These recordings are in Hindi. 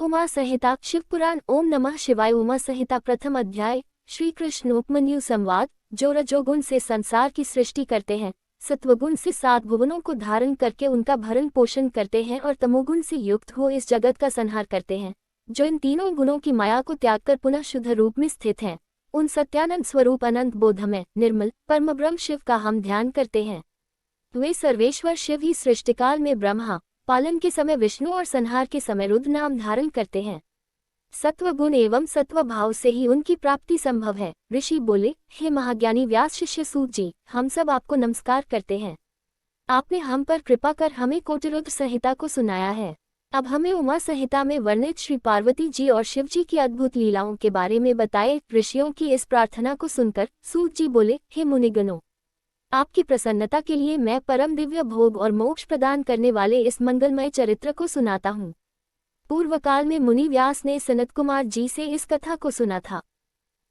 उमा संहिता शिव पुराण। ओम नमः शिवाय। उमा संहिता प्रथम अध्याय। श्री कृष्ण उपमन्यु संवाद। जो रजोगुण से संसार की सृष्टि करते हैं, सत्वगुण से 7 भुवनों को धारण करके उनका भरण पोषण करते हैं और तमोगुण से युक्त हो इस जगत का संहार करते हैं, जो इन तीनों गुणों की माया को त्याग कर पुनः शुद्ध रूप में स्थित हैं, उन सत्यानंद स्वरूप अनंत बोधमय निर्मल परम ब्रह्म शिव का हम ध्यान करते हैं। वे सर्वेश्वर शिव ही सृष्टिकाल में ब्रह्मा, पालन के समय विष्णु और संहार के समय रुद्र नाम धारण करते हैं। सत्व गुण एवं सत्व भाव से ही उनकी प्राप्ति संभव है। ऋषि बोले, हे महाज्ञानी व्यास शिष्य सूत जी, हम सब आपको नमस्कार करते हैं। आपने हम पर कृपा कर हमें कोटिरुद्र संहिता को सुनाया है। अब हमें उमा संहिता में वर्णित श्री पार्वती जी और शिव जी की अद्भुत लीलाओं के बारे में बताए। ऋषियों की इस प्रार्थना को सुनकर सूत जी बोले, हे मुनिगणों, आपकी प्रसन्नता के लिए मैं परम दिव्य भोग और मोक्ष प्रदान करने वाले इस मंगलमय चरित्र को सुनाता हूँ। पूर्व काल में मुनि व्यास ने सनत कुमार जी से इस कथा को सुना था।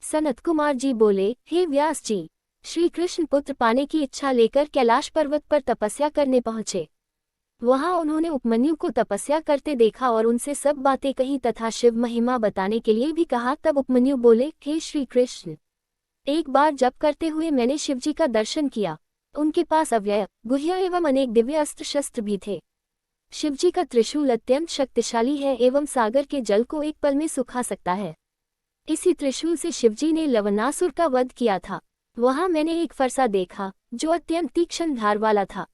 सनत कुमार जी बोले, हे व्यास जी, श्री कृष्ण पुत्र पाने की इच्छा लेकर कैलाश पर्वत पर तपस्या करने पहुंचे। वहां उन्होंने उपमन्यु को तपस्या करते देखा और उनसे सब बातें कही तथा शिव महिमा बताने के लिए भी कहा। तब उपमन्यु बोले, हे श्री कृष्ण, एक बार जप करते हुए मैंने शिवजी का दर्शन किया। उनके पास अव्यय, गुह्य एवं अनेक दिव्य अस्त्र शस्त्र भी थे। शिवजी का त्रिशूल अत्यंत शक्तिशाली है एवं सागर के जल को एक पल में सुखा सकता है। इसी त्रिशूल से शिवजी ने लवणासुर का वध किया था। वहां मैंने एक फरसा देखा जो अत्यंत तीक्ष्ण धार वाला था।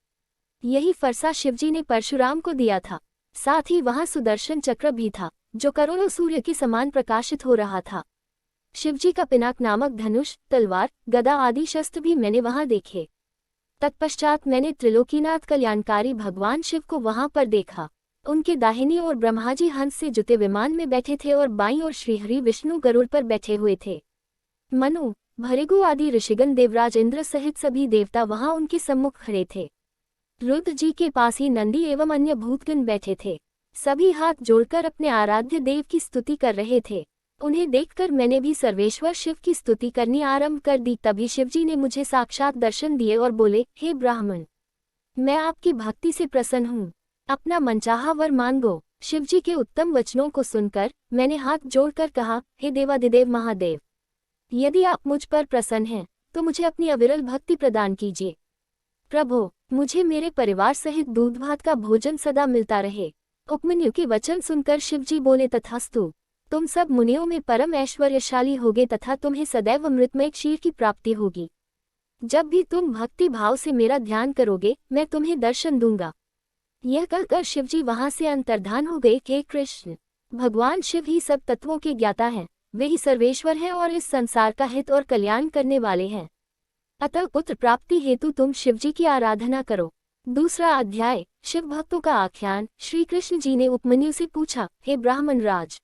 यही फरसा शिवजी ने परशुराम को दिया था। साथ ही वहां सुदर्शन चक्र भी था जो करोड़ों सूर्य के समान प्रकाशित हो रहा था। शिवजी का पिनाक नामक धनुष, तलवार, गदा आदि शस्त्र भी मैंने वहां देखे। तत्पश्चात मैंने त्रिलोकीनाथ कल्याणकारी भगवान शिव को वहां पर देखा। उनके दाहिनी ओर ब्रह्माजी हंस से जुते विमान में बैठे थे और बाईं ओर श्रीहरि विष्णु गरुड़ पर बैठे हुए थे। मनु, भृगु आदि ऋषिगण देवराज इंद्र सहित सभी देवता वहां उनके सम्मुख खड़े थे। रुद्र जी के पास ही नंदी एवं अन्य भूतगण बैठे थे। सभी हाथ जोड़कर अपने आराध्य देव की स्तुति कर रहे थे। उन्हें देखकर मैंने भी सर्वेश्वर शिव की स्तुति करनी आरंभ कर दी। तभी शिवजी ने मुझे साक्षात दर्शन दिए और बोले, हे ब्राह्मण, मैं आपकी भक्ति से प्रसन्न हूँ, अपना मनचाहा वर मांगो। शिवजी के उत्तम वचनों को सुनकर मैंने हाथ जोड़कर कहा, हे देवाधिदेव महादेव, यदि आप मुझ पर प्रसन्न हैं तो मुझे अपनी अविरल भक्ति प्रदान कीजिए। प्रभो, मुझे मेरे परिवार सहित दूध भात का भोजन सदा मिलता रहे। उपमन्यु के वचन सुनकर शिवजी बोले, तथास्तु, तुम सब मुनियों में परम ऐश्वर्यशाली होगे तथा तुम्हें सदैव अमृतमय क्षीर की प्राप्ति होगी। जब भी तुम भक्ति भाव से मेरा ध्यान करोगे मैं तुम्हें दर्शन दूंगा। यह कहकर शिवजी वहां से अंतर्धान हो गए। हे कृष्ण, भगवान शिव ही सब तत्वों के ज्ञाता हैं, वे ही सर्वेश्वर हैं और इस संसार का हित और कल्याण करने वाले हैं। अतः पुत्र प्राप्ति हेतु तुम शिवजी की आराधना करो। दूसरा अध्याय। शिव भक्तों का आख्यान। श्री कृष्ण जी ने उपमन्यु से पूछा, हे ब्राह्मण राज,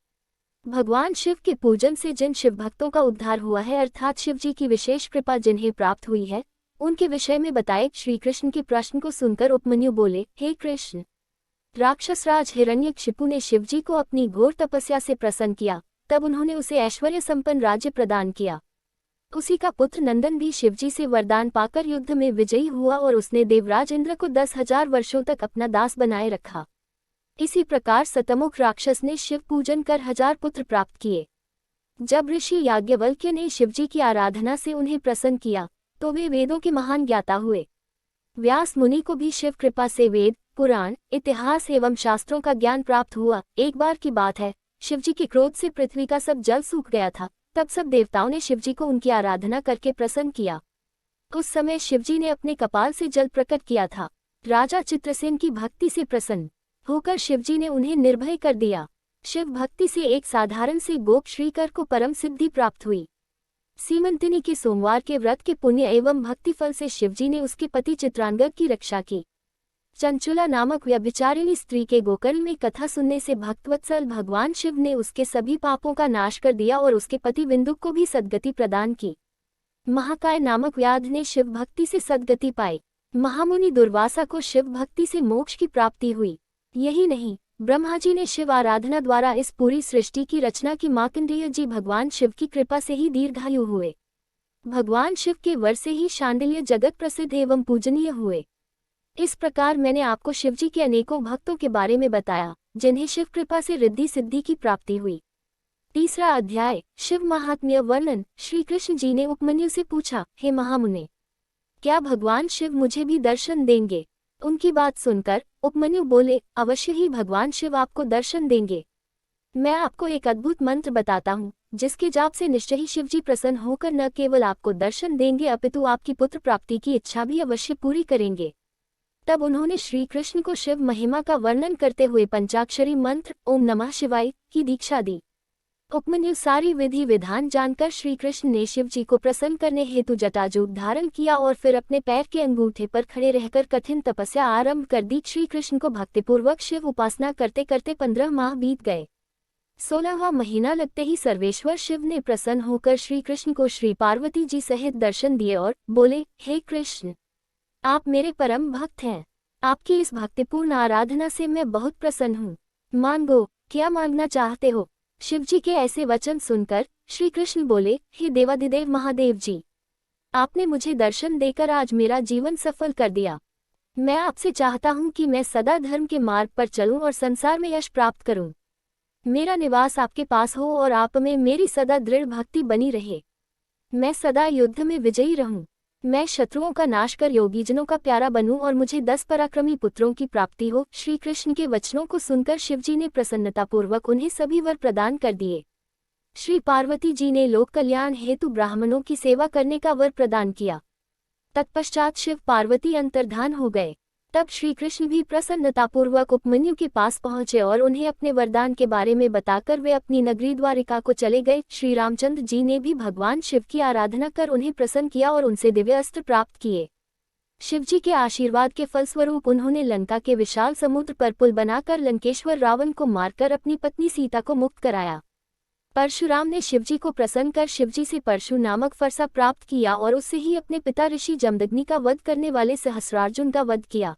भगवान शिव के पूजन से जिन शिव भक्तों का उद्धार हुआ है, अर्थात शिव जी की विशेष कृपा जिन्हें प्राप्त हुई है, उनके विषय में बताए। श्री कृष्ण के प्रश्न को सुनकर उपमन्यु बोले, हे कृष्ण, राक्षसराज हिरण्यकशिपु ने शिवजी को अपनी घोर तपस्या से प्रसन्न किया। तब उन्होंने उसे ऐश्वर्य संपन्न राज्य प्रदान किया। उसी का पुत्र नंदन भी शिवजी से वरदान पाकर युद्ध में विजयी हुआ और उसने देवराज इंद्र को 10,000 वर्षों तक अपना दास बनाए रखा। इसी प्रकार सतमुख राक्षस ने शिव पूजन कर 1000 पुत्र प्राप्त किए। जब ऋषि याज्ञवल्क्य ने शिवजी की आराधना से उन्हें प्रसन्न किया तो वे वेदों के महान ज्ञाता हुए। व्यास मुनि को भी शिव कृपा से वेद, पुराण, इतिहास एवं शास्त्रों का ज्ञान प्राप्त हुआ। एक बार की बात है, शिवजी के क्रोध से पृथ्वी का सब जल सूख गया था। तब सब देवताओं ने शिवजी को उनकी आराधना करके प्रसन्न किया। उस समय शिवजी ने अपने कपाल से जल प्रकट किया था। राजा चित्रसेन की भक्ति से प्रसन्न होकर शिवजी ने उन्हें निर्भय कर दिया। शिव भक्ति से एक साधारण से गोप श्रीकर को परम सिद्धि प्राप्त हुई। सीमंतिनी के सोमवार के व्रत के पुण्य एवं भक्ति फल से शिवजी ने उसके पति चित्रांगद की रक्षा की। चंचुला नामक व्यभिचारिणी स्त्री के गोकर्ण में कथा सुनने से भक्तवत्सल भगवान शिव ने उसके सभी पापों का नाश कर दिया और उसके पति विंदुक को भी सद्गति प्रदान की। महाकाय नामक व्याध ने शिव भक्ति से सद्गति पाई। महामुनि दुर्वासा को शिव भक्ति से मोक्ष की प्राप्ति हुई। यही नहीं, ब्रह्मा जी ने शिव आराधना द्वारा इस पूरी सृष्टि की रचना की। मार्कंडेय जी भगवान शिव की कृपा से ही दीर्घायु हुए। भगवान शिव के वर से ही शांडिल्य जगत प्रसिद्ध एवं पूजनीय हुए। इस प्रकार मैंने आपको शिवजी के अनेकों भक्तों के बारे में बताया। जिन्हें शिव कृपा से रिद्धि सिद्धि की प्राप्ति हुई। तीसरा अध्याय, शिव महात्म्य वर्णन। श्री कृष्ण जी ने उपमन्यु से पूछा, हे महामुने, क्या भगवान शिव मुझे भी दर्शन देंगे? उनकी बात सुनकर उपमन्यु बोले, अवश्य ही भगवान शिव आपको दर्शन देंगे। मैं आपको एक अद्भुत मंत्र बताता हूँ, जिसके जाप से निश्चय ही शिवजी प्रसन्न होकर न केवल आपको दर्शन देंगे अपितु आपकी पुत्र प्राप्ति की इच्छा भी अवश्य पूरी करेंगे। तब उन्होंने श्री कृष्ण को शिव महिमा का वर्णन करते हुए पंचाक्षरी मंत्र ओम नमः शिवाय की दीक्षा दी। उपमन्यु सारी विधि विधान जानकर श्री कृष्ण ने शिव जी को प्रसन्न करने हेतु जटाजूट धारण किया और फिर अपने पैर के अंगूठे पर खड़े रहकर कठिन तपस्या आरंभ कर दी। श्री कृष्ण को भक्तिपूर्वक शिव उपासना करते करते 15 माह बीत गए। 16वां महीना लगते ही सर्वेश्वर शिव ने प्रसन्न होकर श्री कृष्ण को श्री पार्वती जी सहित दर्शन दिए और बोले, हे कृष्ण, आप मेरे परम भक्त हैं। आपकी इस भक्तिपूर्ण आराधना से मैं बहुत प्रसन्न हूँ। मांगो, क्या मांगना चाहते हो? शिवजी के ऐसे वचन सुनकर श्री कृष्ण बोले, हे देवाधिदेव महादेव जी, आपने मुझे दर्शन देकर आज मेरा जीवन सफल कर दिया। मैं आपसे चाहता हूँ कि मैं सदा धर्म के मार्ग पर चलूं और संसार में यश प्राप्त करूं। मेरा निवास आपके पास हो और आप में मेरी सदा दृढ़ भक्ति बनी रहे। मैं सदा युद्ध में विजयी रहूं। मैं शत्रुओं का नाश कर योगीजनों का प्यारा बनूं और मुझे 10 पराक्रमी पुत्रों की प्राप्ति हो। श्री कृष्ण के वचनों को सुनकर शिवजी ने प्रसन्नतापूर्वक उन्हें सभी वर प्रदान कर दिए। श्री पार्वती जी ने लोक कल्याण हेतु ब्राह्मणों की सेवा करने का वर प्रदान किया। तत्पश्चात शिव पार्वती अंतर्धान हो गए। तब श्री कृष्ण भी प्रसन्नतापूर्वक उपमन्यु के पास पहुंचे और उन्हें अपने वरदान के बारे में बताकर वे अपनी नगरी द्वारिका को चले गए। श्री रामचंद्र जी ने भी भगवान शिव की आराधना कर उन्हें प्रसन्न किया और उनसे दिव्य अस्त्र प्राप्त किए। शिवजी के आशीर्वाद के फलस्वरूप उन्होंने लंका के विशाल समुद्र पर पुल बनाकर लंकेश्वर रावण को मारकर अपनी पत्नी सीता को मुक्त कराया। परशुराम ने शिवजी को प्रसन्न कर शिवजी से परशु नामक फरसा प्राप्त किया और उससे ही अपने पिता ऋषि जमदग्नि का वध करने वाले सहस्रार्जुन का वध किया।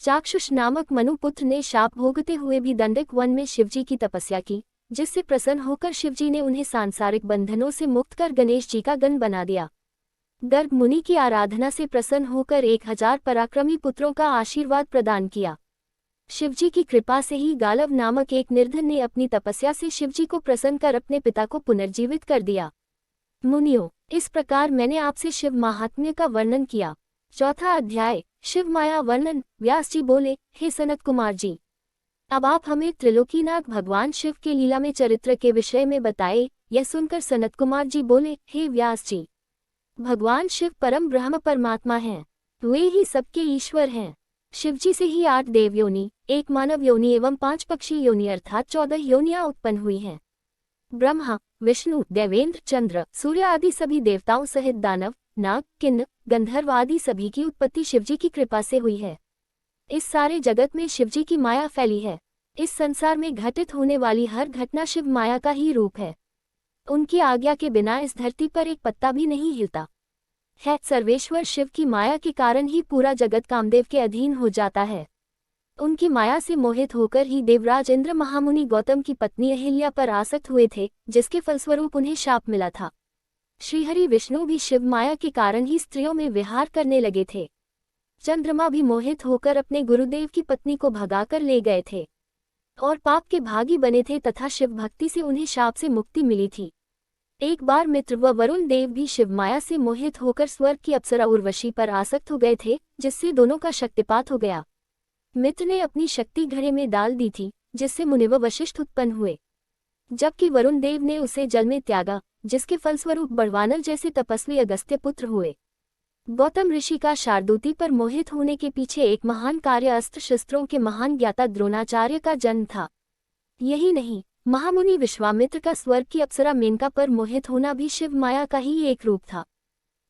चाक्षुष नामक मनुपुत्र ने शाप भोगते हुए भी दंडक वन में शिवजी की तपस्या की, जिससे प्रसन्न होकर शिवजी ने उन्हें सांसारिक बंधनों से मुक्त कर गणेश जी का गण बना दिया। गर्ग मुनि की आराधना से प्रसन्न होकर 1000 पराक्रमी पुत्रों का आशीर्वाद प्रदान किया। शिवजी की कृपा से ही गालव नामक एक निर्धन ने अपनी तपस्या से शिवजी को प्रसन्न कर अपने पिता को पुनर्जीवित कर दिया। मुनियों, इस प्रकार मैंने आपसे शिव महात्म्य का वर्णन किया। चौथा अध्याय, शिव माया वर्णन। व्यास जी बोले, हे सनत कुमार जी, अब आप हमें त्रिलोकीनाथ भगवान शिव के लीला में चरित्र के विषय में बताए। यह सुनकर सनत कुमार जी बोले, हे व्यास जी, भगवान शिव परम ब्रह्म परमात्मा हैं। वे ही सबके ईश्वर हैं। शिवजी से ही 8 देव योनि, 1 मानव योनि एवं 5 पक्षी योनि अर्थात 14 योनियां उत्पन्न हुई हैं। ब्रह्मा, विष्णु, देवेंद्र, चंद्र, सूर्य आदि सभी देवताओं सहित दानव, नाग, किन्नर, गंधर्व आदि सभी की उत्पत्ति शिवजी की कृपा से हुई है। इस सारे जगत में शिवजी की माया फैली है। इस संसार में घटित होने वाली हर घटना शिव माया का ही रूप है। उनकी आज्ञा के बिना इस धरती पर एक पत्ता भी नहीं हिलता है। सर्वेश्वर शिव की माया के कारण ही पूरा जगत कामदेव के अधीन हो जाता है। उनकी माया से मोहित होकर ही देवराज इंद्र महामुनि गौतम की पत्नी अहिल्या पर आसक्त हुए थे, जिसके फलस्वरूप उन्हें शाप मिला था। श्रीहरि विष्णु भी शिव माया के कारण ही स्त्रियों में विहार करने लगे थे। चंद्रमा भी मोहित होकर अपने गुरुदेव की पत्नी को भगाकर ले गए थे और पाप के भागी बने थे तथा शिव भक्ति से उन्हें शाप से मुक्ति मिली थी। एक बार मित्र व वरुण देव भी शिव माया से मोहित होकर स्वर्ग की अप्सरा उर्वशी पर आसक्त हो गए थे, जिससे दोनों का शक्तिपात हो गया। मित्र ने अपनी शक्ति घड़े में डाल दी थी, जिससे मुनि व वशिष्ठ उत्पन्न हुए, जबकि वरुण देव ने उसे जल में त्यागा, जिसके फलस्वरूप बड़वानर जैसे तपस्वी अगस्त्य पुत्र हुए। गौतम ऋषि का शार्दूती पर मोहित होने के पीछे एक महान कार्य अस्त्र शस्त्रों के महान ज्ञाता द्रोणाचार्य का जन्म था। यही नहीं, महामुनि विश्वामित्र का स्वर्ग की अप्सरा मेनका पर मोहित होना भी शिव माया का ही एक रूप था।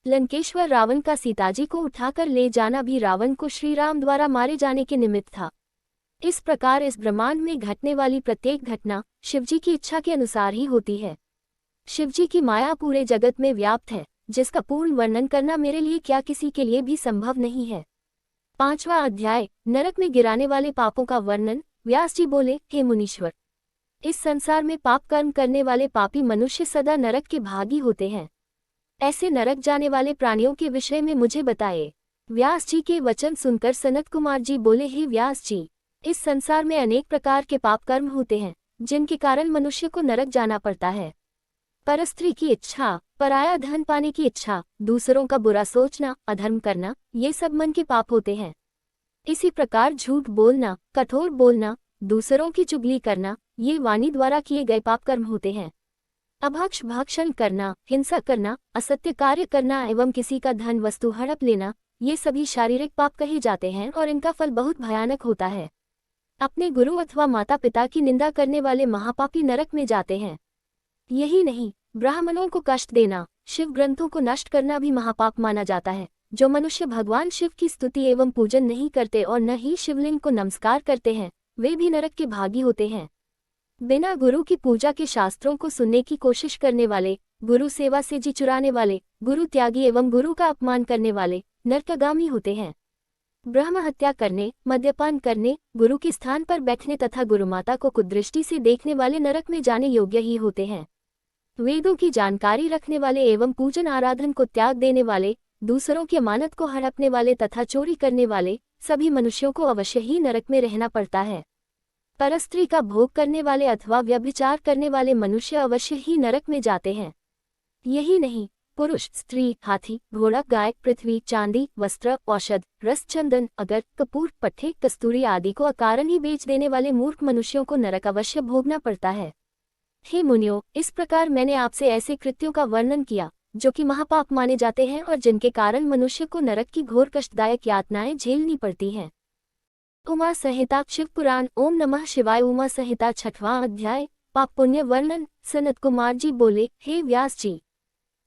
लंकेश्वर रावण का सीताजी को उठाकर ले जाना भी रावण को श्री राम द्वारा मारे जाने के निमित्त था। इस प्रकार इस ब्रह्मांड में घटने वाली प्रत्येक घटना शिवजी की इच्छा के अनुसार ही होती है। शिवजी की माया पूरे जगत में व्याप्त है, जिसका पूर्ण वर्णन करना मेरे लिए क्या किसी के लिए भी संभव नहीं है। 5वां अध्याय, नरक में गिराने वाले पापों का वर्णन। व्यास जी बोले, हे मुनीश्वर, इस संसार में पाप कर्म करने वाले पापी मनुष्य सदा नरक के भागी होते हैं। ऐसे नरक जाने वाले प्राणियों के विषय में मुझे बताए। व्यास जी के वचन सुनकर सनत कुमार जी बोले, हे व्यास जी, इस संसार में अनेक प्रकार के पाप कर्म होते हैं जिनके कारण मनुष्य को नरक जाना पड़ता है। परस्त्री की इच्छा, पराया धन पाने की इच्छा, दूसरों का बुरा सोचना, अधर्म करना, ये सब मन के पाप होते हैं। इसी प्रकार झूठ बोलना, कठोर बोलना, दूसरों की चुगली करना, ये वाणी द्वारा किए गए पाप कर्म होते हैं। अभक्ष भक्षण करना, हिंसा करना, असत्य कार्य करना एवं किसी का धन वस्तु हड़प लेना, ये सभी शारीरिक पाप कहे जाते हैं और इनका फल बहुत भयानक होता है। अपने गुरु अथवा माता पिता की निंदा करने वाले महापापी नरक में जाते हैं। यही नहीं, ब्राह्मणों को कष्ट देना, शिव ग्रंथों को नष्ट करना भी महापाप माना जाता है। जो मनुष्य भगवान शिव की स्तुति एवं पूजन नहीं करते और न ही शिवलिंग को नमस्कार करते हैं, वे भी नरक के भागी होते हैं। बिना गुरु की पूजा के शास्त्रों को सुनने की कोशिश करने वाले, गुरु सेवा से जी चुराने वाले, गुरु त्यागी एवं गुरु का अपमान करने वाले नरकगामी होते हैं। ब्रह्म हत्या करने, मद्यपान करने, गुरु के स्थान पर बैठने तथा गुरुमाता को कुदृष्टि से देखने वाले नरक में जाने योग्य ही होते हैं। वेदों की जानकारी रखने वाले एवं पूजन आराधन को त्याग देने वाले, दूसरों की अमानत को हड़पने वाले तथा चोरी करने वाले सभी मनुष्यों को अवश्य ही नरक में रहना पड़ता है। परस्त्री का भोग करने वाले अथवा व्यभिचार करने वाले मनुष्य अवश्य ही नरक में जाते हैं। यही नहीं, पुरुष, स्त्री, हाथी, घोड़ा, गाय, पृथ्वी, चांदी, वस्त्र, औषध, रस, चंदन, अगर, कपूर, पट्टे, कस्तूरी आदि को अकारण ही बेच देने वाले मूर्ख मनुष्यों को नरक अवश्य भोगना पड़ता है। हे मुनियों, इस प्रकार मैंने आपसे ऐसे कृत्यों का वर्णन किया जो कि महापाप माने जाते हैं और जिनके कारण मनुष्य को नरक की घोर कष्टदायक यातनाएं झेलनी पड़ती हैं। उमा संहिता, शिव पुराण। ओम नमः शिवाय। उमा संहिता, 6वां अध्याय, पाप पुण्य वर्णन। सनत कुमार जी बोले, हे व्यास जी,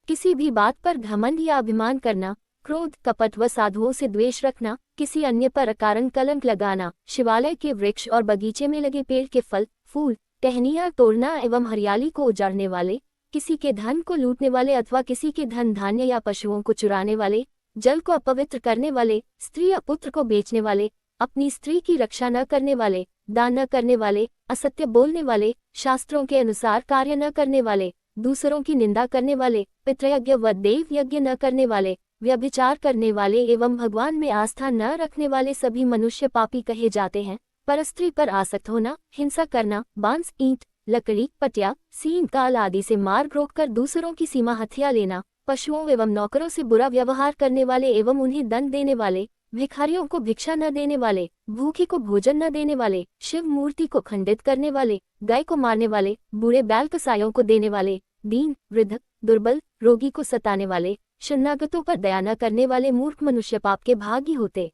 किसी भी बात पर घमंड या अभिमान करना, क्रोध, कपट व साधुओं से द्वेष रखना, किसी अन्य पर अकारण कलंक लगाना, शिवालय के वृक्ष और बगीचे में लगे पेड़ के फल, फूल, टहनियाँ तोड़ना एवं हरियाली को उजाड़ने वाले, किसी के धन को लूटने वाले अथवा किसी के धन धान्य या पशुओं को चुराने वाले, जल को अपवित्र करने वाले, स्त्री या पुत्र को बेचने वाले, अपनी स्त्री की रक्षा न करने वाले, दान न करने वाले, असत्य बोलने वाले, शास्त्रों के अनुसार कार्य न करने वाले, दूसरों की निंदा करने वाले, पितृयज्ञ व देव यज्ञ न करने वाले, व्यभिचार करने वाले एवं भगवान में आस्था न रखने वाले सभी मनुष्य पापी कहे जाते हैं। परस्त्री पर आसक्त होना, हिंसा करना, बांस, ईंट, लकड़ी, पटिया, सींग, काल आदि से मार्ग रोककर दूसरों की सीमा हथिया लेना, पशुओं एवं नौकरों से बुरा व्यवहार करने वाले एवं उन्हें दंड देने वाले, भिखारियों को भिक्षा न देने वाले, भूखे को भोजन न देने वाले, शिव मूर्ति को खंडित करने वाले, गाय को मारने वाले, बूढ़े बैल कसायों को देने वाले, दीन, वृद्ध, दुर्बल, रोगी को सताने वाले, शरणागतों पर दया न करने वाले मूर्ख मनुष्य पाप के भागी होते।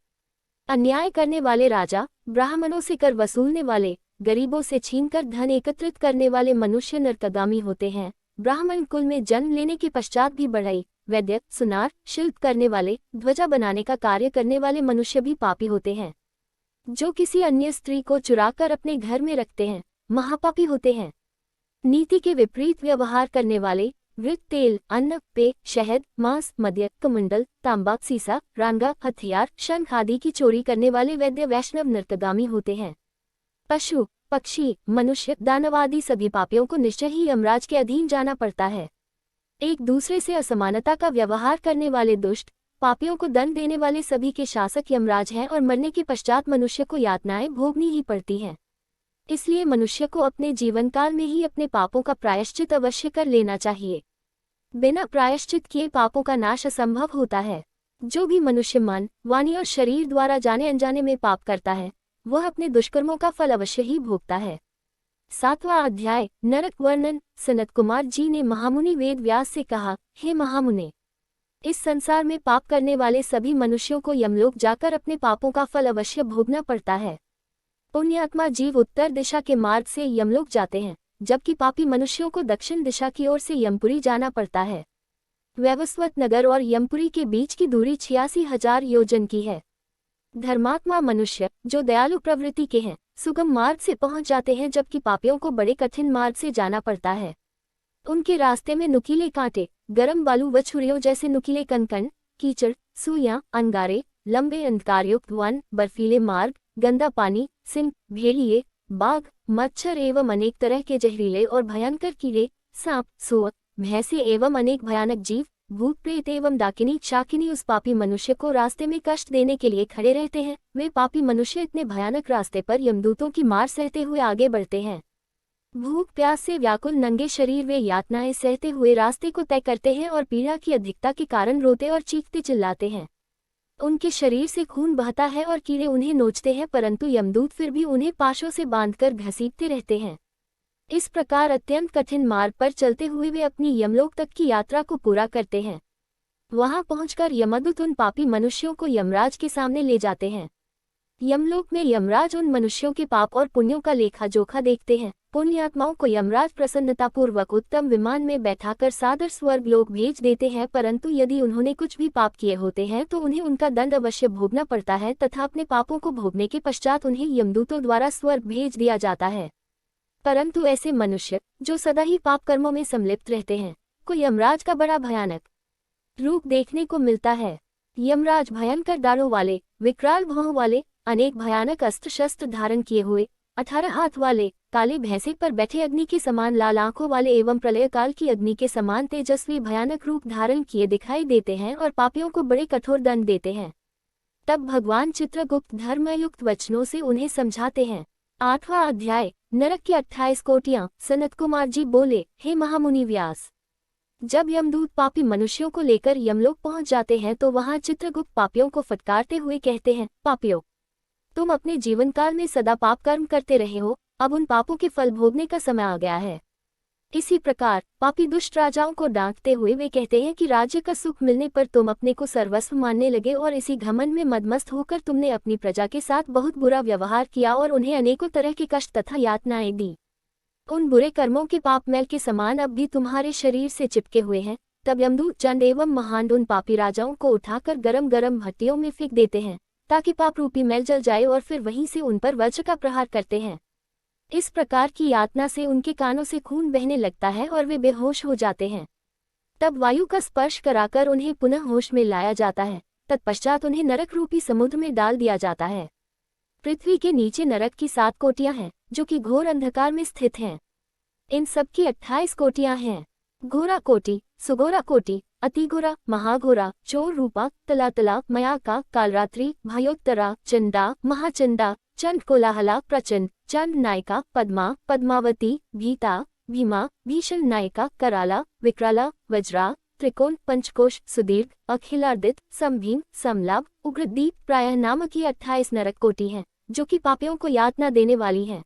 अन्याय करने वाले राजा, ब्राह्मणों से कर वसूलने वाले, गरीबों से छीनकर धन एकत्रित करने वाले मनुष्य नरकगामी होते हैं। ब्राह्मण कुल में जन्म लेने के पश्चात भी बढ़ई, वैद्य, सुनार, शिल्प करने वाले, ध्वजा बनाने का कार्य करने वाले मनुष्य भी पापी होते हैं। जो किसी अन्य स्त्री को चुराकर अपने घर में रखते हैं, महापापी होते हैं। नीति के विपरीत व्यवहार करने वाले, वृत, तेल, अन्न, पेय, शहद, मांस, मद्य, कमंडल, तांबा, सीसा, रांगा, हथियार, शंख आदि की चोरी करने वाले वैद्य वैष्णव नरकगामी होते हैं। पशु, पक्षी, मनुष्य, दानव आदि सभी पापियों को निश्चय ही यमराज के अधीन जाना पड़ता है। एक दूसरे से असमानता का व्यवहार करने वाले दुष्ट, पापियों को दंड देने वाले सभी के शासक यमराज हैं और मरने के पश्चात मनुष्य को यातनाएं भोगनी ही पड़ती हैं। इसलिए मनुष्य को अपने जीवन काल में ही अपने पापों का प्रायश्चित अवश्य कर लेना चाहिए। बिना प्रायश्चित किए पापों का नाश असंभव होता है। जो भी मनुष्य मन, वाणी और शरीर द्वारा जाने अनजाने में पाप करता है, वह अपने दुष्कर्मों का फल अवश्य ही भोगता है। 7वां अध्याय, नरक वर्णन। सनत कुमार जी ने महामुनि वेद व्यास से कहा, हे महामुने, इस संसार में पाप करने वाले सभी मनुष्यों को यमलोक जाकर अपने पापों का फल अवश्य भोगना पड़ता है। पुण्यात्मा जीव उत्तर दिशा के मार्ग से यमलोक जाते हैं, जबकि पापी मनुष्यों को दक्षिण दिशा की ओर से यमपुरी जाना पड़ता है। वैवस्वत नगर और यमपुरी के बीच की दूरी 86,000 योजन की है। धर्मात्मा मनुष्य, जो दयालु प्रवृत्ति के हैं, सुगम मार्ग से पहुंच जाते हैं, जबकि पापियों को बड़े कठिन मार्ग से जाना पड़ता है। उनके रास्ते में नुकीले कांटे, गरम बालू व छुरियों जैसे नुकीले कनकन, कीचड़, सुइयां, अंगारे, लंबे अंधकारयुक्त वन, बर्फीले मार्ग, गंदा पानी, सिंह, भेड़िए, बाघ, मच्छर एवं अनेक तरह के जहरीले और भयंकर कीड़े, सांप, सुअर, भैंसे एवं अनेक भयानक जीव, भूत प्रेत एवं डाकिनी शाकिनी उस पापी मनुष्य को रास्ते में कष्ट देने के लिए खड़े रहते हैं। वे पापी मनुष्य इतने भयानक रास्ते पर यमदूतों की मार सहते हुए आगे बढ़ते हैं। भूख प्यास से व्याकुल नंगे शरीर वे यातनाएं सहते हुए रास्ते को तय करते हैं और पीड़ा की अधिकता के कारण रोते और चीखते चिल्लाते हैं। उनके शरीर से खून बहता है और कीड़े उन्हें नोचते हैं, परंतु यमदूत फिर भी उन्हें पाशों से बांधकर घसीटते रहते हैं। इस प्रकार अत्यंत कठिन मार्ग पर चलते हुए वे अपनी यमलोक तक की यात्रा को पूरा करते हैं। वहां पहुंचकर यमदूत उन पापी मनुष्यों को यमराज के सामने ले जाते हैं। यमलोक में यमराज उन मनुष्यों के पाप और पुण्यों का लेखा जोखा देखते हैं। पुण्यात्माओं को यमराज प्रसन्नतापूर्वक उत्तम विमान में बैठाकर सादर स्वर्ग लोक भेज देते हैं, परंतु यदि उन्होंने कुछ भी पाप किए होते हैं तो उन्हें उनका दंड अवश्य भोगना पड़ता है तथा अपने पापों को भोगने के पश्चात उन्हें यमदूतों द्वारा स्वर्ग भेज दिया जाता है। परंतु ऐसे मनुष्य जो सदा ही पाप कर्मों में संलिप्त रहते हैं को यमराज का बड़ा भयानक रूप देखने को मिलता है। यमराज भयंकर दाढ़ों वाले, विकराल भौहों वाले, अनेक भयानक अस्त्र शस्त्र धारण किए हुए, 18 हाथ वाले, काले भैंसे पर बैठे अग्नि के समान लाल आंखों वाले एवं प्रलयकाल की अग्नि के समान तेजस्वी भयानक रूप धारण किए दिखाई देते हैं और पापियों को बड़े कठोर दंड देते हैं। तब भगवान चित्रगुप्त धर्मयुक्त वचनों से उन्हें समझाते हैं। 8वां अध्याय, नरक की 28 कोटियां। सनत कुमार जी बोले, हे महामुनि व्यास, जब यमदूत पापी मनुष्यों को लेकर यमलोक पहुंच जाते हैं तो वहां चित्रगुप्त पापियों को फटकारते हुए कहते हैं, पापियों, तुम अपने जीवन काल में सदा पाप कर्म करते रहे हो, अब उन पापों के फल भोगने का समय आ गया है। इसी प्रकार पापी दुष्ट राजाओं को डांटते हुए वे कहते हैं कि राज्य का सुख मिलने पर तुम अपने को सर्वस्व मानने लगे और इसी घमंड में मदमस्त होकर तुमने अपनी प्रजा के साथ बहुत बुरा व्यवहार किया और उन्हें अनेकों तरह के कष्ट तथा यातनाएं दी। उन बुरे कर्मों के पाप मैल के समान अब भी तुम्हारे शरीर से चिपके हुए हैं। तब यमदूत चंड एवं महांड उन पापी राजाओं को उठाकर गरम गरम भट्टियों में फेंक देते हैं ताकि पाप रूपी मैल जल जाए और फिर वहीं से उन पर वज्र का प्रहार करते हैं। इस प्रकार की यातना से उनके कानों से खून बहने लगता है और वे बेहोश हो जाते हैं। तब वायु का स्पर्श कराकर उन्हें पुनः होश में लाया जाता है। तत्पश्चात उन्हें नरक रूपी समुद्र में डाल दिया जाता है। पृथ्वी के नीचे नरक की 7 कोटियां हैं जो कि घोर अंधकार में स्थित हैं। इन सब की 28 कोटियां हैं। घोरा कोटि, सुघोरा कोटि, अतिघोरा, महाघोरा, चोर रूपा, तलातला, मयाका, कालरात्रि, भयोत्तरा, चंडा, महाचंडा, चंड कोलाहला, प्रचंड, चंड नायिका, पद्मा, पद्मावती, भीता, भीमा, भीषण नायिका, कराला, विकराला, वज्रा, त्रिकोण, पंचकोश, सुदीर्घ, अखिलार्दित, समभीम, समलाभ, उग्रदीप प्रायः नामक ये 28 नरक कोटि हैं जो कि पापियों को यातना देने वाली हैं।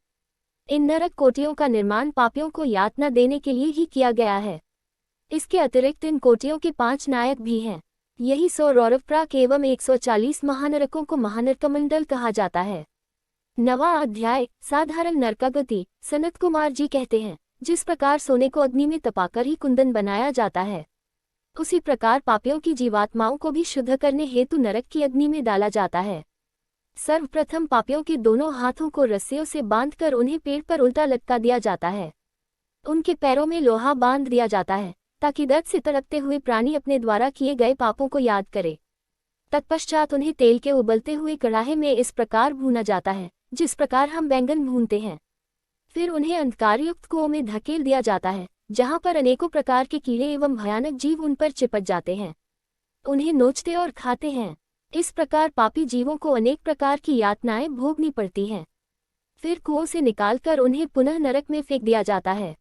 इन नरक कोटियों का निर्माण पापियों को यातना देने के लिए ही किया गया है। इसके अतिरिक्त इन कोटियों के 5 नायक भी हैं। यही 100 रौरवप्राक एवं 140 महानरकों को महानरकमंडल कहा जाता है। 9वां अध्याय, साधारण नरकागति। सनत कुमार जी कहते हैं, जिस प्रकार सोने को अग्नि में तपाकर ही कुंदन बनाया जाता है, उसी प्रकार पापियों की जीवात्माओं को भी शुद्ध करने हेतु नरक की अग्नि में डाला जाता है। सर्वप्रथम पापियों के दोनों हाथों को रस्सियों से बांधकर उन्हें पेड़ पर उल्टा लटका दिया जाता है। उनके पैरों में लोहा बांध दिया जाता है ताकि दर्द से तड़पते हुए प्राणी अपने द्वारा किए गए पापों को याद करे। तत्पश्चात उन्हें तेल के उबलते हुए कड़ाहे में इस प्रकार भूना जाता है जिस प्रकार हम बैंगन भूनते हैं। फिर उन्हें अंधकारयुक्त कुओं में धकेल दिया जाता है जहां पर अनेकों प्रकार के कीड़े एवं भयानक जीव उन पर चिपक जाते हैं। उन्हें नोचते और खाते हैं। इस प्रकार पापी जीवों को अनेक प्रकार की यातनाएं भोगनी पड़ती हैं। फिर कुओं से निकालकर उन्हें पुनः नरक में फेंक दिया जाता है।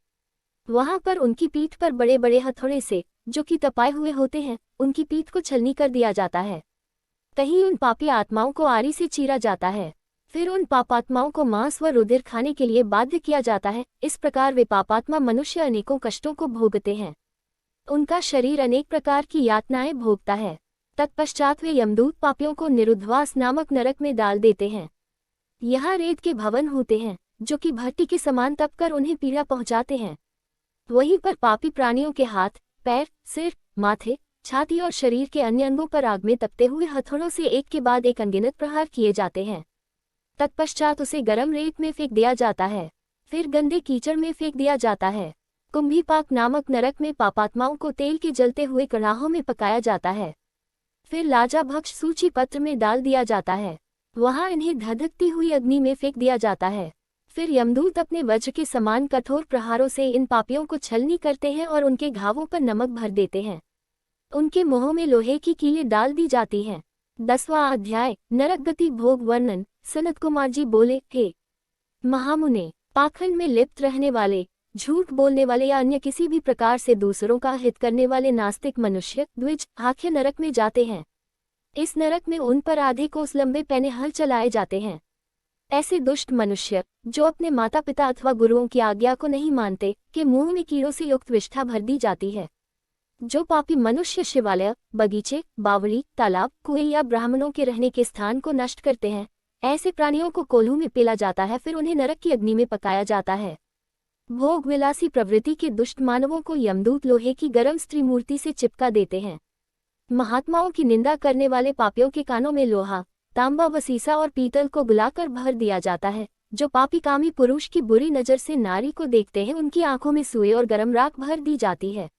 वहां पर उनकी पीठ पर बड़े बड़े हथौड़े से, जो कि तपाए हुए होते हैं, उनकी पीठ को छलनी कर दिया जाता है। कहीं उन पापी आत्माओं को आरी से चीरा जाता है। फिर उन पापात्माओं को मांस व रुधिर खाने के लिए बाध्य किया जाता है। इस प्रकार वे पापात्मा मनुष्य अनेकों कष्टों को भोगते हैं। उनका शरीर अनेक प्रकार की यातनाएं भोगता है। तत्पश्चात वे यमदूत पापियों को निरुद्धवास नामक नरक में डाल देते हैं। यहाँ रेत के भवन होते हैं जो कि भट्टी के समान तपकर उन्हें पीड़ा पहुंचाते हैं। वहीं पर पापी प्राणियों के हाथ, पैर, सिर, माथे, छाती और शरीर के अन्य अंगों पर आग में तपते हुए हथौड़ों से एक के बाद एक अनगिनत प्रहार किए जाते हैं। तत्पश्चात उसे गर्म रेत में फेंक दिया जाता है। फिर गंदे कीचड़ में फेंक दिया जाता है। कुंभीपाक नामक नरक में पापात्माओं को तेल के जलते हुए कड़ाहों में पकाया जाता है। फिर लाजाभक्ष सूची पत्र में डाल दिया जाता है। वहां इन्हें धधकती हुई अग्नि में फेंक दिया जाता है। फिर यमदूत अपने वज्र के समान कठोर प्रहारों से इन पापियों को छलनी करते हैं और उनके घावों पर नमक भर देते हैं। उनके मुंहों में लोहे की कीलें डाल दी जाती हैं। 10वां अध्याय नरक गति भोग वर्णन। सनत कुमार जी बोले, हे महामुने, पाखंड में लिप्त रहने वाले, झूठ बोलने वाले या अन्य किसी भी प्रकार से दूसरों का हित करने वाले नास्तिक मनुष्य द्विज आख्य नरक में जाते हैं। इस नरक में उन पर आधे कोस लंबे पैने हल चलाए जाते हैं। ऐसे दुष्ट मनुष्य जो अपने माता पिता अथवा गुरुओं की आज्ञा को नहीं मानते, के मुंह में कीड़ों से युक्त विष्ठा भर दी जाती है। जो पापी मनुष्य शिवालय, बगीचे, बावड़ी, तालाब, कुएं या ब्राह्मणों के रहने के स्थान को नष्ट करते हैं, ऐसे प्राणियों को कोल्हू में पेला जाता है, फिर उन्हें नरक की अग्नि में पकाया जाता है। भोग विलासी प्रवृत्ति के दुष्ट मानवों को यमदूत लोहे की गर्म स्त्री मूर्ति से चिपका देते हैं। महात्माओं की निंदा करने वाले पापियों के कानों में लोहा, तांबा व सीसा और पीतल को गुलाकर भर दिया जाता है। जो पापी कामी पुरुष की बुरी नज़र से नारी को देखते हैं, उनकी आंखों में सुए और गर्म राख भर दी जाती है।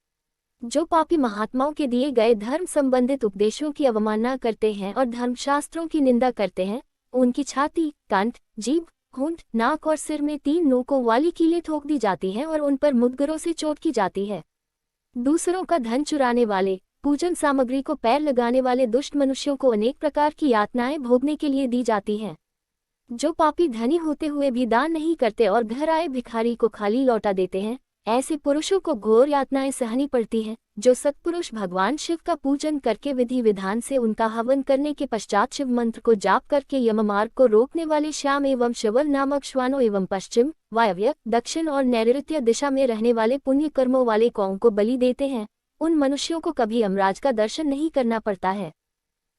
जो पापी महात्माओं के दिए गए धर्म संबंधित उपदेशों की अवमानना करते हैं और धर्मशास्त्रों की निंदा करते हैं, उनकी छाती, कंठ, जीभ, होंठ, नाक और सिर में 3 नोकों वाली कीलें ठोक दी जाती हैं और उन पर मुद्गरों से चोट की जाती है। दूसरों का धन चुराने वाले, पूजन सामग्री को पैर लगाने वाले दुष्ट मनुष्यों को अनेक प्रकार की यातनाएं भोगने के लिए दी जाती हैं। जो पापी धनी होते हुए भी दान नहीं करते और घर आए भिखारी को खाली लौटा देते हैं, ऐसे पुरुषों को घोर यातनाएं सहनी पड़ती हैं। जो सत्पुरुष भगवान शिव का पूजन करके विधि विधान से उनका हवन करने के पश्चात शिव मंत्र को जाप करके यम मार्ग को रोकने वाले श्याम एवं शवल नामक श्वानों एवं पश्चिम, वायव्य, दक्षिण और नैऋत्य दिशा में रहने वाले पुण्य कर्मों वाले कौओं को बलि देते हैं, उन मनुष्यों को कभी यमराज का दर्शन नहीं करना पड़ता है।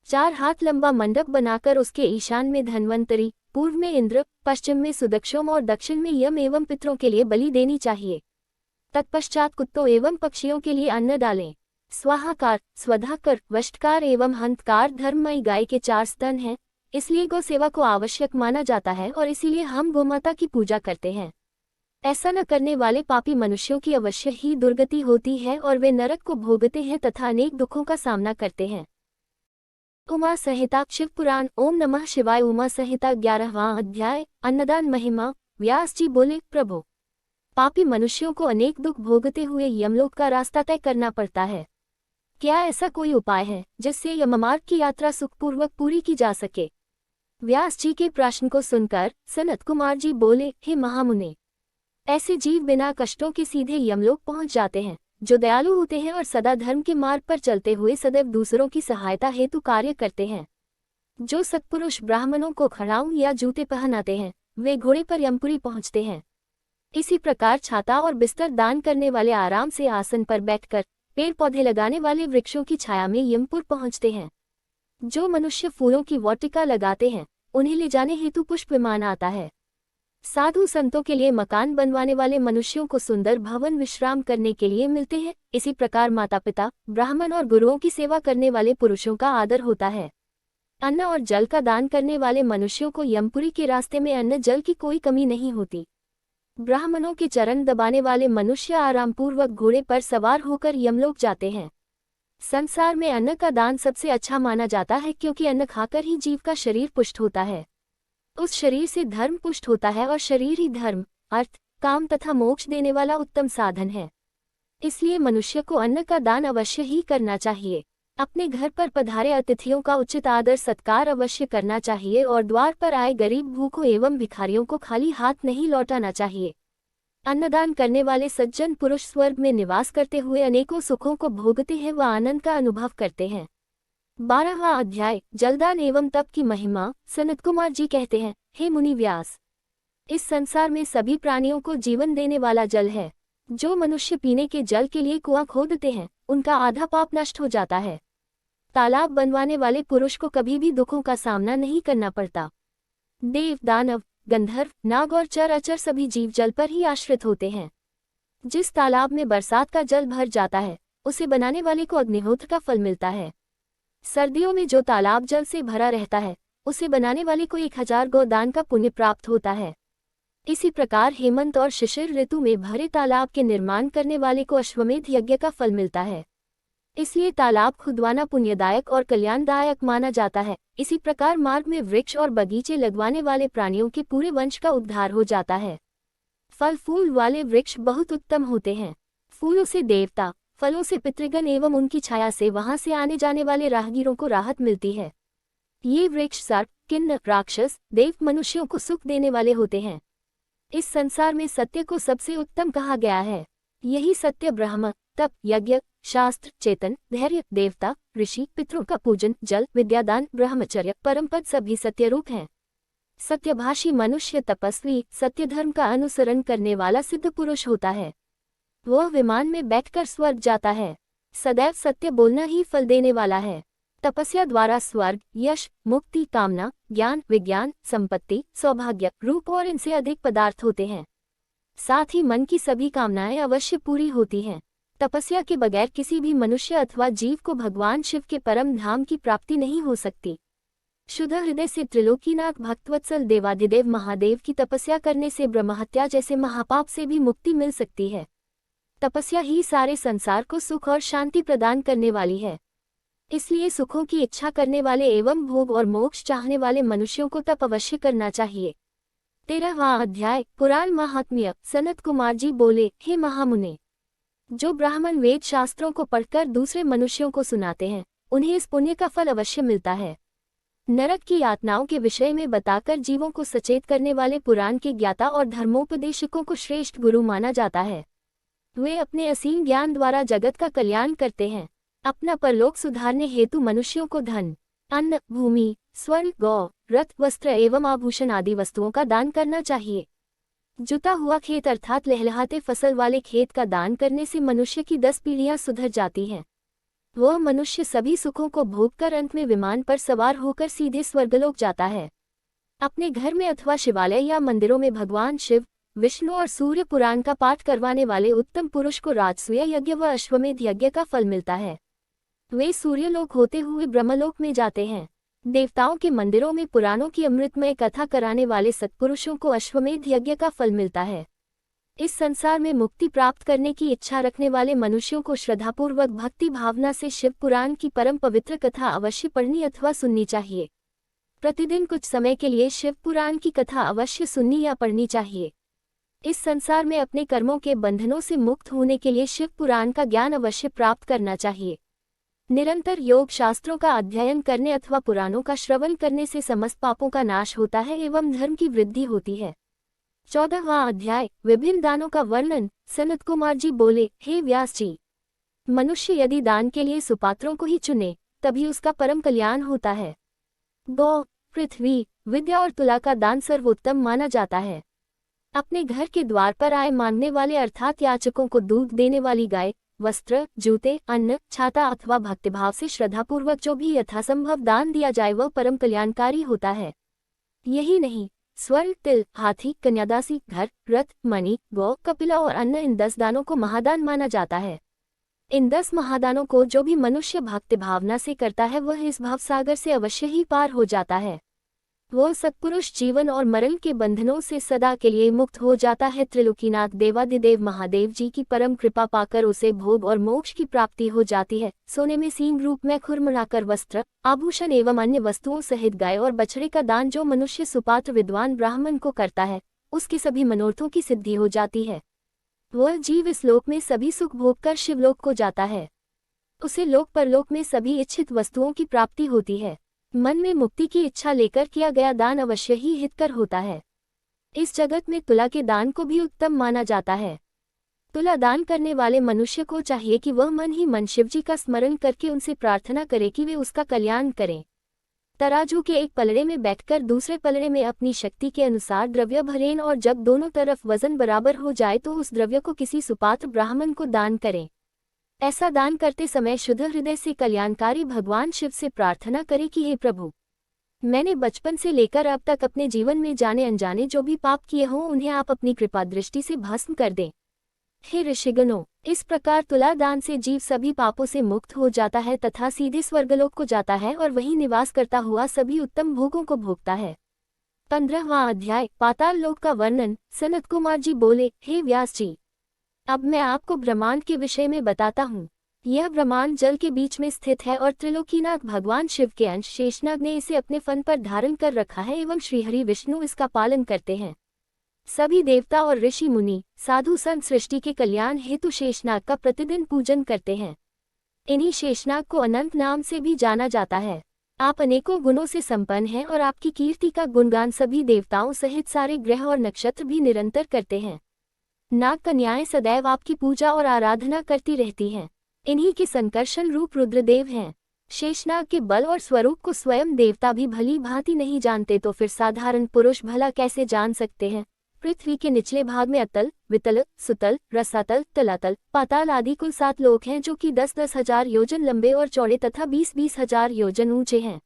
4 हाथ लंबा मंडप बनाकर उसके ईशान में धन्वंतरी, पूर्व में इंद्र, पश्चिम में सुदक्षोम और दक्षिण में यम एवं पितरों के लिए बलि देनी चाहिए। तत्पश्चात कुत्तों एवं पक्षियों के लिए अन्न डालें। स्वाहाकार, स्वधाकर, वष्टकार एवं हंतकार धर्ममयी गाय के 4 स्तन हैं, इसलिए गौ सेवा को आवश्यक माना जाता है और इसीलिए हम गोमाता की पूजा करते हैं। ऐसा न करने वाले पापी मनुष्यों की अवश्य ही दुर्गति होती है और वे नरक को भोगते हैं तथा अनेक दुखों का सामना करते हैं। उमा संहिता शिव पुराण। ओम नमः शिवाय। उमा संहिता 11वां अध्याय अन्नदान महिमा। व्यास जी बोले, प्रभु, पापी मनुष्यों को अनेक दुख भोगते हुए यमलोक का रास्ता तय करना पड़ता है। क्या ऐसा कोई उपाय है जिससे यममार्ग की यात्रा सुखपूर्वक पूरी की जा सके? व्यास जी के प्रश्न को सुनकर सनत कुमार जी बोले, हे महामुने, ऐसे जीव बिना कष्टों के सीधे यमलोक पहुंच जाते हैं, जो दयालु होते हैं और सदा धर्म के मार्ग पर चलते हुए सदैव दूसरों की सहायता हेतु कार्य करते हैं। जो सत्पुरुष ब्राह्मणों को खड़ाऊं या जूते पहनाते हैं, वे घोड़े पर यमपुरी पहुंचते हैं। इसी प्रकार छाता और बिस्तर दान करने वाले आराम से आसन पर बैठकर पेड़ पौधे लगाने वाले वृक्षों की छाया में यमपुर पहुंचते हैं। जो मनुष्य फूलों की वाटिका लगाते हैं, उन्हें ले जाने हेतु पुष्प विमान आता है। साधु संतों के लिए मकान बनवाने वाले मनुष्यों को सुंदर भवन विश्राम करने के लिए मिलते हैं। इसी प्रकार माता पिता, ब्राह्मण और गुरुओं की सेवा करने वाले पुरुषों का आदर होता है। अन्न और जल का दान करने वाले मनुष्यों को यमपुरी के रास्ते में अन्न जल की कोई कमी नहीं होती। ब्राह्मणों के चरण दबाने वाले मनुष्य आरामपूर्वक घोड़े पर सवार होकर यमलोक जाते हैं। संसार में अन्न का दान सबसे अच्छा माना जाता है, क्योंकि अन्न खाकर ही जीव का शरीर पुष्ट होता है। उस शरीर से धर्म पुष्ट होता है और शरीर ही धर्म, अर्थ, काम तथा मोक्ष देने वाला उत्तम साधन है। इसलिए मनुष्य को अन्न का दान अवश्य ही करना चाहिए। अपने घर पर पधारे अतिथियों का उचित आदर सत्कार अवश्य करना चाहिए और द्वार पर आए गरीब भूखों एवं भिखारियों को खाली हाथ नहीं लौटाना चाहिए। अन्नदान करने वाले सज्जन पुरुष स्वर्ग में निवास करते हुए अनेकों सुखों को भोगते हैं व आनंद का अनुभव करते हैं। 12वां अध्याय जलदान एवं तप की महिमा। सनत कुमार जी कहते हैं, हे मुनि व्यास, इस संसार में सभी प्राणियों को जीवन देने वाला जल है। जो मनुष्य पीने के जल के लिए कुआं खोदते हैं, उनका आधा पाप नष्ट हो जाता है। तालाब बनवाने वाले पुरुष को कभी भी दुखों का सामना नहीं करना पड़ता। देव, दानव, गंधर्व, नाग और चर अचर सभी जीव जल पर ही आश्रित होते हैं। जिस तालाब में बरसात का जल भर जाता है, उसे बनाने वाले को अग्निहोत्र का फल मिलता है। सर्दियों में जो तालाब जल से भरा रहता है, उसे बनाने वाले को 1000 गोदान का पुण्य प्राप्त होता है। इसी प्रकार हेमंत और शिशिर ऋतु में भरे तालाब के निर्माण करने वाले को अश्वमेध यज्ञ का फल मिलता है। इसलिए तालाब खुदवाना पुण्यदायक और कल्याणदायक माना जाता है। इसी प्रकार मार्ग में वृक्ष और बगीचे लगवाने वाले प्राणियों के पूरे वंश का उद्धार हो जाता है। फल फूल वाले वृक्ष बहुत उत्तम होते हैं। फूलों से देवता, फलों से पितृगण एवं उनकी छाया से वहां से आने जाने वाले राहगीरों को राहत मिलती है। ये वृक्ष सर्प, किन्नर, राक्षस, देव, मनुष्यों को सुख देने वाले होते हैं। इस संसार में सत्य को सबसे उत्तम कहा गया है। यही सत्य ब्रह्म, तप, यज्ञ, शास्त्र, चेतन, धैर्य, देवता, ऋषि, पितरों का पूजन, जल, विद्यादान, ब्रह्मचर्य, परमपद सभी सत्य रूप हैं। सत्यभाषी मनुष्य तपस्वी, सत्य धर्म का अनुसरण करने वाला सिद्ध पुरुष होता है। वह विमान में बैठकर स्वर्ग जाता है। सदैव सत्य बोलना ही फल देने वाला है। तपस्या द्वारा स्वर्ग, यश, मुक्ति, कामना, ज्ञान, विज्ञान, संपत्ति, सौभाग्य, रूप और इनसे अधिक पदार्थ होते हैं। साथ ही मन की सभी कामनाएं अवश्य पूरी होती हैं। तपस्या के बगैर किसी भी मनुष्य अथवा जीव को भगवान शिव के परम धाम की प्राप्ति नहीं हो सकती। शुद्ध हृदय से त्रिलोकीनाथ भक्तवत्सल देवादिदेव महादेव की तपस्या करने से ब्रह्महत्या जैसे महापाप से भी मुक्ति मिल सकती है। तपस्या ही सारे संसार को सुख और शांति प्रदान करने वाली है। इसलिए सुखों की इच्छा करने वाले एवं भोग और मोक्ष चाहने वाले मनुष्यों को तप अवश्य करना चाहिए। 13वां अध्याय, पुराण महात्म्य। सनत कुमार जी बोले, हे महामुने, जो ब्राह्मण वेद शास्त्रों को पढ़कर दूसरे मनुष्यों को सुनाते हैं, उन्हें इस पुण्य का फल अवश्य मिलता है। नरक की यातनाओं के विषय में बताकर जीवों को सचेत करने वाले पुराण के ज्ञाता और धर्मोपदेशकों को श्रेष्ठ गुरु माना जाता है। वे अपने असीम ज्ञान द्वारा जगत का कल्याण करते हैं। अपना परलोक सुधारने हेतु मनुष्यों को धन, अन्न, भूमि, स्वर्ण, गौ, रथ, वस्त्र एवं आभूषण आदि वस्तुओं का दान करना चाहिए। जुता हुआ खेत अर्थात लहलहाते फसल वाले खेत का दान करने से मनुष्य की 10 पीढ़ियां सुधर जाती हैं। वह मनुष्य सभी सुखों को भोगकर अंत में विमान पर सवार होकर सीधे स्वर्गलोक जाता है। अपने घर में अथवा शिवालय या मंदिरों में भगवान शिव, विष्णु और सूर्य पुराण का पाठ करवाने वाले उत्तम पुरुष को राजसूय यज्ञ व अश्वमेध यज्ञ का फल मिलता है। वे सूर्यलोक होते हुए ब्रह्मलोक में जाते हैं। देवताओं के मंदिरों में पुराणों की अमृतमय कथा कराने वाले सत्पुरुषों को अश्वमेध यज्ञ का फल मिलता है। इस संसार में मुक्ति प्राप्त करने की इच्छा रखने वाले मनुष्यों को श्रद्धापूर्वक भक्ति भावना से शिव पुराण की परम पवित्र कथा अवश्य पढ़नी अथवा सुननी चाहिए। प्रतिदिन कुछ समय के लिए शिव पुराण की कथा अवश्य सुननी या पढ़नी चाहिए। इस संसार में अपने कर्मों के बंधनों से मुक्त होने के लिए शिव पुराण का ज्ञान अवश्य प्राप्त करना चाहिए। निरंतर योग शास्त्रों का अध्ययन करने अथवा पुराणों का श्रवण करने से समस्त पापों का नाश होता है एवं धर्म की वृद्धि होती है। 14वां अध्याय, विभिन्न दानों का वर्णन। सनत कुमार जी बोले, हे व्यास जी, मनुष्य यदि दान के लिए सुपात्रों को ही चुने तभी उसका परम कल्याण होता है। गौ, पृथ्वी, विद्या और तुला का दान सर्वोत्तम माना जाता है। अपने घर के द्वार पर आए मांगने वाले अर्थात याचकों को दूध देने वाली गाय, वस्त्र, जूते, अन्न, छाता अथवा भक्तिभाव से श्रद्धापूर्वक जो भी यथासंभव दान दिया जाए वह परम कल्याणकारी होता है। यही नहीं, स्वर्ण, तिल, हाथी, कन्यादासी, घर, रथ, मणि, गौ, कपिला और अन्न, इन 10 दानों को महादान माना जाता है। इन 10 महादानों को जो भी मनुष्य भक्ति भावना से करता है वह इस भवसागर से अवश्य ही पार हो जाता है। वह सत्पुरुष जीवन और मरण के बंधनों से सदा के लिए मुक्त हो जाता है। त्रिलोकीनाथ देवादिदेव महादेव जी की परम कृपा पाकर उसे भोग और मोक्ष की प्राप्ति हो जाती है। सोने में सींग रूप में खुरमुराकर वस्त्र, आभूषण एवं अन्य वस्तुओं सहित गाय और बछड़े का दान जो मनुष्य सुपात्र विद्वान ब्राह्मण को करता है उसके सभी मनोरथों की सिद्धि हो जाती है। वह जीव इस लोक में सभी सुख भोगकर शिवलोक को जाता है। उसे लोक परलोक में सभी इच्छित वस्तुओं की प्राप्ति होती है। मन में मुक्ति की इच्छा लेकर किया गया दान अवश्य ही हितकर होता है। इस जगत में तुला के दान को भी उत्तम माना जाता है। तुला दान करने वाले मनुष्य को चाहिए कि वह मन ही मन शिवजी का स्मरण करके उनसे प्रार्थना करे कि वे उसका कल्याण करें। तराजू के एक पलड़े में बैठकर दूसरे पलड़े में अपनी शक्ति के अनुसार द्रव्य भरें और जब दोनों तरफ वजन बराबर हो जाए तो उस द्रव्य को किसी सुपात्र ब्राह्मण को दान करें। ऐसा दान करते समय शुद्ध हृदय से कल्याणकारी भगवान शिव से प्रार्थना करें कि हे प्रभु, मैंने बचपन से लेकर अब तक अपने जीवन में जाने अनजाने जो भी पाप किए हों उन्हें आप अपनी कृपा दृष्टि से भस्म कर दें। हे ऋषिगणों, इस प्रकार तुला दान से जीव सभी पापों से मुक्त हो जाता है तथा सीधे स्वर्गलोक को जाता है और वहीं निवास करता हुआ सभी उत्तम भोगों को भोगता है। 15वां अध्याय, पाताल लोक का वर्णन। सनत कुमार जी बोले, हे व्यास जी, अब मैं आपको ब्रह्मांड के विषय में बताता हूँ। यह ब्रह्मांड जल के बीच में स्थित है और त्रिलोकीनाथ भगवान शिव के अंश शेषनाग ने इसे अपने फन पर धारण कर रखा है एवं श्रीहरि विष्णु इसका पालन करते हैं। सभी देवता और ऋषि मुनि, साधु संत सृष्टि के कल्याण हेतु शेषनाग का प्रतिदिन पूजन करते हैं। इन्हीं शेषनाग को अनंत नाम से भी जाना जाता है। आप अनेकों गुणों से संपन्न हैं और आपकी कीर्ति का गुणगान सभी देवताओं सहित सारे ग्रह और नक्षत्र भी निरंतर करते हैं। नाग कन्याएं सदैव आपकी पूजा और आराधना करती रहती हैं। इन्हीं के संकर्षण रूप रुद्रदेव हैं। शेषनाग के बल और स्वरूप को स्वयं देवता भी भली भांति नहीं जानते तो फिर साधारण पुरुष भला कैसे जान सकते हैं। पृथ्वी के निचले भाग में अतल, वितल, सुतल, रसातल, तलातल, पाताल आदि कुल 7 लोक हैं जो कि 10-10 हजार योजन लंबे और चौड़े तथा 20-20 हजार योजन ऊंचे हैं।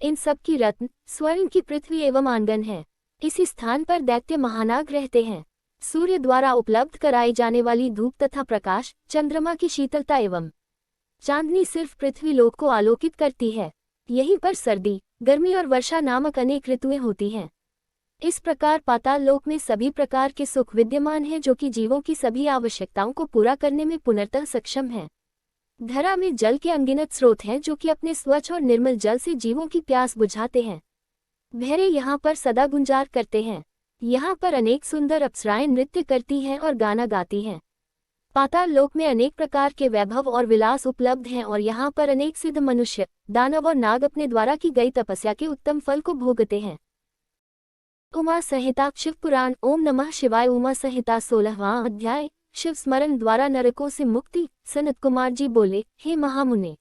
इन सब की रत्न स्वर्ण की पृथ्वी एवं आंगन है। इसी स्थान पर दैत्य महानाग रहते हैं। सूर्य द्वारा उपलब्ध कराई जाने वाली धूप तथा प्रकाश, चंद्रमा की शीतलता एवं चांदनी सिर्फ पृथ्वी लोक को आलोकित करती है। यहीं पर सर्दी, गर्मी और वर्षा नामक अनेक ऋतुएं होती हैं। इस प्रकार पाताल लोक में सभी प्रकार के सुख विद्यमान हैं जो कि जीवों की सभी आवश्यकताओं को पूरा करने में पूर्णतः सक्षम हैं। धरा में जल के अनगिनत स्रोत हैं जो कि अपने स्वच्छ और निर्मल जल से जीवों की प्यास बुझाते हैं। भैरे यहाँ पर सदा गुंजार करते हैं। यहाँ पर अनेक सुंदर अप्सराएं नृत्य करती हैं और गाना गाती हैं। पाताल लोक में अनेक प्रकार के वैभव और विलास उपलब्ध हैं और यहाँ पर अनेक सिद्ध मनुष्य, दानव और नाग अपने द्वारा की गई तपस्या के उत्तम फल को भोगते हैं। उमा संहिता शिव पुराण। ओम नमः शिवाय। उमा संहिता 16वां अध्याय। शिव स्मरण द्वारा नरकों से मुक्ति। सनत कुमार जी बोले, हे महामुने,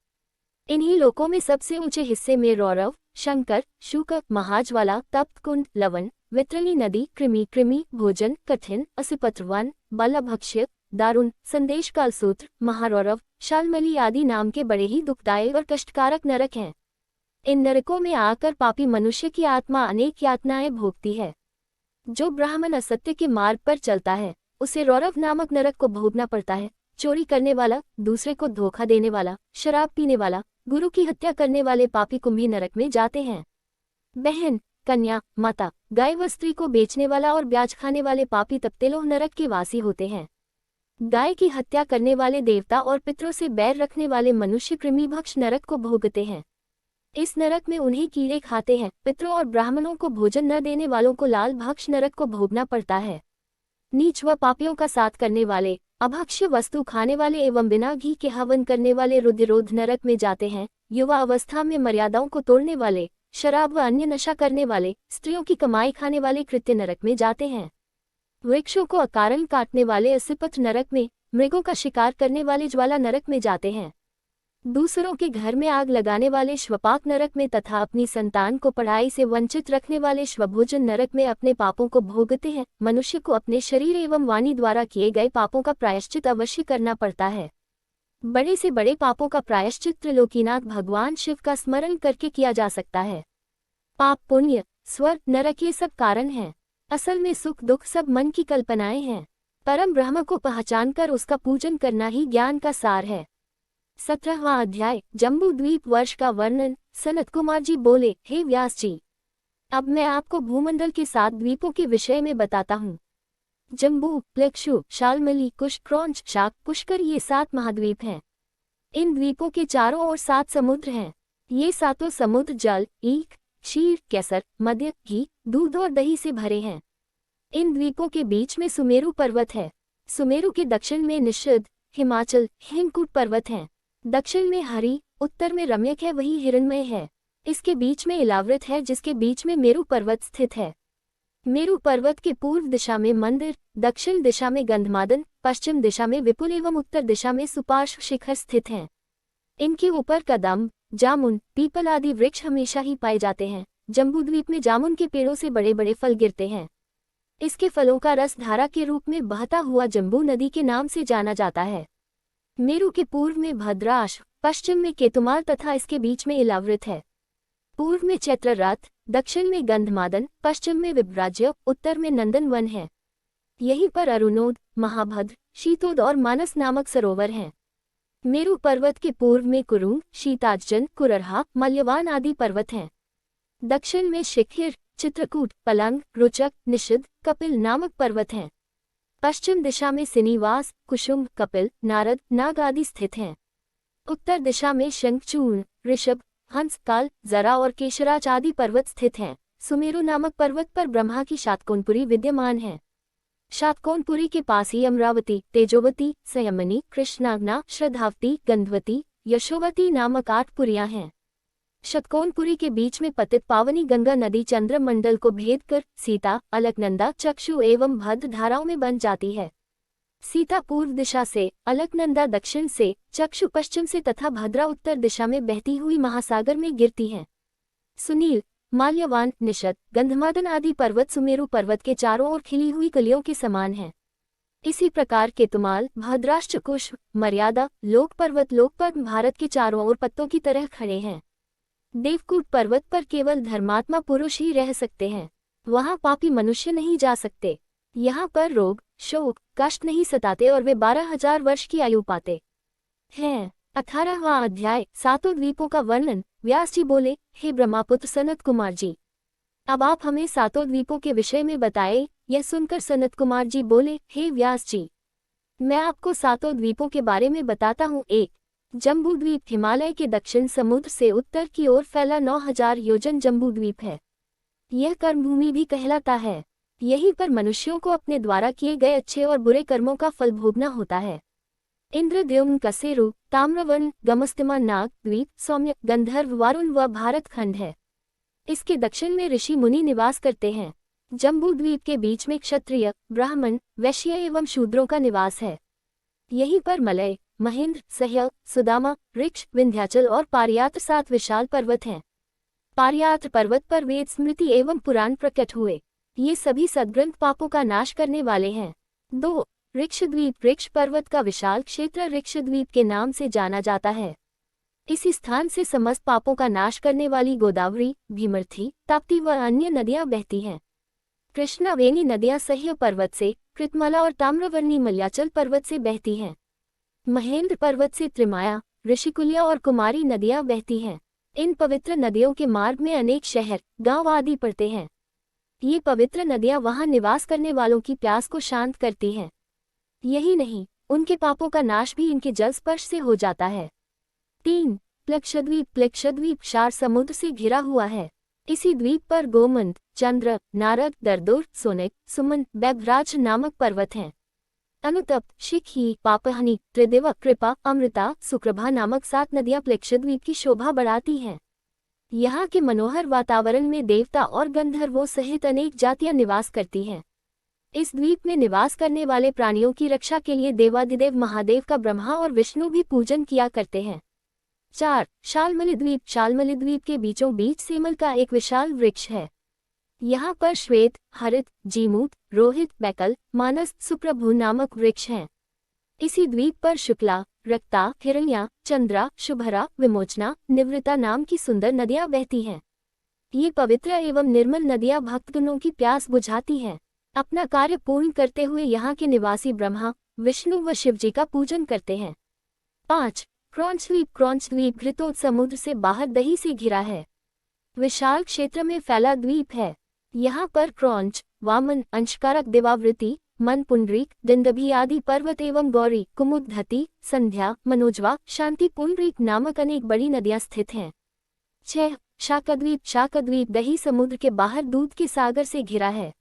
इन्हीं लोकों में सबसे ऊंचे हिस्से में रौरव, शंकर, शुक, महाज्वाला, तप्त कुंड, लवन, वित्रली नदी, कृमि, भोजन, कठिन, असिपत्रवन, बलभक्ष्य, दारुण, संदेश कालसूत्र, महारौरव, शालमली आदि नाम के बड़े ही दुखदायी और कष्टकारक नरक हैं। इन नरकों में आकर पापी मनुष्य की आत्मा अनेक यातनाएं भोगती है। जो ब्राह्मण असत्य के मार्ग पर चलता है उसे रौरव नामक नरक को भोगना पड़ता है। चोरी करने वाला, दूसरे को धोखा देने वाला, शराब पीने वाला, गुरु की हत्या करने वाले पापी कुंभी नरक में जाते हैं। बहन, कन्या, माता, गाय व स्त्री को बेचने वाला और ब्याज खाने वाले पापी तप्तेलोह नरक के वासी होते हैं। गाय की हत्या करने वाले देवता और पितरों से बैर रखने वाले मनुष्य कृमिभक्ष नरक को भोगते हैं। इस नरक में उन्हें कीड़े खाते हैं। पितरों और ब्राह्मणों को भोजन न देने वालों को लाल भक्ष नरक को भोगना पड़ता है। नीच व पापियों का साथ करने वाले, अभक्ष्य वस्तु खाने वाले एवं बिना घी के हवन करने वाले रुधिरोध नरक में जाते हैं। युवा अवस्था में मर्यादाओं को तोड़ने वाले, शराब व अन्य नशा करने वाले, स्त्रियों की कमाई खाने वाले कृत्य नरक में जाते हैं। वृक्षों को अकारण काटने वाले असिपथ नरक में, मृगों का शिकार करने वाले ज्वाला नरक में जाते हैं। दूसरों के घर में आग लगाने वाले श्वपाक नरक में तथा अपनी संतान को पढ़ाई से वंचित रखने वाले श्वभोजन नरक में अपने पापों को भोगते हैं। मनुष्य को अपने शरीर एवं वाणी द्वारा किए गए पापों का प्रायश्चित अवश्य करना पड़ता है। बड़े से बड़े पापों का प्रायश्चित त्रिलोकीनाथ भगवान शिव का स्मरण करके किया जा सकता है। पाप, पुण्य, स्वर्ग, नरक ये सब कारण हैं। असल में सुख दुख सब मन की कल्पनाएं हैं। परम ब्रह्म को पहचानकर उसका पूजन करना ही ज्ञान का सार है। 17वां अध्याय। जम्बू द्वीप वर्ष का वर्णन। सनत कुमार जी बोले, हे व्यास जी, अब मैं आपको भूमंडल के 7 द्वीपों के विषय में बताता हूँ। जम्बू, प्लेक्षु, शालमली, कुश, क्रौंच, शाक, पुष्कर ये 7 महाद्वीप हैं। इन द्वीपों के चारों ओर 7 समुद्र हैं। ये 7 समुद्र जल, ईख, क्षीर, केसर, मद्य, घी, दूध और दही से भरे हैं। इन द्वीपों के बीच में सुमेरु पर्वत है। सुमेरु के दक्षिण में निषद, हिमाचल, हेमकूट पर्वत हैं। दक्षिण में हरि, उत्तर में रम्यक है वही हिरण्मय है। इसके बीच में इलावृत है जिसके बीच में मेरु पर्वत स्थित है। मेरु पर्वत के पूर्व दिशा में मंदिर, दक्षिण दिशा में गंधमादन, पश्चिम दिशा में विपुल एवं उत्तर दिशा में सुपार्श्व शिखर स्थित हैं। इनके ऊपर कदम्ब, जामुन, पीपल आदि वृक्ष हमेशा ही पाए जाते हैं। जम्बूद्वीप में जामुन के पेड़ों से बड़े बड़े फल गिरते हैं। इसके फलों का रस धारा के रूप में बहता हुआ जम्बू नदी के नाम से जाना जाता है। मेरु के पूर्व में भद्राश, पश्चिम में केतुमाल तथा इसके बीच में इलावृत है। पूर्व में चैत्ररथ, दक्षिण में गंधमादन, पश्चिम में विभ्राज्य, उत्तर में नंदन वन है। यहीं पर अरुणोद, महाभद्र, शीतोद और मानस नामक सरोवर हैं। मेरु पर्वत के पूर्व में कुरुंग, शीताजन, कुररहा, मल्यवान आदि पर्वत हैं। दक्षिण में शिखिर, चित्रकूट, पलंग, रुचक, निषिद्ध, कपिल नामक पर्वत हैं। पश्चिम दिशा में सिनीवास, कुसुम, कपिल, नारद, नाग आदि स्थित हैं। उत्तर दिशा में शंखचूर्ण, ऋषभ, हंस, काल, जरा और केशराच आदि पर्वत स्थित हैं। सुमेरु नामक पर्वत पर ब्रह्मा की शातकोनपुरी विद्यमान है। शातकोनपुरी के पास ही अमरावती, तेजोवती, संयमनी, कृष्णाग्ना, श्रद्धावती, गंधवती, यशोवती नामक 8 पुरियां हैं। शतकोनपुरी के बीच में पतित पावनी गंगा नदी चंद्रमंडल को भेद कर सीता, अलकनंदा, चक्षु एवं भद्र धाराओं में बन जाती है। सीता पूर्व दिशा से, अलकनंदा दक्षिण से, चक्षु पश्चिम से तथा भद्रा उत्तर दिशा में बहती हुई महासागर में गिरती हैं। सुनील, माल्यवान, निषद, गंधमादन आदि पर्वत सुमेरु पर्वत के चारों ओर खिली हुई कलियों के समान हैं। इसी प्रकार केतुमाल, भद्राश्च, कुश, मर्यादा, लोक पर्वत भारत के चारों ओर पत्तों की तरह खड़े हैं। देवकूट पर्वत पर केवल धर्मात्मा पुरुष ही रह सकते हैं। वहां पापी मनुष्य नहीं जा सकते। यहाँ पर रोग, शोक, कष्ट नहीं सताते और वे 12,000 वर्ष की आयु पाते हैं। 18वां अध्याय, सातों द्वीपों का वर्णन। व्यास जी बोले, हे ब्रह्मापुत्र सनत कुमार जी, अब आप हमें सातों द्वीपों के विषय में बताएं। यह सुनकर सनत कुमार जी बोले, हे व्यास जी, मैं आपको सातों द्वीपों के बारे में बताता हूँ। 1. जम्बूद्वीप हिमालय के दक्षिण समुद्र से उत्तर की ओर फैला 9,000 योजन जम्बूद्वीप है। यह कर्मभूमि भी कहलाता है। यहीं पर मनुष्यों को अपने द्वारा किए गए अच्छे और बुरे कर्मों का फल भोगना होता है। इंद्रद्युम्न, कसेरु, ताम्रवर्ण, गमस्तिमा, नाग द्वीप, सौम्य, गंधर्व, वारुण व भारत खंड है। इसके दक्षिण में ऋषि मुनि निवास करते हैं। जम्बूद्वीप के बीच में क्षत्रिय, ब्राह्मण, वैश्य एवं शूद्रों का निवास है। यहीं पर मलय, महेंद्र, सह्य, सुदामा, ऋक्ष, विंध्याचल और पारियात्र 7 विशाल पर्वत हैं। पारियात्र पर्वत पर वेद, स्मृति एवं पुराण प्रकट हुए। ये सभी सद्ग्रंथ पापों का नाश करने वाले हैं। 2. ऋक्षद्वीप, ऋक्ष पर्वत का विशाल क्षेत्र ऋक्षद्वीप के नाम से जाना जाता है। इस स्थान से समस्त पापों का नाश करने वाली गोदावरी, भीमर्थी, ताप्ती व अन्य नदियां बहती हैं। कृष्णावेणी नदियां सह्य पर्वत से, कृतमला और ताम्रवर्णी मल्याचल पर्वत से बहती हैं। महेंद्र पर्वत से त्रिमाया, ऋषिकुल्या और कुमारी नदियां बहती हैं। इन पवित्र नदियों के मार्ग में अनेक शहर, गांव आदि पड़ते हैं। ये पवित्र नदियां वहां निवास करने वालों की प्यास को शांत करती हैं। यही नहीं, उनके पापों का नाश भी इनके जल स्पर्श से हो जाता है। 3. प्लक्षद्वीप, प्लक्षद्वीप क्षार समुद्र से घिरा हुआ है। इसी द्वीप पर गोमंत, चंद्र, नारद, दरदोर, सोनेक, सुमन, बैभराज नामक पर्वत हैं। अनुतप, शिखी, पापहनी, त्रिदेव, कृपा, अमृता, सुप्रभा नामक 7 नदियां प्लक्षद्वीप की शोभा बढ़ाती हैं। यहाँ के मनोहर वातावरण में देवता और गंधर्वों सहित अनेक जातियां निवास करती हैं। इस द्वीप में निवास करने वाले प्राणियों की रक्षा के लिए देवादिदेव महादेव का ब्रह्मा और विष्णु भी पूजन किया करते हैं। 4. शाल्मली द्वीप, शाल्मली द्वीप के बीचों बीच सेमल का एक विशाल वृक्ष है। यहाँ पर श्वेत, हरित, जीमूत, रोहित, बैकल, मानस, सुप्रभु नामक वृक्ष हैं। इसी द्वीप पर शुक्ला, रक्ता, हिरण्या, चंद्रा, शुभरा, विमोचना, निवृत्ता नाम की सुंदर नदियां बहती हैं। ये पवित्र एवं निर्मल नदियां भक्तगणों की प्यास बुझाती हैं। अपना कार्य पूर्ण करते हुए यहाँ के निवासी ब्रह्मा, विष्णु व शिवजी का पूजन करते हैं। 5. क्रौंचद्वीप, क्रौंचद्वीप घृतोत समुद्र से बाहर दही से घिरा है। विशाल क्षेत्र में फैला द्वीप है। यहाँ पर क्रौंच, वामन, अंशकारक, देवावृति, मन पुंडरीक, दिंदभी आदि पर्वत एवं गौरी, कुमुदधती, संध्या, मनोजवा, शांति पुंडरीक नामक अनेक बड़ी नदियां स्थित हैं। 6. शाकद्वीप, शाकद्वीप दही समुद्र के बाहर दूध के सागर से घिरा है।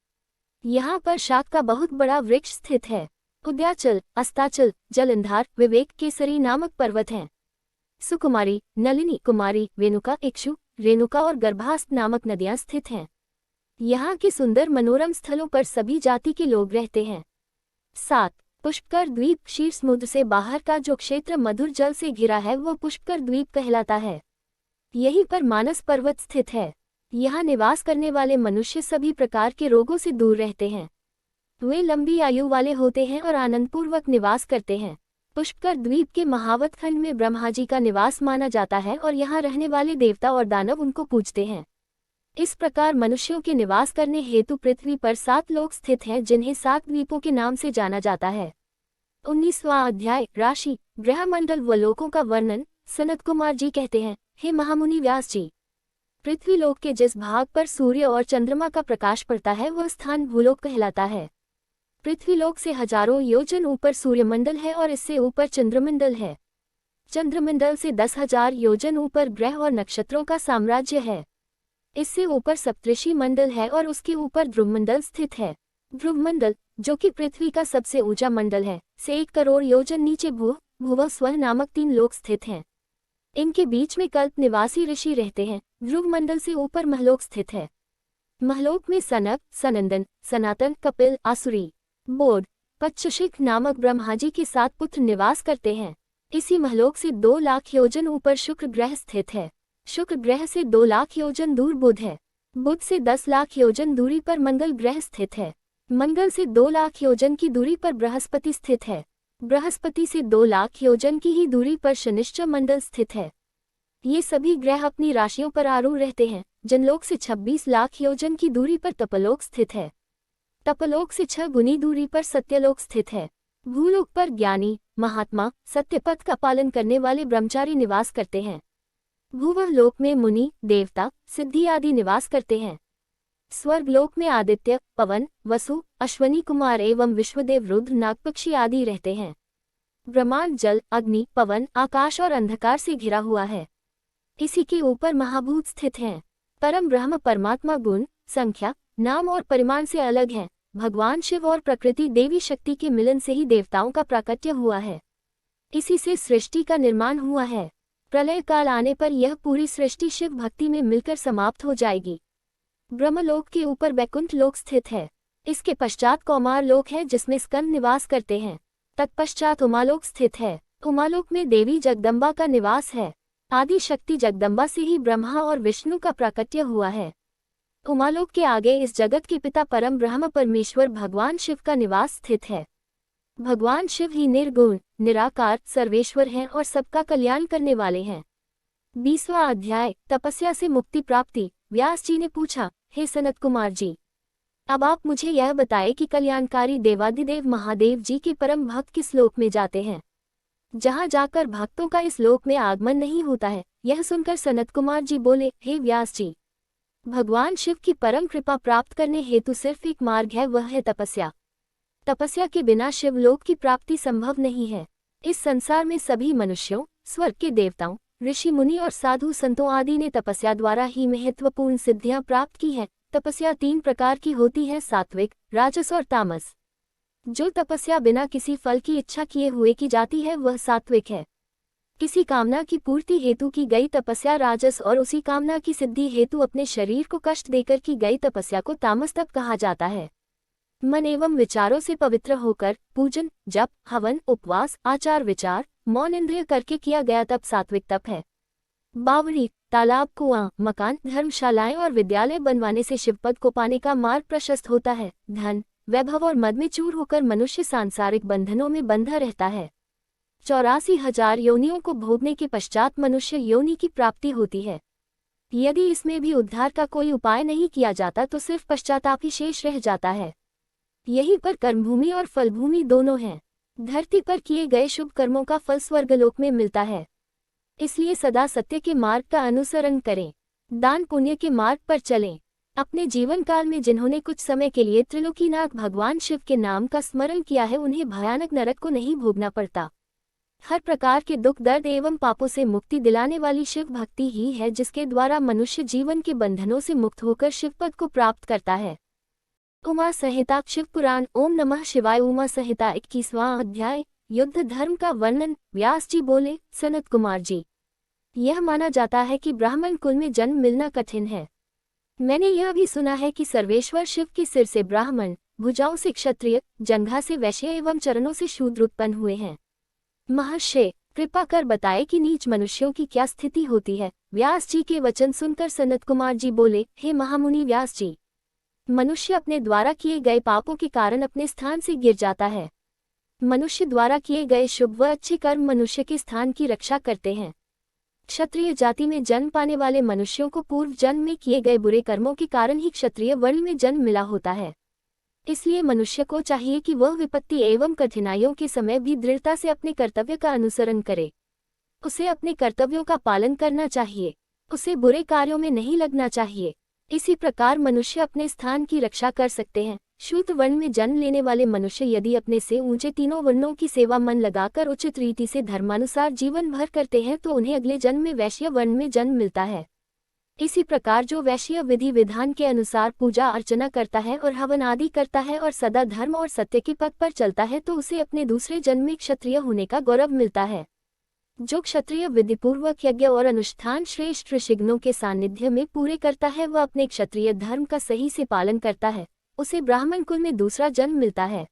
यहाँ पर शाक का बहुत बड़ा वृक्ष स्थित है। उद्याचल, अस्ताचल, जलंधार, विवेक केसरी नामक पर्वत हैं। सुकुमारी, नलिनी, कुमारी, वेनुका, इक्षु, रेणुका और गर्भास्त नामक नदियां स्थित हैं। यहाँ के सुंदर मनोरम स्थलों पर सभी जाति के लोग रहते हैं। 7. पुष्कर द्वीप, क्षीर समुद्र से बाहर का जो क्षेत्र मधुर जल से घिरा है वह पुष्कर द्वीप कहलाता है। यहीं पर मानस पर्वत स्थित है। यहाँ निवास करने वाले मनुष्य सभी प्रकार के रोगों से दूर रहते हैं। वे लंबी आयु वाले होते हैं और आनंदपूर्वक निवास करते हैं। पुष्कर द्वीप के महावत खंड में ब्रह्मा जी का निवास माना जाता है और यहाँ रहने वाले देवता और दानव उनको पूजते हैं। इस प्रकार मनुष्यों के निवास करने हेतु पृथ्वी पर 7 लोक स्थित हैं जिन्हें 7 द्वीपों के नाम से जाना जाता है। 19वां अध्याय, राशि, ग्रहमंडल व लोकों का वर्णन। सनत कुमार जी कहते हैं, हे महामुनि व्यास जी, पृथ्वी लोक के जिस भाग पर सूर्य और चंद्रमा का प्रकाश पड़ता है वह स्थान भूलोक कहलाता है। पृथ्वीलोक से हजारों योजन ऊपर सूर्यमंडल है और इससे ऊपर चंद्रमंडल है। चंद्रमंडल से 10,000 योजन ऊपर ग्रह और नक्षत्रों का साम्राज्य है। इससे ऊपर सप्तऋषि मंडल है और उसके ऊपर ध्रुव मंडल स्थित है। ध्रुव मंडल, जो कि पृथ्वी का सबसे ऊंचा मंडल है, से 1 करोड़ योजन नीचे भुव स्व नामक 3 लोक स्थित हैं। इनके बीच में कल्प निवासी ऋषि रहते हैं। ध्रुव मंडल से ऊपर महलोक स्थित है। महलोक में सनक, सनंदन, सनातन, कपिल, आसुरी, बोध, पच्चशिख नामक ब्रह्माजी के 7 पुत्र निवास करते हैं। इसी महलोक से 2 लाख योजन ऊपर शुक्र ग्रह स्थित है। शुक्र ग्रह से 2 लाख योजन दूर बुध है। बुध से 10 लाख योजन दूरी पर मंगल ग्रह स्थित है। मंगल से 2 लाख योजन की दूरी पर बृहस्पति स्थित है। बृहस्पति से 2 लाख योजन की ही दूरी पर शनिश्चर मंडल स्थित है। ये सभी ग्रह अपनी राशियों पर आरूढ़ रहते हैं। जनलोक से 26 लाख योजन की दूरी पर तपलोक स्थित है। तपलोक से 6 गुनी दूरी पर सत्यलोक स्थित है। भूलोक पर ज्ञानी, महात्मा, सत्यपथ का पालन करने वाले ब्रह्मचारी निवास करते हैं। भूवह लोक में मुनि, देवता, सिद्धि आदि निवास करते हैं। स्वर्गलोक में आदित्य, पवन, वसु, अश्वनी कुमार एवं विश्वदेव, रुद्र, नागपक्षी आदि रहते हैं। ब्रह्मांड जल, अग्नि, पवन, आकाश और अंधकार से घिरा हुआ है। इसी के ऊपर महाभूत स्थित हैं। परम ब्रह्म परमात्मा गुण, संख्या, नाम और परिमाण से अलग हैं। भगवान शिव और प्रकृति देवी शक्ति के मिलन से ही देवताओं का प्राकट्य हुआ है। इसी से सृष्टि का निर्माण हुआ है। प्रलय काल आने पर यह पूरी सृष्टि शिव भक्ति में मिलकर समाप्त हो जाएगी। ब्रह्मलोक के ऊपर वैकुंठ लोक स्थित है। इसके पश्चात कौमार लोक है जिसमें स्कंद निवास करते हैं। तत्पश्चात उमालोक स्थित है। उमालोक में देवी जगदम्बा का निवास है। आदि शक्ति जगदम्बा से ही ब्रह्मा और विष्णु का प्राकट्य हुआ है। उमालोक के आगे इस जगत के पिता परम ब्रह्म परमेश्वर भगवान शिव का निवास स्थित है। भगवान शिव ही निर्गुण, निराकार, सर्वेश्वर हैं और सबका कल्याण करने वाले हैं। 20वां अध्याय, तपस्या से मुक्ति प्राप्ति। व्यास जी ने पूछा, हे सनत कुमार जी, अब आप मुझे यह बताएं कि कल्याणकारी देवादिदेव महादेव जी के परम भक्त किस लोक में जाते हैं, जहां जाकर भक्तों का इस लोक में आगमन नहीं होता है। यह सुनकर सनत कुमार जी बोले, हे व्यास जी, भगवान शिव की परम कृपा प्राप्त करने हेतु सिर्फ एक मार्ग है, वह है तपस्या। तपस्या के बिना शिवलोक की प्राप्ति संभव नहीं है। इस संसार में सभी मनुष्यों, स्वर्ग के देवताओं, ऋषि मुनि और साधु संतों आदि ने तपस्या द्वारा ही महत्वपूर्ण सिद्धियां प्राप्त की हैं। तपस्या 3 प्रकार की होती है, सात्विक, राजस और तामस। जो तपस्या बिना किसी फल की इच्छा किए हुए की जाती है वह सात्विक है। किसी कामना की पूर्ति हेतु की गई तपस्या राजस और उसी कामना की सिद्धि हेतु अपने शरीर को कष्ट देकर की गई तपस्या को तामस तप कहा जाता है। मन एवं विचारों से पवित्र होकर पूजन, जप, हवन, उपवास, आचार विचार, मौन इंद्रिय करके किया गया तप सात्विक तप है। बावड़ी, तालाब, कुआं, मकान, धर्मशालाएं और विद्यालय बनवाने से शिवपद को पाने का मार्ग प्रशस्त होता है। धन, वैभव और मद में चूर होकर मनुष्य सांसारिक बंधनों में बंधा रहता है। 84,000 योनियों को भोगने के पश्चात मनुष्य योनि की प्राप्ति होती है। यदि इसमें भी उद्धार का कोई उपाय नहीं किया जाता तो सिर्फ पश्चाताप ही शेष रह जाता है। यहीं पर कर्मभूमि और फलभूमि दोनों हैं। धरती पर किए गए शुभ कर्मों का फल स्वर्गलोक में मिलता है। इसलिए सदा सत्य के मार्ग का अनुसरण करें, दान पुण्य के मार्ग पर चलें। अपने जीवन काल में जिन्होंने कुछ समय के लिए त्रिलोकीनाथ भगवान शिव के नाम का स्मरण किया है उन्हें भयानक नरक को नहीं भोगना पड़ता। हर प्रकार के दुख, दर्द एवं पापों से मुक्ति दिलाने वाली शिव भक्ति ही है जिसके द्वारा मनुष्य जीवन के बंधनों से मुक्त होकर शिवपद को प्राप्त करता है। उमा संहिता, शिव पुराण। ओम नमः शिवाय। उमा संहिता 21वां अध्याय, युद्ध धर्म का वर्णन। व्यास जी बोले, सनत कुमार जी, यह माना जाता है कि ब्राह्मण कुल में जन्म मिलना कठिन है। मैंने यह भी सुना है कि सर्वेश्वर शिव के सिर से ब्राह्मण, भुजाओं से क्षत्रिय, जंघा से वैश्य एवं चरणों से शूद्र उत्पन्न हुए हैं। महर्षि, कृपा कर बताए कि नीच मनुष्यों की क्या स्थिति होती है। व्यास जी के वचन सुनकर सनत कुमार जी बोले, हे महामुनि व्यास जी, मनुष्य अपने द्वारा किए गए पापों के कारण अपने स्थान से गिर जाता है। मनुष्य द्वारा किए गए शुभ व अच्छे कर्म मनुष्य के स्थान की रक्षा करते हैं। क्षत्रिय जाति में जन्म पाने वाले मनुष्यों को पूर्व जन्म में किए गए बुरे कर्मों के कारण ही क्षत्रिय वर्ण में जन्म मिला होता है। इसलिए मनुष्य को चाहिए कि वह विपत्ति एवं कठिनाइयों के समय भी दृढ़ता से अपने कर्तव्य का अनुसरण करे। उसे अपने कर्तव्यों का पालन करना चाहिए, उसे बुरे कार्यों में नहीं लगना चाहिए। इसी प्रकार मनुष्य अपने स्थान की रक्षा कर सकते हैं। शूद्र वर्ण में जन्म लेने वाले मनुष्य यदि अपने से ऊंचे तीनों वर्णों की सेवा मन लगाकर उचित रीति से धर्मानुसार जीवन भर करते हैं तो उन्हें अगले जन्म में वैश्य वर्ण में जन्म मिलता है। इसी प्रकार जो वैश्य विधि विधान के अनुसार पूजा अर्चना करता है और हवन आदि करता है और सदा धर्म और सत्य के पथ पर चलता है तो उसे अपने दूसरे जन्म में क्षत्रिय होने का गौरव मिलता है। जो क्षत्रिय विधिपूर्वक यज्ञ और अनुष्ठान श्रेष्ठ ऋषिगणों के सानिध्य में पूरे करता है वह अपने क्षत्रिय धर्म का सही से पालन करता है, उसे ब्राह्मण कुल में दूसरा जन्म मिलता है।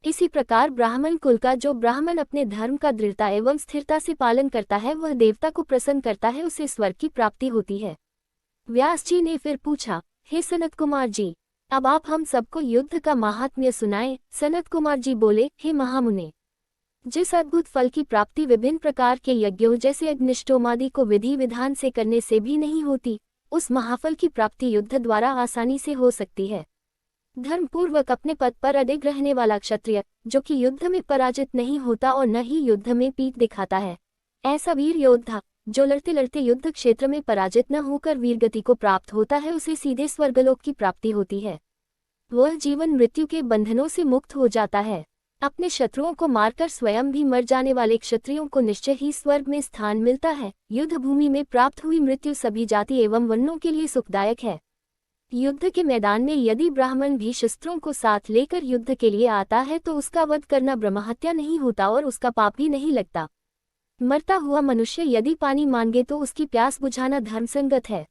इसी प्रकार ब्राह्मण कुल का जो ब्राह्मण अपने धर्म का दृढ़ता एवं स्थिरता से पालन करता है वह देवता को प्रसन्न करता है, उसे स्वर्ग की प्राप्ति होती है। व्यास जी ने फिर पूछा, हे सनत कुमार जी, अब आप हम सबको युद्ध का महात्म्य सुनाएं। सनत कुमार जी बोले, हे महामुने, जिस अद्भुत फल की प्राप्ति विभिन्न प्रकार के यज्ञों जैसे अग्निष्टोमादि को विधि विधान से करने से भी नहीं होती, उस महाफल की प्राप्ति युद्ध द्वारा आसानी से हो सकती है। धर्मपूर्वक अपने पद पर अडिग रहने वाला क्षत्रिय, जो कि युद्ध में पराजित नहीं होता और न ही युद्ध में पीठ दिखाता है, ऐसा वीर योद्धा जो लड़ते लड़ते युद्ध क्षेत्र में पराजित न होकर वीरगति को प्राप्त होता है, उसे सीधे स्वर्गलोक की प्राप्ति होती है। वह जीवन मृत्यु के बंधनों से मुक्त हो जाता है। अपने शत्रुओं को मारकर स्वयं भी मर जाने वाले क्षत्रियों को निश्चय ही स्वर्ग में स्थान मिलता है। युद्ध भूमि में प्राप्त हुई मृत्यु सभी जाति एवं वर्णों के लिए सुखदायक है। युद्ध के मैदान में यदि ब्राह्मण भी शस्त्रों को साथ लेकर युद्ध के लिए आता है तो उसका वध करना ब्रह्महत्या नहीं होता और उसका पाप भी नहीं लगता। मरता हुआ मनुष्य यदि पानी मांगे तो उसकी प्यास बुझाना धर्मसंगत है।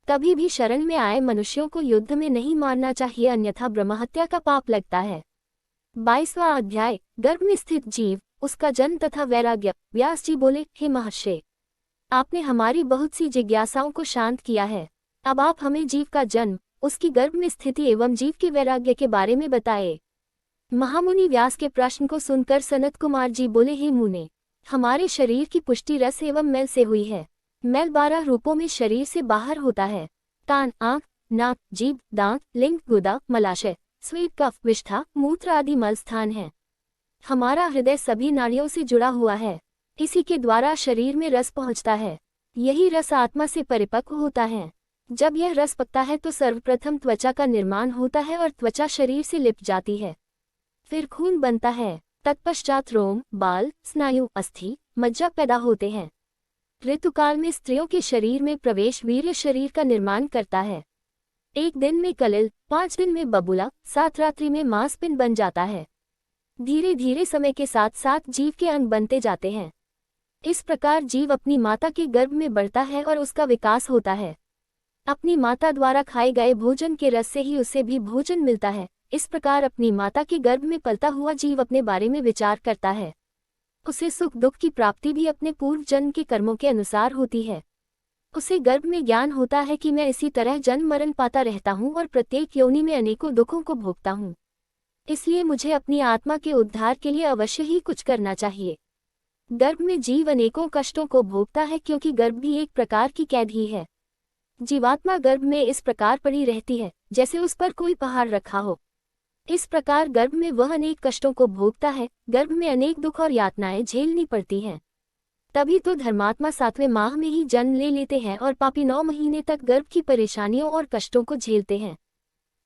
कभी भी शरण में आए मनुष्यों को युद्ध में नहीं मारना चाहिए, अन्यथा ब्रह्महत्या का पाप लगता है। 22वां अध्याय, गर्भ में स्थित जीव, उसका जन्म तथा वैराग्य। व्यास जी बोले, हे महर्षि, आपने हमारी बहुत सी जिज्ञासाओं को शांत किया है। अब आप हमें जीव का जन्म, उसकी गर्भ में स्थिति एवं जीव के वैराग्य के बारे में बताए। महामुनि व्यास के प्रश्न को सुनकर सनत कुमार जी बोले, हे मुने, हमारे शरीर की पुष्टि रस एवं मैल से हुई है। मैल 12 रूपों में शरीर से बाहर होता है। कान, आँख, नाक, जीभ, दांत, लिंग, गुदा, मलाशय, स्वेद, कफ, विष्ठा, मूत्र आदि मल स्थान है। हमारा हृदय सभी नाड़ियों से जुड़ा हुआ है, इसी के द्वारा शरीर में रस पहुँचता है। यही रस आत्मा से परिपक्व होता है। जब यह रस पकता है तो सर्वप्रथम त्वचा का निर्माण होता है और त्वचा शरीर से लिपट जाती है। फिर खून बनता है, तत्पश्चात रोम, बाल, स्नायु, अस्थि, मज्जा पैदा होते हैं। ऋतुकाल में स्त्रियों के शरीर में प्रवेश वीर्य शरीर का निर्माण करता है। 1 दिन में कलिल, 5 दिन में बबूला, 7 रात्रि में मांसपिंड बन जाता है। धीरे धीरे समय के साथ साथ जीव के अंग बनते जाते हैं। इस प्रकार जीव अपनी माता के गर्भ में बढ़ता है और उसका विकास होता है। अपनी माता द्वारा खाए गए भोजन के रस से ही उसे भी भोजन मिलता है। इस प्रकार अपनी माता के गर्भ में पलता हुआ जीव अपने बारे में विचार करता है। उसे सुख दुख की प्राप्ति भी अपने पूर्व जन्म के कर्मों के अनुसार होती है। उसे गर्भ में ज्ञान होता है कि मैं इसी तरह जन्म मरण पाता रहता हूँ और प्रत्येक योनि में अनेकों दुखों को भोगता हूँ, इसलिए मुझे अपनी आत्मा के उद्धार के लिए अवश्य ही कुछ करना चाहिए। गर्भ में जीव अनेकों कष्टों को भोगता है क्योंकि गर्भ भी एक प्रकार की कैद ही है। जीवात्मा गर्भ में इस प्रकार पड़ी रहती है जैसे उस पर कोई पहाड़ रखा हो। इस प्रकार गर्भ में वह अनेक कष्टों को भोगता है। गर्भ में अनेक दुख और यातनाएं झेलनी पड़ती हैं। तभी तो धर्मात्मा 7वें माह में ही जन्म ले लेते हैं और पापी 9 महीने तक गर्भ की परेशानियों और कष्टों को झेलते हैं।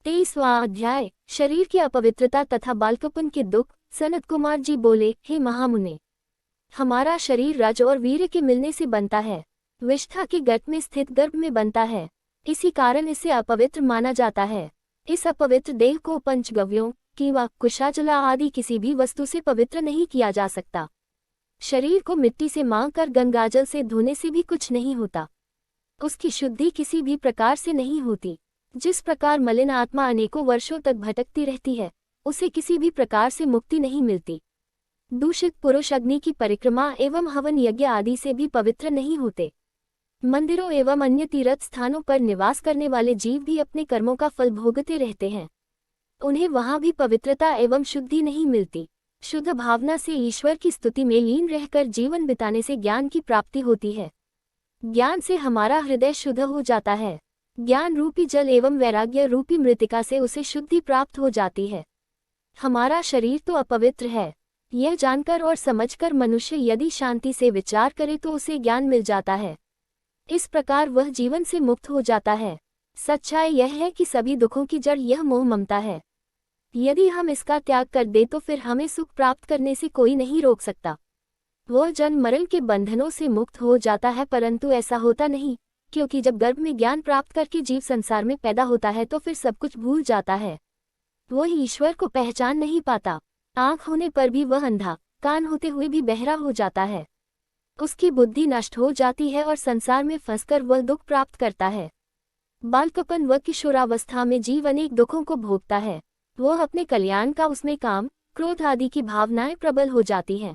23वां अध्याय, शरीर की अपवित्रता तथा बालकपन के दुख। सनत कुमार जी बोले, हे महामुने, हमारा शरीर रज और वीर्य के मिलने से बनता है। विष्ठा के गर्भ में स्थित गर्भ में बनता है, इसी कारण इसे अपवित्र माना जाता है। इस अपवित्र देह को पंचगव्यों, कीवा, कुशाचला आदि किसी भी वस्तु से पवित्र नहीं किया जा सकता। शरीर को मिट्टी से मांगकर गंगाजल से धोने से भी कुछ नहीं होता। उसकी शुद्धि किसी भी प्रकार से नहीं होती। जिस प्रकार मलिन आत्मा अनेकों वर्षों तक भटकती रहती है, उसे किसी भी प्रकार से मुक्ति नहीं मिलती। दूषित पुरुष अग्नि की परिक्रमा एवं हवन यज्ञ आदि से भी पवित्र नहीं होते। मंदिरों एवं अन्य तीर्थ स्थानों पर निवास करने वाले जीव भी अपने कर्मों का फल भोगते रहते हैं। उन्हें वहां भी पवित्रता एवं शुद्धि नहीं मिलती। शुद्ध भावना से ईश्वर की स्तुति में लीन रहकर जीवन बिताने से ज्ञान की प्राप्ति होती है। ज्ञान से हमारा हृदय शुद्ध हो जाता है। ज्ञान रूपी जल एवं वैराग्य रूपी मृतिका से उसे शुद्धि प्राप्त हो जाती है। हमारा शरीर तो अपवित्र है, यह जानकर और समझकर मनुष्य यदि शांति से विचार करे तो उसे ज्ञान मिल जाता है। इस प्रकार वह जीवन से मुक्त हो जाता है। सच्चाई यह है कि सभी दुखों की जड़ यह मोह ममता है। यदि हम इसका त्याग कर दे तो फिर हमें सुख प्राप्त करने से कोई नहीं रोक सकता। वह जन्म मरण के बंधनों से मुक्त हो जाता है, परंतु ऐसा होता नहीं क्योंकि जब गर्भ में ज्ञान प्राप्त करके जीव संसार में पैदा होता है तो फिर सब कुछ भूल जाता है। वो ईश्वर को पहचान नहीं पाता। आँख होने पर भी वह अंधा, कान होते हुए भी बहरा हो जाता है। उसकी बुद्धि नष्ट हो जाती है और संसार में फंसकर वह दुख प्राप्त करता है। बालकपन व किशोरावस्था में जीव अनेक दुखों को भोगता है। वह अपने कल्याण का उसमें काम, क्रोध आदि की भावनाएं प्रबल हो जाती हैं।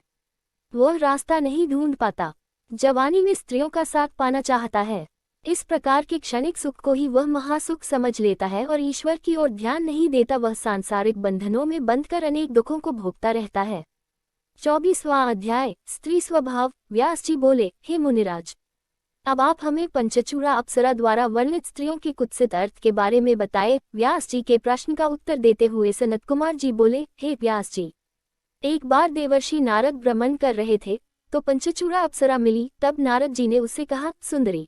वह रास्ता नहीं ढूंढ पाता। जवानी में स्त्रियों का साथ पाना चाहता है। इस प्रकार के क्षणिक सुख को ही वह महासुख समझ लेता है और ईश्वर की ओर ध्यान नहीं देता। वह सांसारिक बंधनों में बंधकर अनेक दुखों को भोगता रहता है। 24वां अध्याय, स्त्री स्वभाव। व्यास जी बोले, हे मुनिराज, अब आप हमें पंचचूड़ा अप्सरा द्वारा वर्णित स्त्रियों के कुत्सित अर्थ के बारे में बताए। व्यास जी के प्रश्न का उत्तर देते हुए सनत कुमार जी बोले, हे व्यास जी, एक बार देवर्षि नारद भ्रमण कर रहे थे तो पंचचूड़ा अप्सरा मिली। तब नारद जी ने उससे कहा, सुंदरी,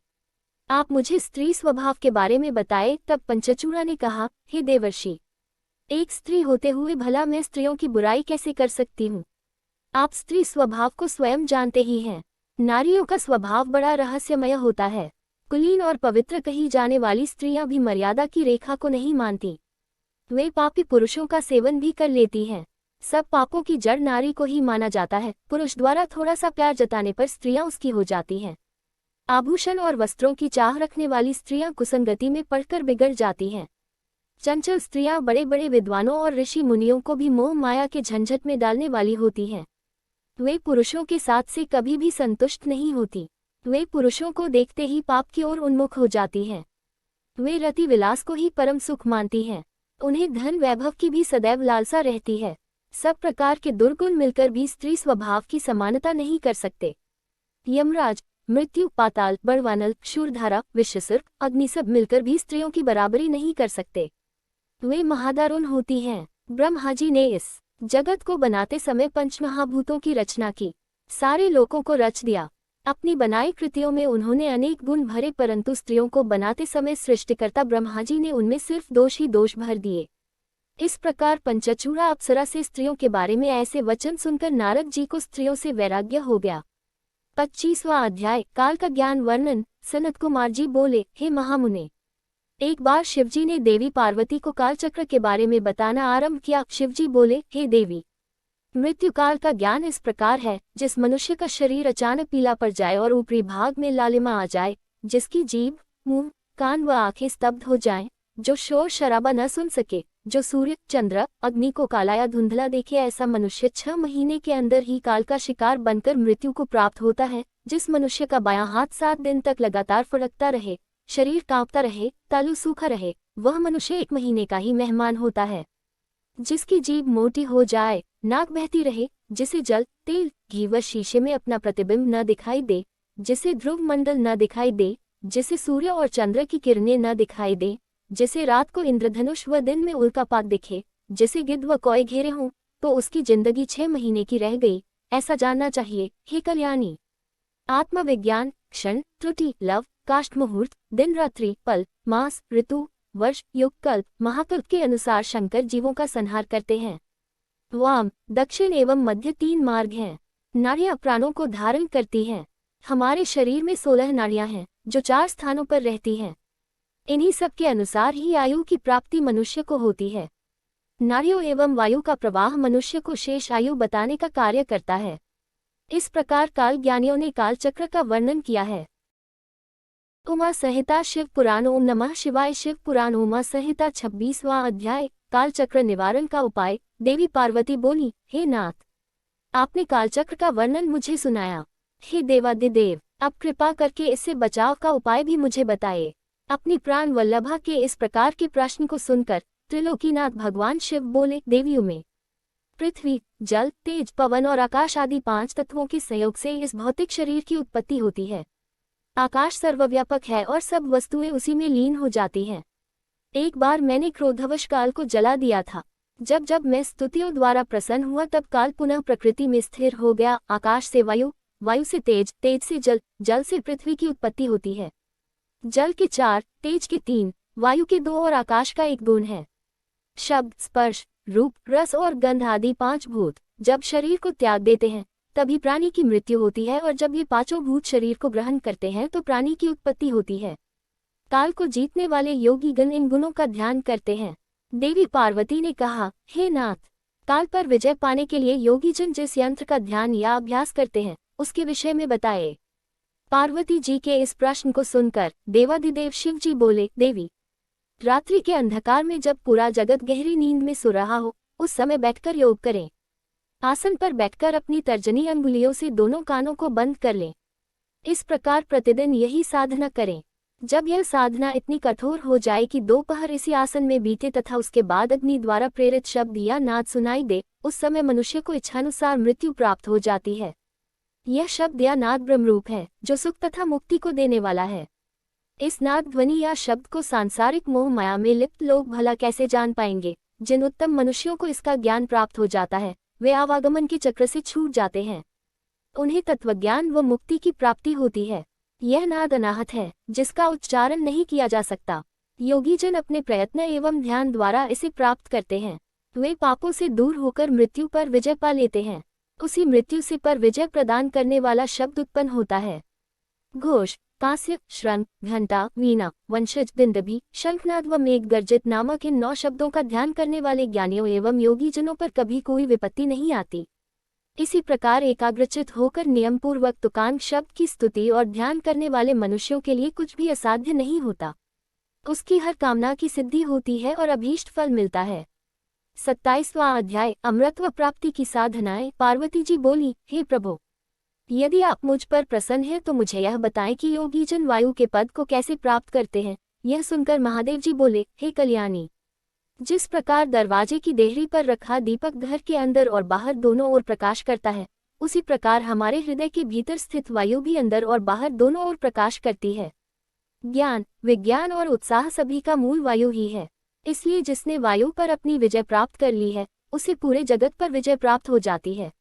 आप मुझे स्त्री स्वभाव के बारे में बताए। तब पंचचूड़ा ने कहा, हे देवर्षि, एक स्त्री होते हुए भला मैं स्त्रियों की बुराई कैसे कर सकती हूँ। आप स्त्री स्वभाव को स्वयं जानते ही हैं। नारियों का स्वभाव बड़ा रहस्यमय होता है। कुलीन और पवित्र कही जाने वाली स्त्रियां भी मर्यादा की रेखा को नहीं मानती। वे पापी पुरुषों का सेवन भी कर लेती हैं। सब पापों की जड़ नारी को ही माना जाता है। पुरुष द्वारा थोड़ा सा प्यार जताने पर स्त्रियां उसकी हो जाती हैं। आभूषण और वस्त्रों की चाह रखने वाली स्त्रियां कुसंगति में पड़कर बिगड़ जाती हैं। चंचल स्त्रियां बड़े बड़े विद्वानों और ऋषि मुनियों को भी मोह माया के झंझट में डालने वाली होती हैं। वे पुरुषों के साथ से कभी भी संतुष्ट नहीं होती। वे पुरुषों को देखते ही पाप की ओर उन्मुख हो जाती हैं। वे रति विलास को ही परम सुख मानती हैं। उन्हें धन वैभव की भी सदैव लालसा रहती है। सब प्रकार के दुर्गुण मिलकर भी स्त्री स्वभाव की समानता नहीं कर सकते। यमराज, मृत्यु, पाताल, बड़वानल, शूरधारा, विषसर्प, अग्नि सब मिलकर भी स्त्रियों की बराबरी नहीं कर सकते। वे महादारुण होती हैं। ब्रह्मा जी ने इस जगत को बनाते समय पंचमहाभूतों की रचना की। सारे लोकों को रच दिया। अपनी बनाई कृतियों में उन्होंने अनेक गुण भरे, परंतु स्त्रियों को बनाते समय सृष्टिकर्ता ब्रह्मा जी ने उनमें सिर्फ दोष ही दोष भर दिए। इस प्रकार पंचचूड़ा अप्सरा से स्त्रियों के बारे में ऐसे वचन सुनकर नारद जी को स्त्रियों से वैराग्य हो गया। 25वां अध्याय, काल का ज्ञान वर्णन। सनत कुमार जी बोले, हे महामुने, एक बार शिवजी ने देवी पार्वती को कालचक्र के बारे में बताना आरंभ किया। शिवजी बोले, हे देवी, मृत्यु काल का ज्ञान इस प्रकार है, जिस मनुष्य का शरीर अचानक पीला पड़ जाए और ऊपरी भाग में लालिमा आ जाए, जिसकी जीभ, मुंह, कान व आंखें स्तब्ध हो जाएं, जो शोर शराबा न सुन सके, जो सूर्य, चंद्र, अग्नि को काला या धुंधला देखे, ऐसा मनुष्य 6 महीने के अंदर ही काल का शिकार बनकर मृत्यु को प्राप्त होता है। जिस मनुष्य का बायां हाथ 7 दिन तक लगातार फड़कता रहे, शरीर कांपता रहे, तालू सूखा रहे, वह मनुष्य 1 महीने का ही मेहमान होता है। जिसकी जीभ मोटी हो जाए, नाक बहती रहे, जिसे जल, तेल, घी व शीशे में अपना प्रतिबिंब न दिखाई दे, जिसे ध्रुव मंडल न दिखाई दे, जिसे सूर्य और चंद्र की किरणें न दिखाई दे, जिसे रात को इंद्रधनुष व दिन में उल्कापात दिखे, जिसे गिद्ध व कौए घेरे हों, तो उसकी जिंदगी 6 महीने की रह गई, ऐसा जानना चाहिए। हे कल्याणी, आत्मविज्ञान, क्षण, त्रुटि, लव, काष्ठ, मुहूर्त, दिन रात्रि, पल, मास, ऋतु, वर्ष, युग, कल्प, महाकल्प के अनुसार शंकर जीवों का संहार करते हैं। वाम, दक्षिण एवं मध्य 3 मार्ग हैं। नाड़ियां प्राणों को धारण करती हैं। हमारे शरीर में 16 नाड़ियां हैं, जो 4 स्थानों पर रहती हैं। इन्हीं सब के अनुसार ही आयु की प्राप्ति मनुष्य को होती है। नाड़ियों एवं वायु का प्रवाह मनुष्य को शेष आयु बताने का कार्य करता है। इस प्रकार काल ज्ञानियों ने कालचक्र का वर्णन किया है। उमा संहिता शिव पुराण। ओम नमः शिवाय। शिव पुराण उमा संहिता 26वां अध्याय, कालचक्र निवारण का उपाय। देवी पार्वती बोली, हे नाथ, आपने कालचक्र का वर्णन मुझे सुनाया। हे देवादिदेव, अब कृपा करके इससे बचाव का उपाय भी मुझे बताए। अपनी प्राण वल्लभा के इस प्रकार के प्रश्न को सुनकर त्रिलोकीनाथ भगवान शिव बोले, देवियों में पृथ्वी, जल, तेज, पवन और आकाश आदि 5 तत्वों के संयोग से इस भौतिक शरीर की उत्पत्ति होती है। आकाश सर्वव्यापक है और सब वस्तुएं उसी में लीन हो जाती हैं। एक बार मैंने क्रोधवश काल को जला दिया था। जब जब मैं स्तुतियों द्वारा प्रसन्न हुआ तब काल पुनः प्रकृति में स्थिर हो गया। आकाश से वायु, वायु से तेज, तेज से जल, जल से पृथ्वी की उत्पत्ति होती है। जल के 4, तेज के 3, वायु के 2 और आकाश का 1 गुण है। शब्द, स्पर्श, रूप, रस और गंध आदि 5 भूत जब शरीर को त्याग देते हैं तभी प्राणी की मृत्यु होती है, और जब ये पांचों भूत शरीर को ग्रहण करते हैं तो प्राणी की उत्पत्ति होती है। काल को जीतने वाले योगीगण इन गुणों का ध्यान करते हैं। देवी पार्वती ने कहा, हे नाथ, काल पर विजय पाने के लिए योगीजन जिस यंत्र का ध्यान या अभ्यास करते हैं उसके विषय में बताए। पार्वती जी के इस प्रश्न को सुनकर देवाधिदेव शिव जी बोले, देवी, रात्रि के अंधकार में जब पूरा जगत गहरी नींद में सो रहा हो उस समय बैठकर योग करें। आसन पर बैठकर अपनी तर्जनी अंगुलियों से दोनों कानों को बंद कर लें। इस प्रकार प्रतिदिन यही साधना करें। जब यह साधना इतनी कठोर हो जाए कि दोपहर इसी आसन में बीते तथा उसके बाद अग्नि द्वारा प्रेरित शब्द या नाद सुनाई दे, उस समय मनुष्य को इच्छानुसार मृत्यु प्राप्त हो जाती है। यह शब्द या नाद ब्रह्मरूप है जो सुख तथा मुक्ति को देने वाला है। इस नाद ध्वनि या शब्द को सांसारिक मोह माया में लिप्त लोग भला कैसे जान पाएंगे। जिन उत्तम मनुष्यों को इसका ज्ञान प्राप्त हो जाता है वे आवागमन के चक्र से छूट जाते हैं। उन्हें तत्वज्ञान व मुक्ति की प्राप्ति होती है। यह नाद अनाहत है जिसका उच्चारण नहीं किया जा सकता। योगीजन अपने प्रयत्न एवं ध्यान द्वारा इसे प्राप्त करते हैं। वे पापों से दूर होकर मृत्यु पर विजय पा लेते हैं। उसी मृत्यु से पर विजय प्रदान करने वाला शब्द उत्पन्न होता है। घोष, कांस्य, श्रंग, घंटा, वीणा, वंशज, बिंदभी, शंखनाद व मेघ गर्जित नामक इन 9 शब्दों का ध्यान करने वाले ज्ञानियों एवं योगीजनों पर कभी कोई विपत्ति नहीं आती। इसी प्रकार एकाग्रचित होकर नियमपूर्वक तुकांत शब्द की स्तुति और ध्यान करने वाले मनुष्यों के लिए कुछ भी असाध्य नहीं होता। उसकी हर कामना की सिद्धि होती है और अभीष्ट फल मिलता है। 27वां अध्याय, अमृतत्व प्राप्ति की साधनाएं। पार्वती जी बोली, हे प्रभु, यदि आप मुझ पर प्रसन्न हैं तो मुझे यह बताएं कि योगीजन वायु के पद को कैसे प्राप्त करते हैं। यह सुनकर महादेव जी बोले, हे कल्याणी, जिस प्रकार दरवाजे की देहरी पर रखा दीपक घर के अंदर और बाहर दोनों ओर प्रकाश करता है, उसी प्रकार हमारे हृदय के भीतर स्थित वायु भी अंदर और बाहर दोनों ओर प्रकाश करती है। ज्ञान, विज्ञान और उत्साह सभी का मूल वायु ही है। इसलिए जिसने वायु पर अपनी विजय प्राप्त कर ली है उसे पूरे जगत पर विजय प्राप्त हो जाती है।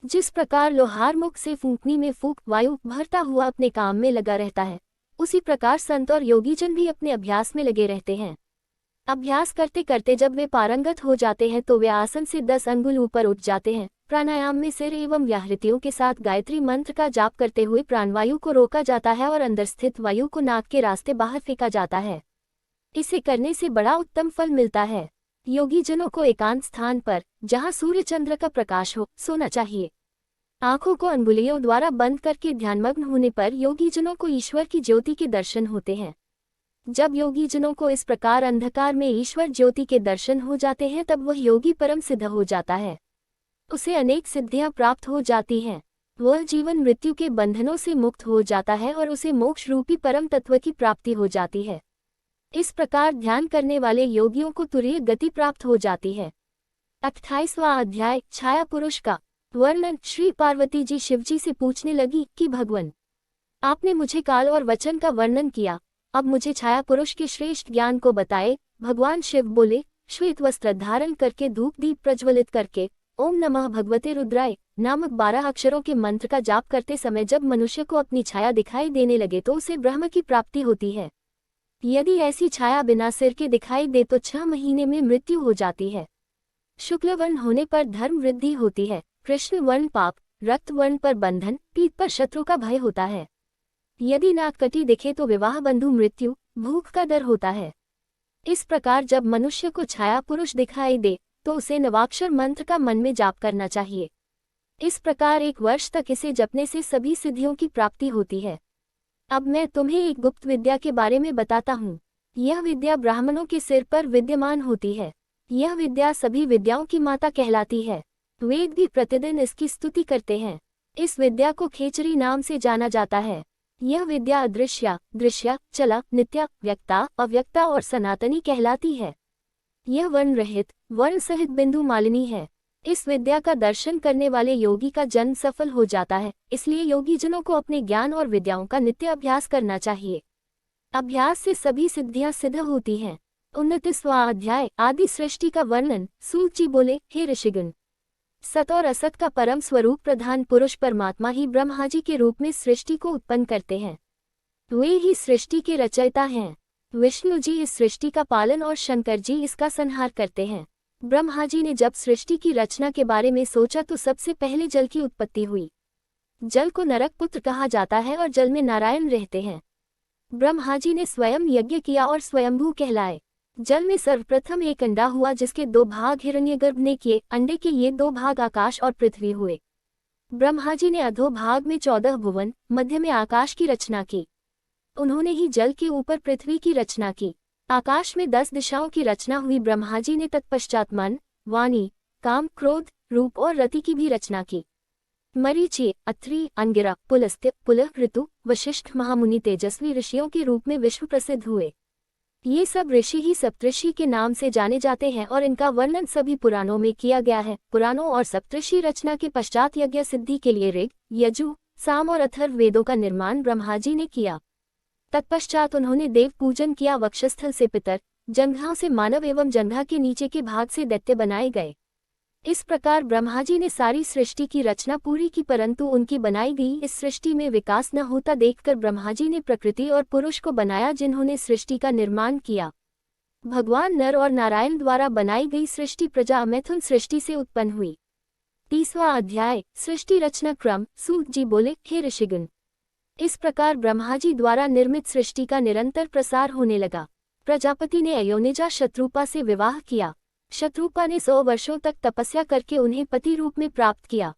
जिस प्रकार लोहार मुख से फूंकनी में फूंक वायु भरता हुआ अपने काम में लगा रहता है, उसी प्रकार संत और योगीजन भी अपने अभ्यास में लगे रहते हैं। अभ्यास करते करते जब वे पारंगत हो जाते हैं तो वे आसन से 10 अंगुल ऊपर उठ जाते हैं। प्राणायाम में सिर एवं व्याहृतियों के साथ गायत्री मंत्र का जाप करते हुए प्राणवायु को रोका जाता है और अंदर स्थित वायु को नाक के रास्ते बाहर फेंका जाता है। इसे करने से बड़ा उत्तम फल मिलता है। योगीजनों को एकांत स्थान पर जहाँ सूर्य चंद्र का प्रकाश हो सोना चाहिए। आंखों को अंगुलियों द्वारा बंद करके ध्यानमग्न होने पर योगीजनों को ईश्वर की ज्योति के दर्शन होते हैं। जब योगीजनों को इस प्रकार अंधकार में ईश्वर ज्योति के दर्शन हो जाते हैं तब वह योगी परम सिद्ध हो जाता है। उसे अनेक सिद्धियां प्राप्त हो जाती हैं। वह जीवन मृत्यु के बंधनों से मुक्त हो जाता है और उसे मोक्ष रूपी परम तत्व की प्राप्ति हो जाती है। इस प्रकार ध्यान करने वाले योगियों को तुरीय गति प्राप्त हो जाती है। 28वां अध्याय, छाया पुरुष का वर्णन। श्री पार्वती जी शिवजी से पूछने लगी कि भगवान, आपने मुझे काल और वचन का वर्णन किया, अब मुझे छाया पुरुष के श्रेष्ठ ज्ञान को बताए। भगवान शिव बोले, श्वेत वस्त्र धारण करके धूप दीप प्रज्वलित करके ओम नमः भगवते रुद्राय नामक 12 अक्षरों के मंत्र का जाप करते समय जब मनुष्य को अपनी छाया दिखाई देने लगे तो उसे ब्रह्म की प्राप्ति होती है। यदि ऐसी छाया बिना सिर के दिखाई दे तो 6 महीने में मृत्यु हो जाती है। शुक्ल वर्ण होने पर धर्म वृद्धि होती है, कृष्ण वर्ण पाप, रक्त वर्ण पर बंधन, पीठ पर शत्रु का भय होता है। यदि नाककटी दिखे तो विवाह बंधु मृत्यु, भूख का डर होता है। इस प्रकार जब मनुष्य को छाया पुरुष दिखाई दे तो उसे नवाक्षर मंत्र का मन में जाप करना चाहिए। इस प्रकार 1 वर्ष तक इसे जपने से सभी सिद्धियों की प्राप्ति होती है। अब मैं तुम्हें एक गुप्त विद्या के बारे में बताता हूँ। यह विद्या ब्राह्मणों के सिर पर विद्यमान होती है। यह विद्या सभी विद्याओं की माता कहलाती है। वेद भी प्रतिदिन इसकी स्तुति करते हैं। इस विद्या को खेचरी नाम से जाना जाता है। यह विद्या अदृश्य, दृश्य, चला, नित्य, व्यक्ता, अव्यक्ता और सनातनी कहलाती है। यह वर्ण रहित, वर्ण सहित बिंदु मालिनी है। इस विद्या का दर्शन करने वाले योगी का जन्म सफल हो जाता है। इसलिए योगीजनों को अपने ज्ञान और विद्याओं का नित्य अभ्यास करना चाहिए। अभ्यास से सभी सिद्धियां सिद्ध होती हैं। 29वां अध्याय, आदि सृष्टि का वर्णन। सूत जी बोले, हे ऋषिगण, सत और असत का परम स्वरूप प्रधान पुरुष परमात्मा ही ब्रह्मा जी के रूप में सृष्टि को उत्पन्न करते हैं। वे ही सृष्टि के रचयिता हैं। विष्णु जी इस सृष्टि का पालन और शंकर जी इसका संहार करते हैं। ब्रह्मा जी ने जब सृष्टि की रचना के बारे में सोचा तो सबसे पहले जल की उत्पत्ति हुई। जल को नरक पुत्र कहा जाता है और जल में नारायण रहते हैं। ब्रह्मा जी ने स्वयं यज्ञ किया और स्वयंभू कहलाए। जल में सर्वप्रथम एक अंडा हुआ जिसके 2 भाग हिरण्यगर्भ ने किए। अंडे के ये 2 भाग आकाश और पृथ्वी हुए। ब्रह्मा जी ने अधोभाग में 14 भुवन, मध्य में आकाश की रचना की। उन्होंने ही जल के ऊपर पृथ्वी की रचना की। आकाश में 10 दिशाओं की रचना हुई। ब्रह्मा जी ने तत्पश्चात मन, वाणी, काम, क्रोध, रूप और रति की भी रचना की। मरीचि, अत्रि, अंगिरा, पुलस्त्य, पुलह, ऋतु, वशिष्ठ महामुनि तेजस्वी ऋषियों के रूप में विश्व प्रसिद्ध हुए। ये सब ऋषि ही सप्तऋषि के नाम से जाने जाते हैं और इनका वर्णन सभी पुराणों में किया गया है। पुराणों और सप्तऋषि रचना के पश्चात यज्ञ सिद्धि के लिए ऋग, यजु, साम और अथर्व वेदों का निर्माण ब्रह्मा जी ने किया। तत्पश्चात उन्होंने देव पूजन किया। वक्षस्थल से पितर, जंघाओं से मानव एवं जंघा के नीचे के भाग से दैत्य बनाए गए। इस प्रकार ब्रह्मा जी ने सारी सृष्टि की रचना पूरी की, परंतु उनकी बनाई गई इस सृष्टि में विकास न होता देखकर ब्रह्मा जी ने प्रकृति और पुरुष को बनाया जिन्होंने सृष्टि का निर्माण किया। भगवान नर और नारायण द्वारा बनाई गई सृष्टि प्रजा मैथुन सृष्टि से उत्पन्न हुई। 30वां अध्याय, सृष्टि रचना क्रम। सूत जी बोले, हे ऋषिगण, इस प्रकार ब्रह्मा जी द्वारा निर्मित सृष्टि का निरंतर प्रसार होने लगा। प्रजापति ने अयोनिजा शत्रुपा से विवाह किया। शत्रुपा ने 100 वर्षों तक तपस्या करके उन्हें पति रूप में प्राप्त किया।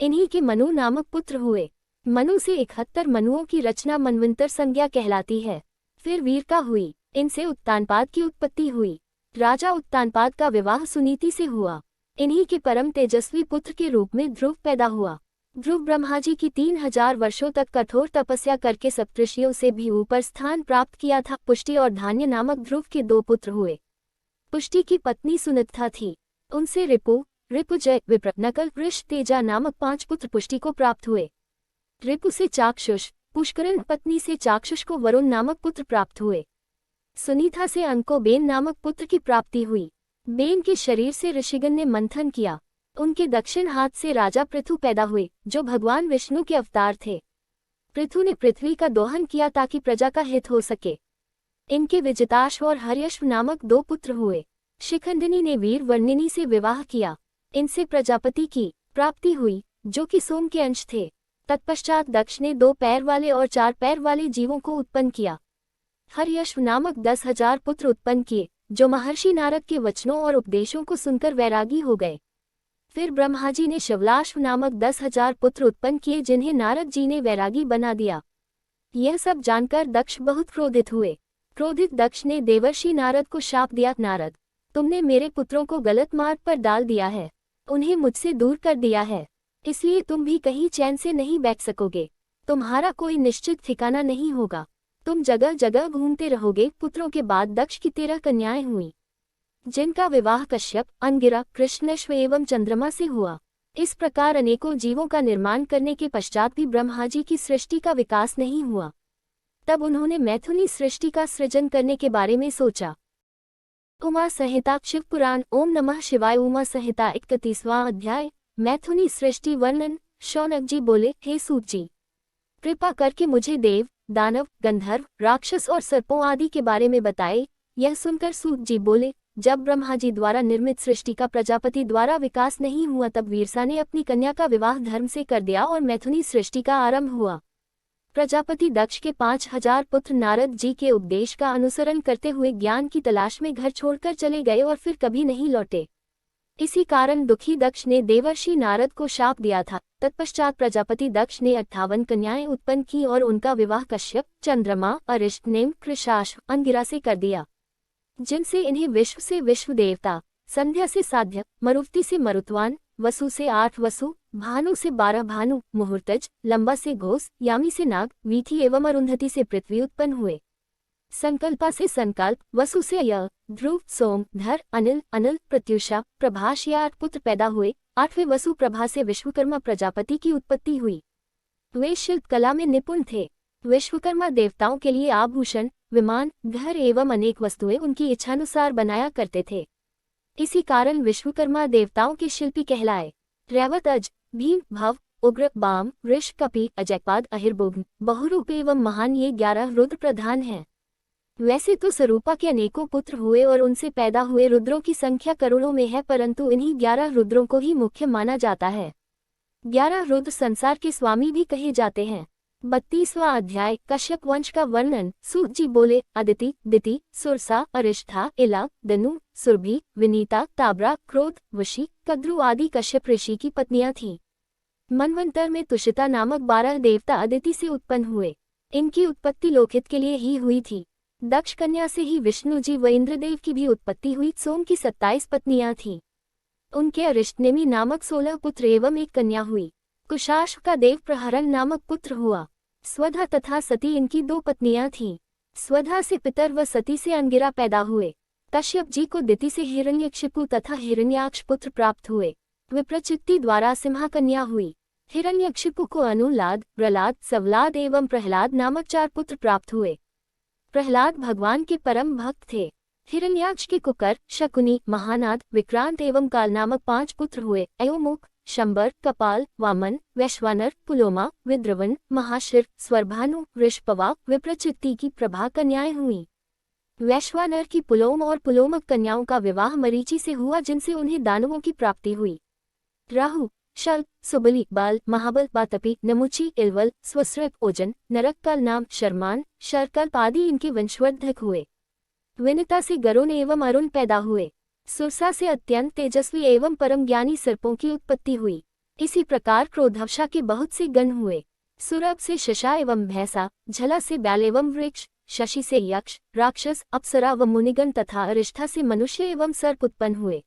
इन्हीं के मनु नामक पुत्र हुए। मनु से 71 मनुओं की रचना मनवंतर संज्ञा कहलाती है। फिर वीरका हुई। इनसे उत्तानपाद की उत्पत्ति हुई। राजा उत्तानपाद का विवाह सुनीति से हुआ। इन्हीं के परम तेजस्वी पुत्र के रूप में ध्रुव पैदा हुआ। ध्रुव ब्रह्मा जी की 3000 वर्षों तक कठोर तपस्या करके सप्तऋषियों से भी ऊपर स्थान प्राप्त किया था। पुष्टि और धान्य नामक ध्रुव के 2 पुत्र हुए। पुष्टि की पत्नी सुनित्था थी। उनसे रिपु, रिपुजय, विप्र, नकल, वृष, तेजा नामक 5 पुत्र पुष्टि को प्राप्त हुए। रिपु से चाक्षुष, पुष्करण पत्नी से चाक्षुष को वरुण नामक पुत्र प्राप्त हुए। सुनीता से अंको बेन नामक पुत्र की प्राप्ति हुई। बेन के शरीर से ऋषिगण ने मंथन किया। उनके दक्षिण हाथ से राजा पृथु पैदा हुए, जो भगवान विष्णु के अवतार थे। पृथु ने पृथ्वी का दोहन किया ताकि प्रजा का हित हो सके। इनके विजिताश्व और हर्यश्व नामक 2 पुत्र हुए। शिखंडिनी ने वीर वर्णिनी से विवाह किया। इनसे प्रजापति की प्राप्ति हुई, जो कि सोम के अंश थे। तत्पश्चात दक्ष ने 2 पैर वाले और 4 पैर वाले जीवों को उत्पन्न किया। हर्यश्व नामक 10,000 पुत्र उत्पन्न किए, जो महर्षि नारद के वचनों और उपदेशों को सुनकर वैरागी हो गए। फिर ब्रह्मा जी ने शवलाश्व नामक 10,000 पुत्र उत्पन्न किए, जिन्हें नारद जी ने वैरागी बना दिया। यह सब जानकर दक्ष बहुत क्रोधित हुए। क्रोधित दक्ष ने देवर्षि नारद को शाप दिया, नारद, तुमने मेरे पुत्रों को गलत मार्ग पर डाल दिया है, उन्हें मुझसे दूर कर दिया है, इसलिए तुम भी कहीं चैन से नहीं बैठ सकोगे। तुम्हारा कोई निश्चित ठिकाना नहीं होगा, तुम जगह जगह घूमते रहोगे। पुत्रों के बाद दक्ष की 13 कन्याएं हुईं, जिनका विवाह कश्यप, अंगिरा, कृष्णेश्व एवं चंद्रमा से हुआ। इस प्रकार अनेकों जीवों का निर्माण करने के पश्चात भी ब्रह्मा जी की सृष्टि का विकास नहीं हुआ। तब उन्होंने मैथुनी सृष्टि का सृजन करने के बारे में सोचा। उमा संहिता, शिव पुराण। ओम नमः शिवाय। उमा संहिता 31वां अध्याय, मैथुनी सृष्टि वर्णन। शौनक जी बोले, हे सूत जी, कृपा करके मुझे देव, दानव, गंधर्व, राक्षस और सर्पों आदि के बारे में बताए। यह सुनकर सूत जी बोले, जब ब्रह्मा जी द्वारा निर्मित सृष्टि का प्रजापति द्वारा विकास नहीं हुआ तब वीरसा ने अपनी कन्या का विवाह धर्म से कर दिया और मैथुनी सृष्टि का आरंभ हुआ। प्रजापति दक्ष के 5000 पुत्र नारद जी के उपदेश का अनुसरण करते हुए ज्ञान की तलाश में घर छोड़कर चले गए और फिर कभी नहीं लौटे। इसी कारण दुखी दक्ष ने देवर्षि नारद को शाप दिया था। तत्पश्चात प्रजापति दक्ष ने 58 कन्याएं उत्पन्न की और उनका विवाह कश्यप, चंद्रमा, अरिष्टनेम, कृशाश्व, अंगिरा से कर दिया, जिनसे इन्हें विश्व से विश्व देवता, संध्या से साध्य, मरुवती से मरुत्वान, वसु से 8 वसु, भानु से 12 भानु, मुहूर्तज, लंबा से घोष, यामी से नाग, वीथी एवं अरुंधति से पृथ्वी उत्पन्न हुए। संकल्पा से संकल्प, वसु से य, ध्रुव, सोम, धर, अनिल, अनिल, प्रत्युषा, प्रभाष ये 8 पुत्र पैदा हुए। 8वें वसु प्रभा से विश्वकर्मा प्रजापति की उत्पत्ति हुई। वे शिल्प कला में निपुण थे। विश्वकर्मा देवताओं के लिए आभूषण, विमान, घर एवं अनेक वस्तुएं उनकी इच्छानुसार बनाया करते थे। इसी कारण विश्वकर्मा देवताओं के शिल्पी कहलाए। रैवत, अज, भीम, भव, उग्र, बाम, ऋष, कपि, अजयपाद, अहिर्बोग्न, बहुरूप एवं महान ये 11 रुद्र प्रधान हैं। वैसे तो स्वरूपा के अनेकों पुत्र हुए और उनसे पैदा हुए रुद्रों की संख्या करोड़ों में है, परंतु इन्हीं 11 रुद्रों को ही मुख्य माना जाता है। 11 रुद्र संसार के स्वामी भी कहे जाते हैं। 32वां अध्याय कश्यप वंश का वर्णन। सूत जी बोले, अदिति, दिति, सुरसा, अरिष्ठा, इला, दनु, सुरभि, विनीता, ताब्रा, क्रोध, वशी, कद्रु आदि कश्यप ऋषि की पत्नियां थीं। मनवंतर में तुषिता नामक 12 देवता अदिति से उत्पन्न हुए। इनकी उत्पत्ति लोकहित के लिए ही हुई थी। दक्ष कन्या से ही विष्णु जी व इंद्रदेव की भी उत्पत्ति हुई। सोम की 27 पत्नियां थीं। उनके अरिष्टनेमी नामक 16 पुत्र एवं एक कन्या हुई। कुशाश्व का देव प्रहरण नामक पुत्र हुआ। स्वधा तथा सती इनकी 2 पत्नियां थीं। स्वधा से पितर व सती से अंगिरा पैदा हुए। कश्यप जी को दिति से हिरण्यकशिपु तथा हिरण्याक्ष पुत्र प्राप्त हुए। विप्रचित्ति द्वारा सिंहा कन्या हुई। हिरण्यकशिपु को अनुलाद, प्रहलाद, सवलाद एवं प्रहलाद नामक 4 पुत्र प्राप्त हुए। प्रहलाद भगवान के परम भक्त थे। हिरण्याक्ष के कुकर, शकुनी, महानाद, विक्रांत एवं काल नामक 5 पुत्र हुए। अयोमुख, शंबर, कपाल, वामन, वैश्वानर, पुलोमा, विद्रवन, महाशिर, स्वरभानु, वृषपवा, विप्रचित्ति की प्रभा कन्याएं हुईं। वैश्वानर की पुलोम और पुलोमक कन्याओं का विवाह मरीचि से हुआ, जिनसे उन्हें दानवों की प्राप्ति हुई। राहु, शल्प, सुबली, बाल, महाबल, बातपी, नमुची, इलवल, स्वस्रक, ओजन, नरककाल नाम, शर्मान, शरकल्प आदि इनके वंशवर्धक हुए। विनिता से गरुण एवं अरुण पैदा हुए। सुरसा से अत्यंत तेजस्वी एवं परम ज्ञानी सर्पों की उत्पत्ति हुई। इसी प्रकार क्रोधवशा के बहुत से गण हुए। सुरभ से शशा एवं भैंसा, झला से बैल एवं वृक्ष, शशि से यक्ष, राक्षस, अप्सरा व मुनिगण तथा अरिष्ठा से मनुष्य एवं सर्प उत्पन्न हुए।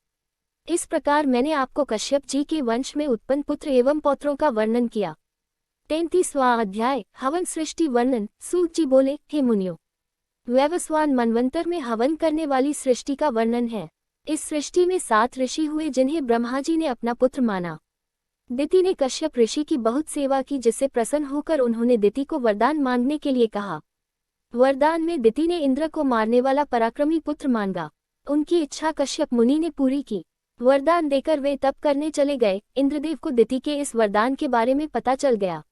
इस प्रकार मैंने आपको कश्यप जी के वंश में उत्पन्न पुत्र एवं पौत्रों का वर्णन किया। 33वां अध्याय हवन सृष्टि वर्णन। सूत जी बोले, हे मुनियों, वैवस्वान मनवंतर में हवन करने वाली सृष्टि का वर्णन है। इस सृष्टि में 7 ऋषि हुए, जिन्हें ब्रह्मा जी ने अपना पुत्र माना। दिति ने कश्यप ऋषि की बहुत सेवा की, जिससे प्रसन्न होकर उन्होंने दिति को वरदान मांगने के लिए कहा। वरदान में दिति ने इंद्र को मारने वाला पराक्रमी पुत्र मांगा। उनकी इच्छा कश्यप मुनि ने पूरी की। वरदान देकर वे तप करने चले गए। इंद्रदेव को दिति के इस वरदान के बारे में पता चल गया।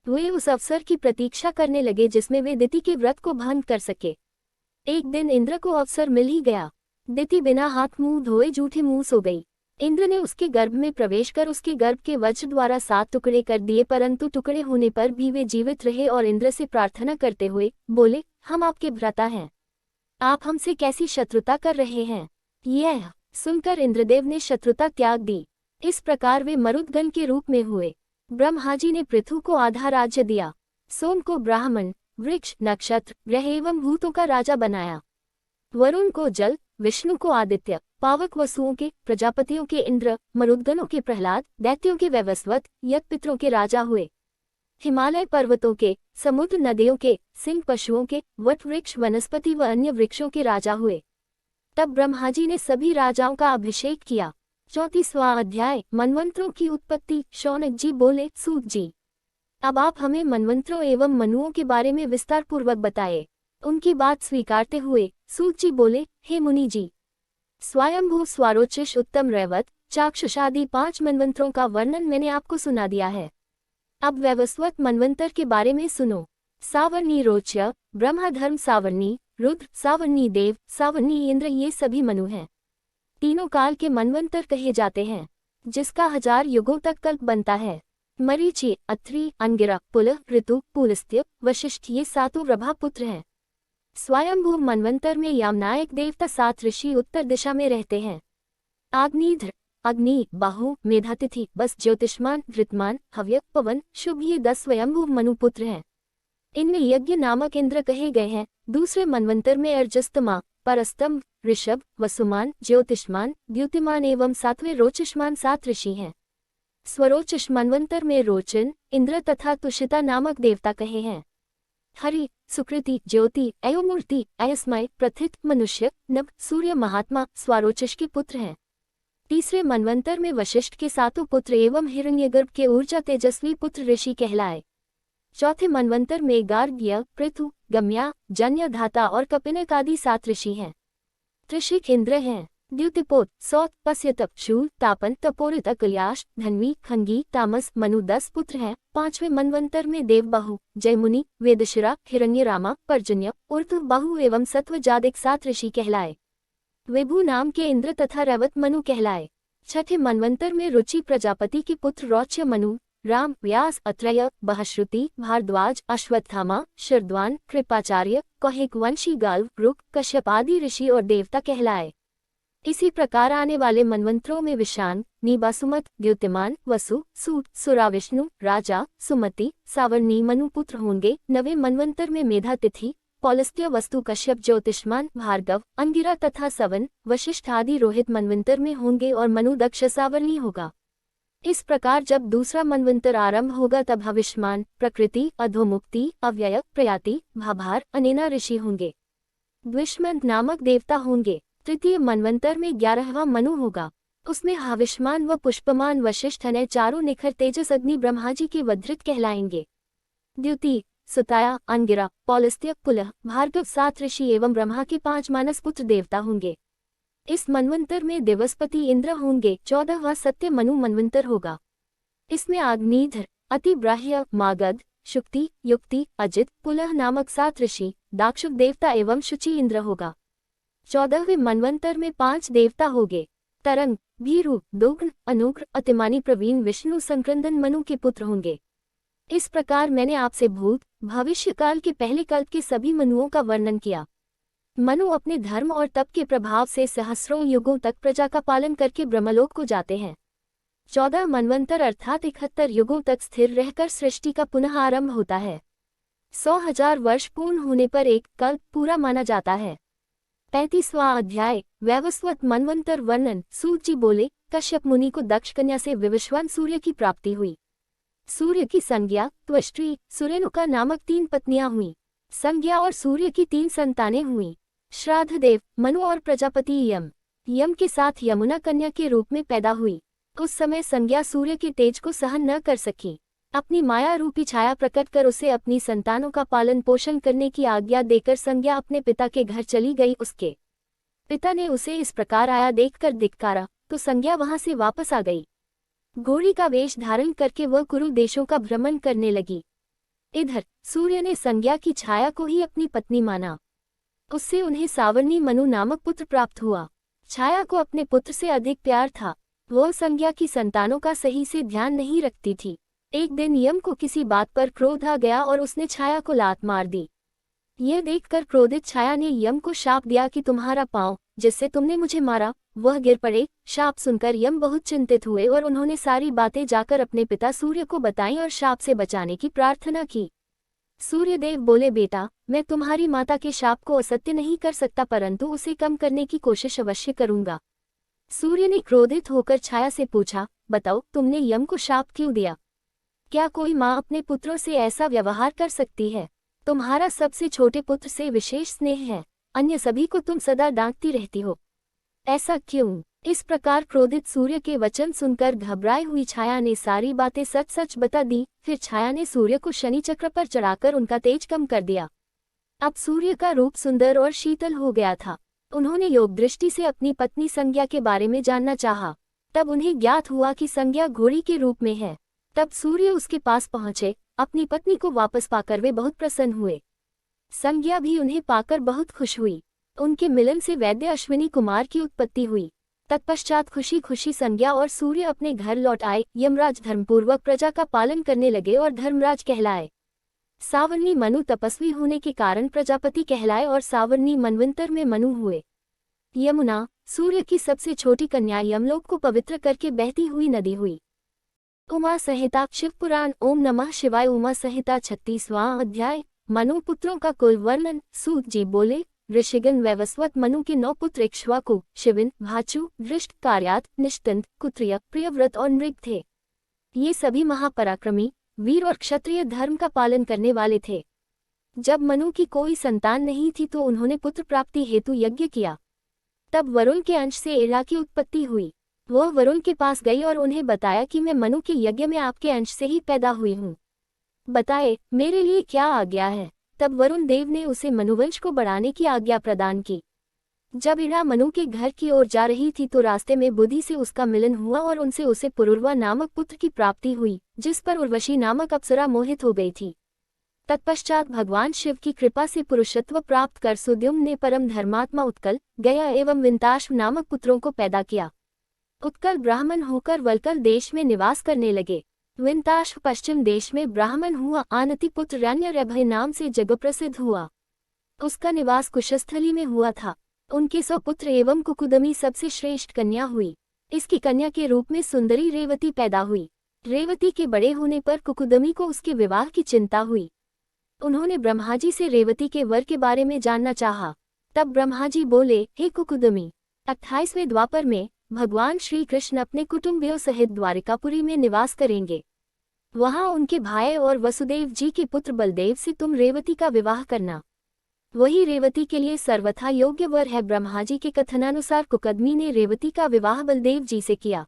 वे उस अवसर की प्रतीक्षा करने लगे जिसमें वे दिति के व्रत को भंग कर सके। एक दिन इंद्र को अवसर मिल ही गया। दिति बिना हाथ मुंह धोए जूठे मुंह सो गई। इंद्र ने उसके गर्भ में प्रवेश कर उसके गर्भ के वज्र द्वारा 7 टुकड़े कर दिए, परंतु टुकड़े होने पर भी वे जीवित रहे और इंद्र से प्रार्थना करते हुए बोले, हम आपके भ्राता हैं, आप हमसे कैसी शत्रुता कर रहे हैं। यह सुनकर इंद्रदेव ने शत्रुता त्याग दी। इस प्रकार वे मरुदगण के रूप में हुए। ब्रह्मा जी ने पृथु को आधा राज्य दिया। सोम को ब्राह्मण, वृक्ष, नक्षत्र, ग्रह एवं भूतों का राजा बनाया। वरुण को जल, विष्णु को आदित्य, पावक वसुओं के, प्रजापतियों के इंद्र, मरुदगणों के प्रहलाद, दैत्यों के वैवस्वत, यज्ञपितरों के राजा हुए। हिमालय पर्वतों के, समुद्र नदियों के, सिंह पशुओं के, वट वृक्ष, वनस्पति व अन्य वृक्षों के राजा हुए। तब ब्रह्मा जी ने सभी राजाओं का अभिषेक किया। 34वां अध्याय मनवंतरों की उत्पत्ति। शौनक जी बोले, सूत जी, अब आप हमें मनवंतरों एवं मनुओं के बारे में विस्तार पूर्वक बताए। उनकी बात स्वीकारते हुए सूत जी बोले, हे मुनि जी, स्वयंभू, स्वारोचिष, उत्तम, रैवत, चाक्षुष आदि 5 मनवंतरों का वर्णन मैंने आपको सुना दिया है। अब वैवस्वत मनवंतर के बारे में सुनो। सावर्णी रोच्य, ब्रह्मधर्म सावर्णी, रुद्र, सावर्णी देव, सावर्णी इंद्र, ये सभी मनु हैं। तीनों काल के मनवंतर कहे जाते हैं, जिसका 1000 युगों तक कल्प बनता है। मरीचि, अत्रि, अंगिरा, पुलह, ऋतु, पुलस्त्य, वशिष्ठ, ये 7 प्रभा पुत्र हैं। स्वयंभू मनवंतर में यामनायक देवता 7 ऋषि उत्तर दिशा में रहते हैं। आग्निध्र, अग्नि, बाहु, मेधातिथि, बस, ज्योतिष्मान, वृतमान, हव्यक, पवन, शुभ, ये 10 स्वयंभू मनुपुत्र हैं। इनमें यज्ञ नामक इंद्र कहे गए हैं। दूसरे मनवंतर में अर्जस्तमा, परस्तम, ऋषभ, वसुमान, ज्योतिष्मान, द्युतिमान एवं 7वें रोचिष्मान 7 ऋषि हैं। स्वरोचिष मनवंतर में रोचन, इंद्र तथा तुषिता नामक देवता कहे हैं। हरि, सुकृति, ज्योति, अयोमूर्ति, अयस्मय, प्रथित, मनुष्य, नभ, सूर्य, महात्मा, स्वारोचिष के पुत्र हैं। तीसरे मनवंतर में वशिष्ठ के 7 पुत्र एवं हिरण्यगर्भ के ऊर्जा तेजस्वी पुत्र ऋषि कहलाए। चौथे मनवंतर में गार्ग्य, पृथु, गम्या, जन्य, धाता और कपिनक आदि 7 ऋषि हैं। त्रिशिक इंद्र हैं। द्युतिपोत, सौत, पस्यतप, शूल, तापन, तपोरित, अकल्याश, धन्वी, खंगी, तामस, मनु 10 पुत्र हैं। 5वें मनवंतर में देवबाहु, जयमुनि, वेदशिरा, हिरण्यरामा, पर्जन्य, ऊर्ध्वबाहु एवं सत्वजादिक 7 ऋषि कहलाए। विभु नाम के इंद्र तथा रवत मनु कहलाए। छठे मनवंतर में रुचि प्रजापति के पुत्र रौच्य मनु, राम, व्यास, अत्रेय, बहश्रुति, भारद्वाज, अश्वत्थामा, शरद्वान, कृपाचार्य, कौशिक वंशी गाल्व, रुक, कश्यप आदि ऋषि और देवता कहलाए। इसी प्रकार आने वाले मनवंतरों में विशान, नीबासुमत, द्युतिमान, वसु, सूत, सुराविष्णु, राजा, सुमति, सावर्णी मनु पुत्र होंगे। 9वें मनवंतर में मेधा तिथि, पौलस्त्य, वस्तु, कश्यप, ज्योतिष्मान, भार्गव, अंगिरा तथा सवन, वशिष्ठ आदि रोहित मनवंतर में होंगे और मनु दक्ष सावर्णी होगा। इस प्रकार जब दूसरा मनवंतर आरंभ होगा तब हविष्मान, प्रकृति, अधोमुक्ति, अव्यय, प्रयाति, भाभार, अनेना ऋषि होंगे। द्विष्मंत नामक देवता होंगे। तृतीय मनवंतर में 11वां मनु होगा। उसमें हविष्मान व पुष्पमान, वशिष्ठ ने चारों निखर तेजस अग्नि ब्रह्माजी के वधृत कहलाएंगे। द्युति, सुताया, अंगिरा, पौलस्त्य, पुलह, भार्गव 7 ऋषि एवं ब्रह्मा के 5 मानस पुत्र देवता होंगे। इस मनवंतर में दिवसपति इंद्र होंगे। 14वां सत्य मनु मनवंतर होगा। इसमें आग्निधर, अतिब्राह्य, मागध, शुक्ति, युक्ति, अजित, पुलह नामक 7 ऋषि, दाक्षुक देवता एवं शुचि इंद्र होगा। 14वें मनवंतर में 5 देवता होंगे। तरंग, भीरु, दुग्न, अनुग्र, अतिमानी, प्रवीण, विष्णु, संक्रंदन मनु के पुत्र होंगे। इस प्रकार मैंने आपसे भूत, भविष्य काल के पहले कल्प के सभी मनुओं का वर्णन किया। मनु अपने धर्म और तप के प्रभाव से सहस्रों युगों तक प्रजा का पालन करके ब्रह्मलोक को जाते हैं। 14 मनवंतर अर्थात 71 युगों तक स्थिर रहकर सृष्टि का पुनः आरंभ होता है। 100,000 वर्ष पूर्ण होने पर एक कल्प पूरा माना जाता है। 35वां अध्याय, वैवस्वत मनवंतर वर्णन। सूत जी बोले, कश्यप मुनि को दक्ष कन्या से विवस्वान सूर्य की प्राप्ति हुई। सूर्य की संज्ञा, त्वष्ट्री, सुरेनुका नामक 3 पत्नियां हुईं। संज्ञा और सूर्य की 3 संतानें हुईं। श्राद्धदेव, मनु और प्रजापति यम। यम के साथ यमुना कन्या के रूप में पैदा हुई। उस समय संज्ञा सूर्य के तेज को सहन न कर सकी। अपनी माया रूपी छाया प्रकट कर उसे अपनी संतानों का पालन पोषण करने की आज्ञा देकर संज्ञा अपने पिता के घर चली गई। उसके पिता ने उसे इस प्रकार आया देखकर धिक्कारा, तो संज्ञा वहां से वापस आ गई। घोड़ी का वेश धारण करके वह कुरु देशों का भ्रमण करने लगी। इधर सूर्य ने संज्ञा की छाया को ही अपनी पत्नी माना। उससे उन्हें सावर्णी मनु नामक पुत्र प्राप्त हुआ। छाया को अपने पुत्र से अधिक प्यार था। वह संज्ञा की संतानों का सही से ध्यान नहीं रखती थी। एक दिन यम को किसी बात पर क्रोध आ गया और उसने छाया को लात मार दी। यह देखकर क्रोधित छाया ने यम को शाप दिया कि तुम्हारा पांव, जिससे तुमने मुझे मारा, वह गिर पड़े। शाप सुनकर यम बहुत चिंतित हुए और उन्होंने सारी बातें जाकर अपने पिता सूर्य को बताईं और शाप से बचाने की प्रार्थना की। सूर्यदेव बोले, बेटा, मैं तुम्हारी माता के शाप को असत्य नहीं कर सकता, परंतु उसे कम करने की कोशिश अवश्य करूंगा। सूर्य ने क्रोधित होकर छाया से पूछा, बताओ, तुमने यम को शाप क्यों दिया? क्या कोई माँ अपने पुत्रों से ऐसा व्यवहार कर सकती है? तुम्हारा सबसे छोटे पुत्र से विशेष स्नेह है, अन्य सभी को तुम सदा डांटती रहती हो, ऐसा क्यों? इस प्रकार क्रोधित सूर्य के वचन सुनकर घबराई हुई छाया ने सारी बातें सच सच बता दी। फिर छाया ने सूर्य को शनि चक्र पर चढ़ाकर उनका तेज कम कर दिया। अब सूर्य का रूप सुंदर और शीतल हो गया था। उन्होंने योग दृष्टि से अपनी पत्नी संज्ञा के बारे में जानना चाहा। तब उन्हें ज्ञात हुआ कि संज्ञा घोड़ी के रूप में है। तब सूर्य उसके पास पहुंचे। अपनी पत्नी को वापस पाकर वे बहुत प्रसन्न हुए। संज्ञा भी उन्हें पाकर बहुत खुश हुई। उनके मिलन से वैद्य अश्विनी कुमार की उत्पत्ति हुई। तत्पश्चात खुशी खुशी संज्ञा और सूर्य अपने घर लौट आए। यमराज धर्मपूर्वक प्रजा का पालन करने लगे और धर्मराज कहलाए। सावर्णी मनु तपस्वी होने के कारण प्रजापति कहलाए और सावर्णी मनवंतर में मनु हुए। यमुना, सूर्य की सबसे छोटी कन्या, यमलोक को पवित्र करके बहती हुई नदी हुई। उमा संहिता, शिव पुराण। ओम नमः शिवाय। उमा संहिता 36वां अध्याय, मनु पुत्रों का कुल वर्णन। सूत जी बोले, ऋषिगण वैवस्वत मनु के 9 पुत्र इक्ष्वाकु, शिविन, भाचु, वृष्ट, कार्यात, निष्तंत, कुत्रिय, प्रियव्रत और नृग थे। ये सभी महापराक्रमी, वीर और क्षत्रिय धर्म का पालन करने वाले थे। जब मनु की कोई संतान नहीं थी तो उन्होंने पुत्र प्राप्ति हेतु यज्ञ किया। तब वरुण के अंश से एला की उत्पत्ति हुई। वह वरुण के पास गई और उन्हें बताया कि मैं मनु के यज्ञ में आपके अंश से ही पैदा हुई हूँ। बताए, मेरे लिए क्या आज्ञा है? तब वरुण देव ने उसे मनुवंश को बढ़ाने की आज्ञा प्रदान की। जब इड़ा मनु के घर की ओर जा रही थी तो रास्ते में बुद्धि से उसका मिलन हुआ और उनसे उसे पुरुरवा नामक पुत्र की प्राप्ति हुई, जिस पर उर्वशी नामक अप्सरा मोहित हो गई थी। तत्पश्चात भगवान शिव की कृपा से पुरुषत्व प्राप्त कर सुद्युम्न ने परम धर्मात्मा उत्कल, गया एवं विंताश्व नामक पुत्रों को पैदा किया। उत्कल ब्राह्मण होकर वल्कल देश में निवास करने लगे। विंताश्व पश्चिम देश में ब्राह्मण हुआ। आनति पुत्र रण्यरभय नाम से जगप्रसिद्ध हुआ। उसका निवास कुशस्थली में हुआ था। उनके 100 पुत्र एवं कुकुदमी सबसे श्रेष्ठ कन्या हुई। इसकी कन्या के रूप में सुंदरी रेवती पैदा हुई। रेवती के बड़े होने पर कुकुदमी को उसके विवाह की चिंता हुई। उन्होंने ब्रह्माजी से रेवती के वर के बारे में जानना चाहा। तब ब्रह्माजी बोले, हे कुकुदमी, 28वें द्वापर में भगवान श्री कृष्ण अपने कुटुंबियों सहित द्वारिकापुरी में निवास करेंगे। वहां उनके भाई और वसुदेव जी के पुत्र बलदेव से तुम रेवती का विवाह करना। वही रेवती के लिए सर्वथा योग्य वर है। ब्रह्माजी के कथनानुसार कुकुदमी ने रेवती का विवाह बलदेव जी से किया।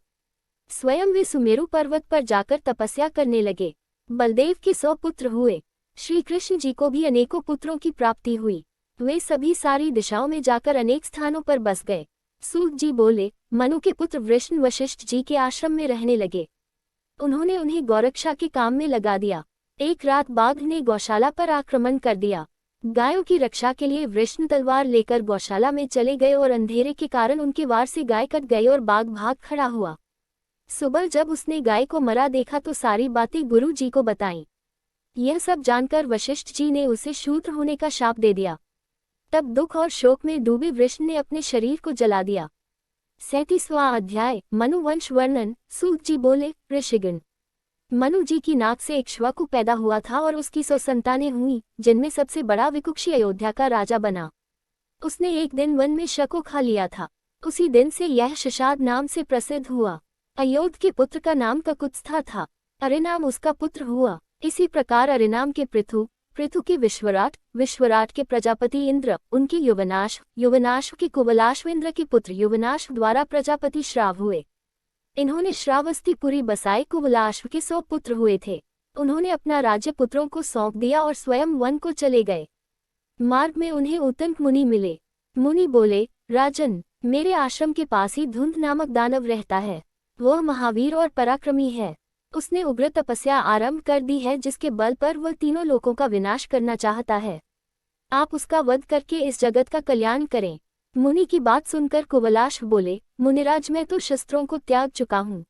स्वयं वे सुमेरु पर्वत पर जाकर तपस्या करने लगे। बलदेव के 100 पुत्र हुए। श्री कृष्ण जी को भी अनेकों पुत्रों की प्राप्ति हुई। वे सभी सारी दिशाओं में जाकर अनेक स्थानों पर बस गए। सूत जी बोले, मनु के पुत्र वृष्ण वशिष्ठ जी के आश्रम में रहने लगे। उन्होंने उन्हें गौरक्षा के काम में लगा दिया। एक रात बाघ ने गौशाला पर आक्रमण कर दिया। गायों की रक्षा के लिए वृष्ण तलवार लेकर गौशाला में चले गए और अंधेरे के कारण उनके वार से गाय कट गई और बाघ भाग खड़ा हुआ। सुबह जब उसने गाय को मरा देखा तो सारी बातें गुरु जी को बताईं। यह सब जानकर वशिष्ठ जी ने उसे शूद्र होने का शाप दे दिया। तब दुख और शोक में डूबे वृष्ण ने अपने शरीर को जला दिया। 37वां अध्याय मनु वंश वर्णन। सूत जी बोले, ऋषिगण, मनु जी की नाक से इक्ष्वाकु पैदा हुआ था और उसकी 100 संतानें हुईं, जिनमें सबसे बड़ा विकुक्षी अयोध्या का राजा बना। उसने एक दिन वन में शको खा लिया था। उसी दिन से यह शशाद नाम से प्रसिद्ध हुआ। अयोध के पुत्र का नाम ककुत्स्था था। अरिनाम उसका पुत्र हुआ। इसी प्रकार अरिनाम के पृथु, पृथु के विश्वराट, विश्वराट के प्रजापति इंद्र, उनके युवनाश, युवनाश के कुवलाश्व इंद्र के पुत्र युवनाश द्वारा प्रजापति श्राव हुए। इन्होंने श्रावस्तीपुरी बसाए। कुवलाश्व के 100 पुत्र हुए थे। उन्होंने अपना राज्य पुत्रों को सौंप दिया और स्वयं वन को चले गए। मार्ग में उन्हें उत्तंक मुनि मिले। मुनि बोले, राजन, मेरे आश्रम के पास ही धुंध नामक दानव रहता है। वह महावीर और पराक्रमी है। उसने उग्र तपस्या आरंभ कर दी है, जिसके बल पर वह तीनों लोकों का विनाश करना चाहता है। आप उसका वध करके इस जगत का कल्याण करें। मुनि की बात सुनकर कुवलाश्व बोले, मुनिराज, मैं तो शस्त्रों को त्याग चुका हूँ,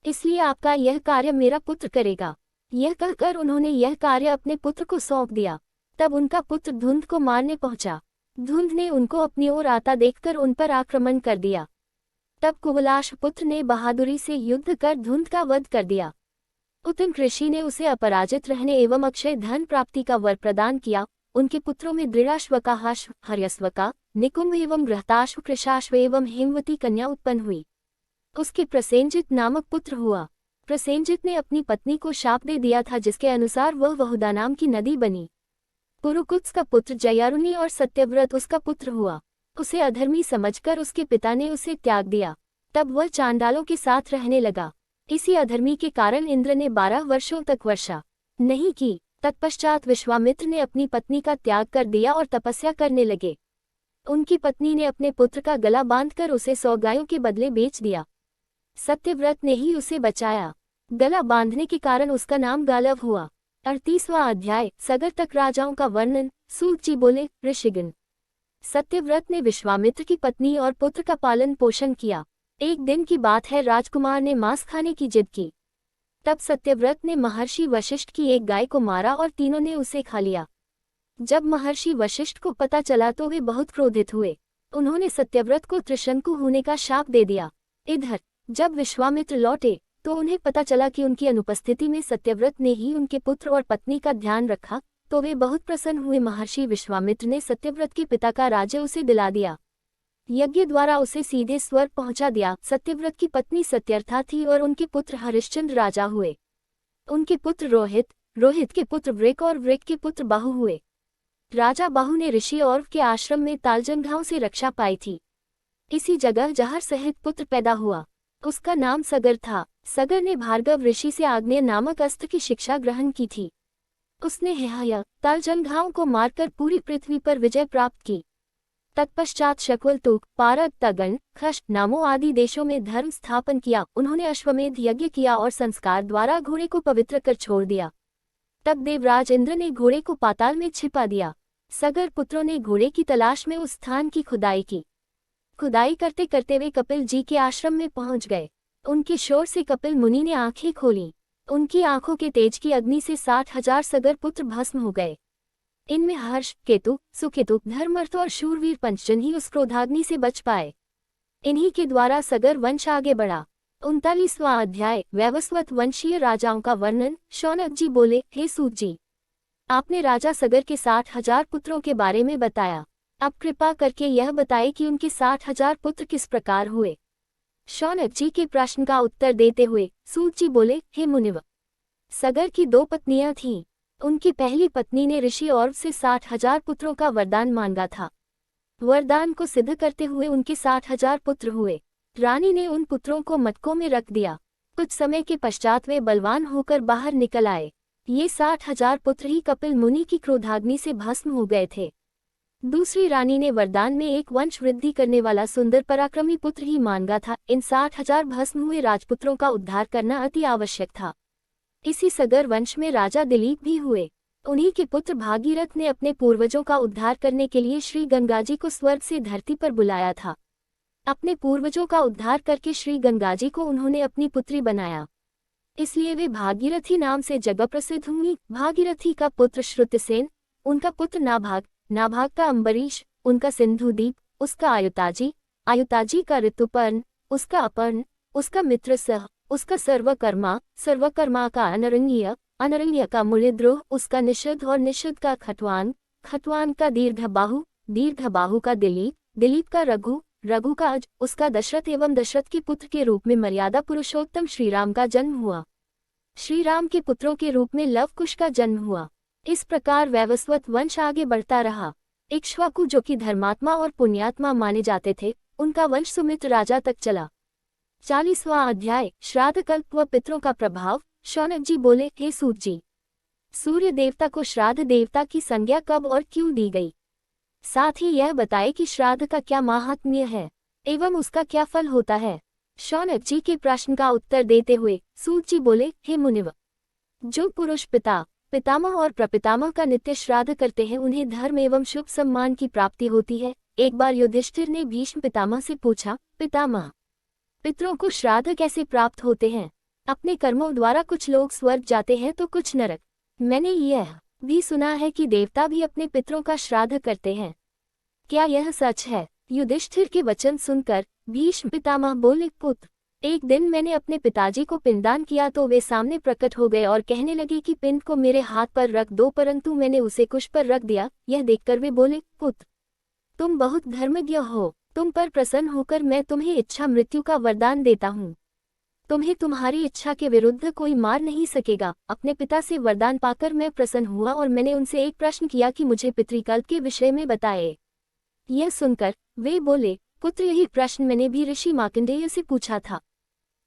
इसलिए आपका यह कार्य मेरा पुत्र करेगा। यह कहकर उन्होंने यह कार्य अपने पुत्र को सौंप दिया। तब उनका पुत्र धुंध को मारने पहुंचा। धुंध ने उनको अपनी ओर आता देखकर उन पर आक्रमण कर दिया। तब कुवलाश्व पुत्र ने बहादुरी से युद्ध कर धुंध का वध कर दिया। उत्तंक ऋषि ने उसे अपराजित रहने एवं अक्षय धन प्राप्ति का वर प्रदान किया। उनके पुत्रों में दृढ़ाश्वकाहाश्व, हर्यश्वका, निकुंभ एवं गृहताश्व, कृशाश्व एवं हेमवती कन्या उत्पन्न हुई। उसके प्रसेनजित नामक पुत्र हुआ। प्रसेनजित ने अपनी पत्नी को शाप दे दिया था, जिसके अनुसार वह वहुदा नाम की नदी बनी। पुरुकुत्स का पुत्र जयारुणी और सत्यव्रत उसका पुत्र हुआ। उसे अधर्मी समझकर उसके पिता ने उसे त्याग दिया। तब वह चांडालों के साथ रहने लगा। इसी अधर्मी के कारण इंद्र ने 12 वर्षों तक वर्षा नहीं की। तत्पश्चात विश्वामित्र ने अपनी पत्नी का त्याग कर दिया और तपस्या करने लगे। उनकी पत्नी ने अपने पुत्र का गला बांधकर उसे 100 गायों के बदले बेच दिया। सत्यव्रत ने ही उसे बचाया। गला बांधने के कारण उसका नाम गालव हुआ। 38वां अध्याय सगर तक राजाओं का वर्णन। सूत जी बोले, ऋषिगण, सत्यव्रत ने विश्वामित्र की पत्नी और पुत्र का पालन पोषण किया। एक दिन की बात है, राजकुमार ने मांस खाने की जिद की। तब सत्यव्रत ने महर्षि वशिष्ठ की एक गाय को मारा और तीनों ने उसे खा लिया। जब महर्षि वशिष्ठ को पता चला तो वे बहुत क्रोधित हुए। उन्होंने सत्यव्रत को त्रिशंकु होने का शाप दे दिया। इधर जब विश्वामित्र लौटे तो उन्हें पता चला कि उनकी अनुपस्थिति में सत्यव्रत ने ही उनके पुत्र और पत्नी का ध्यान रखा, तो वे बहुत प्रसन्न हुए। महर्षि विश्वामित्र ने सत्यव्रत के पिता का राज्य उसे दिला दिया। यज्ञ द्वारा उसे सीधे स्वर्ग पहुंचा दिया। सत्यव्रत की पत्नी सत्यर्था थी और उनके पुत्र हरिश्चंद्र राजा हुए। उनके पुत्र रोहित, रोहित के पुत्र वृक और वृक के पुत्र बाहु हुए। राजा बाहु ने ऋषि औरव के आश्रम में तालजंघाओं से रक्षा पाई थी। इसी जगह जहर सहित पुत्र पैदा हुआ। उसका नाम सगर था। सगर ने भार्गव ऋषि से आग्नेय नामक अस्त्र की शिक्षा ग्रहण की थी। उसने हेहया तालजंघाओं को मारकर पूरी पृथ्वी पर विजय प्राप्त की। तत्पश्चात शक्वलतुक, पारग, तगन, खश, नामो आदि देशों में धर्म स्थापन किया। उन्होंने अश्वमेध यज्ञ किया और संस्कार द्वारा घोड़े को पवित्र कर छोड़ दिया। तब देवराज इंद्र ने घोड़े को पाताल में छिपा दिया। सगर पुत्रों ने घोड़े की तलाश में उस स्थान की खुदाई की। खुदाई करते करते वे कपिल जी के आश्रम में पहुंच गए। उनके शोर से कपिल मुनि ने आंखें खोलीं। उनकी आंखों के तेज की अग्नि से 60,000 सगर पुत्र भस्म हो गए। इनमें हर्ष, केतु, सुकेतु, धर्मर्थ और शूरवीर पंचजन ही उस क्रोधाग्नि से बच पाए। इन्हीं के द्वारा सगर वंश आगे बढ़ा। 39वां अध्याय, वैवस्वत वंशीय राजाओं का वर्णन। शौनक जी बोले, हे सूत जी, आपने राजा सगर के 60,000 पुत्रों के बारे में बताया। अब कृपा करके यह बताए कि उनके 60,000 पुत्र किस प्रकार हुए। शौनक जी के प्रश्न का उत्तर देते हुए सूत जी बोले, हे मुनिव, सगर की 2 पत्नियां थीं। उनकी पहली पत्नी ने ऋषि और्व से 60,000 पुत्रों का वरदान मांगा था। वरदान को सिद्ध करते हुए उनके 60,000 पुत्र हुए। रानी ने उन पुत्रों को मटकों में रख दिया। कुछ समय के पश्चात वे बलवान होकर बाहर निकल आए। ये 60,000 पुत्र ही कपिल मुनि की क्रोधाग्नि से भस्म हो गए थे। दूसरी रानी ने वरदान में एक वंश वृद्धि करने वाला सुंदर पराक्रमी पुत्र ही मांगा था। इन 60,000 भस्म हुए राजपुत्रों का उद्धार करना अति आवश्यक था। इसी सगर वंश में राजा दिलीप भी हुए। उन्हीं के पुत्र भागीरथ ने अपने पूर्वजों का उद्धार करने के लिए श्री गंगाजी को स्वर्ग से धरती पर बुलाया था। अपने पूर्वजों का उद्धार करके श्री गंगाजी को उन्होंने अपनी पुत्री बनाया, इसलिए वे भागीरथी नाम से जगह प्रसिद्ध हुई। भागीरथी का पुत्र श्रुतसेन, उनका पुत्र नाभाग, नाभाग का अम्बरीश, उनका सिंधुदीप, उसका आयुताजी, आयुताजी का ऋतुपर्ण, उसका अपर्ण, उसका मित्रसह, उसका सर्वकर्मा, सर्वकर्मा का अनरण्य, अनरण्य का मूलद्रोह, उसका निषद और निषद का खटवान, खटवान का दीर्घबाहु, दीर्घबाहु का दिलीप, दिलीप का रघु, रघु का अज, उसका दशरथ एवं दशरथ के पुत्र के रूप में मर्यादा पुरुषोत्तम श्रीराम का जन्म हुआ। श्रीराम के पुत्रों के रूप में लव कुश का जन्म हुआ। इस प्रकार वैवस्वत वंश आगे बढ़ता रहा। इक्ष्वाकु जो कि धर्मात्मा और पुण्यात्मा माने जाते थे, उनका वंश सुमित्र राजा तक चला। 40वां अध्याय, श्राद्ध कल्प व पितरों का प्रभाव। शौनक जी बोले, हे सूत जी, सूर्य देवता को श्राद्ध देवता की संज्ञा कब और क्यों दी गई? साथ ही यह बताए कि श्राद्ध का क्या माहात्म्य है एवं उसका क्या फल होता है। शौनक जी के प्रश्न का उत्तर देते हुए सूत जी बोले, हे मुनिव, जो पुरुष पिता, पितामह और प्रपितामह का नित्य श्राद्ध करते हैं, उन्हें धर्म एवं शुभ सम्मान की प्राप्ति होती है। एक बार युधिष्ठिर ने भीष्म पितामह से पूछा, पितामह, पितरों को श्राद्ध कैसे प्राप्त होते हैं? अपने कर्मों द्वारा कुछ लोग स्वर्ग जाते हैं तो कुछ नरक। मैंने यह भी सुना है कि देवता भी अपने पितरों का श्राद्ध करते हैं, क्या यह सच है? युधिष्ठिर के वचन सुनकर भीष्म पितामह बोले, पुत्र, एक दिन मैंने अपने पिताजी को पिंडदान किया तो वे सामने प्रकट हो गए और कहने लगे कि पिंड को मेरे हाथ पर रख दो, परंतु मैंने उसे कुश पर रख दिया। यह देखकर वे बोले, पुत्र, तुम बहुत धर्मज्ञ हो, तुम पर प्रसन्न होकर मैं तुम्हें इच्छा मृत्यु का वरदान देता हूँ। तुम्हें तुम्हारी इच्छा के विरुद्ध कोई मार नहीं सकेगा। अपने पिता से वरदान पाकर मैं प्रसन्न हुआ और मैंने उनसे एक प्रश्न किया कि मुझे पितृकल्प के विषय में बताए। यह सुनकर वे बोले, पुत्र, यही प्रश्न मैंने भी ऋषि मार्कंडेय से पूछा था।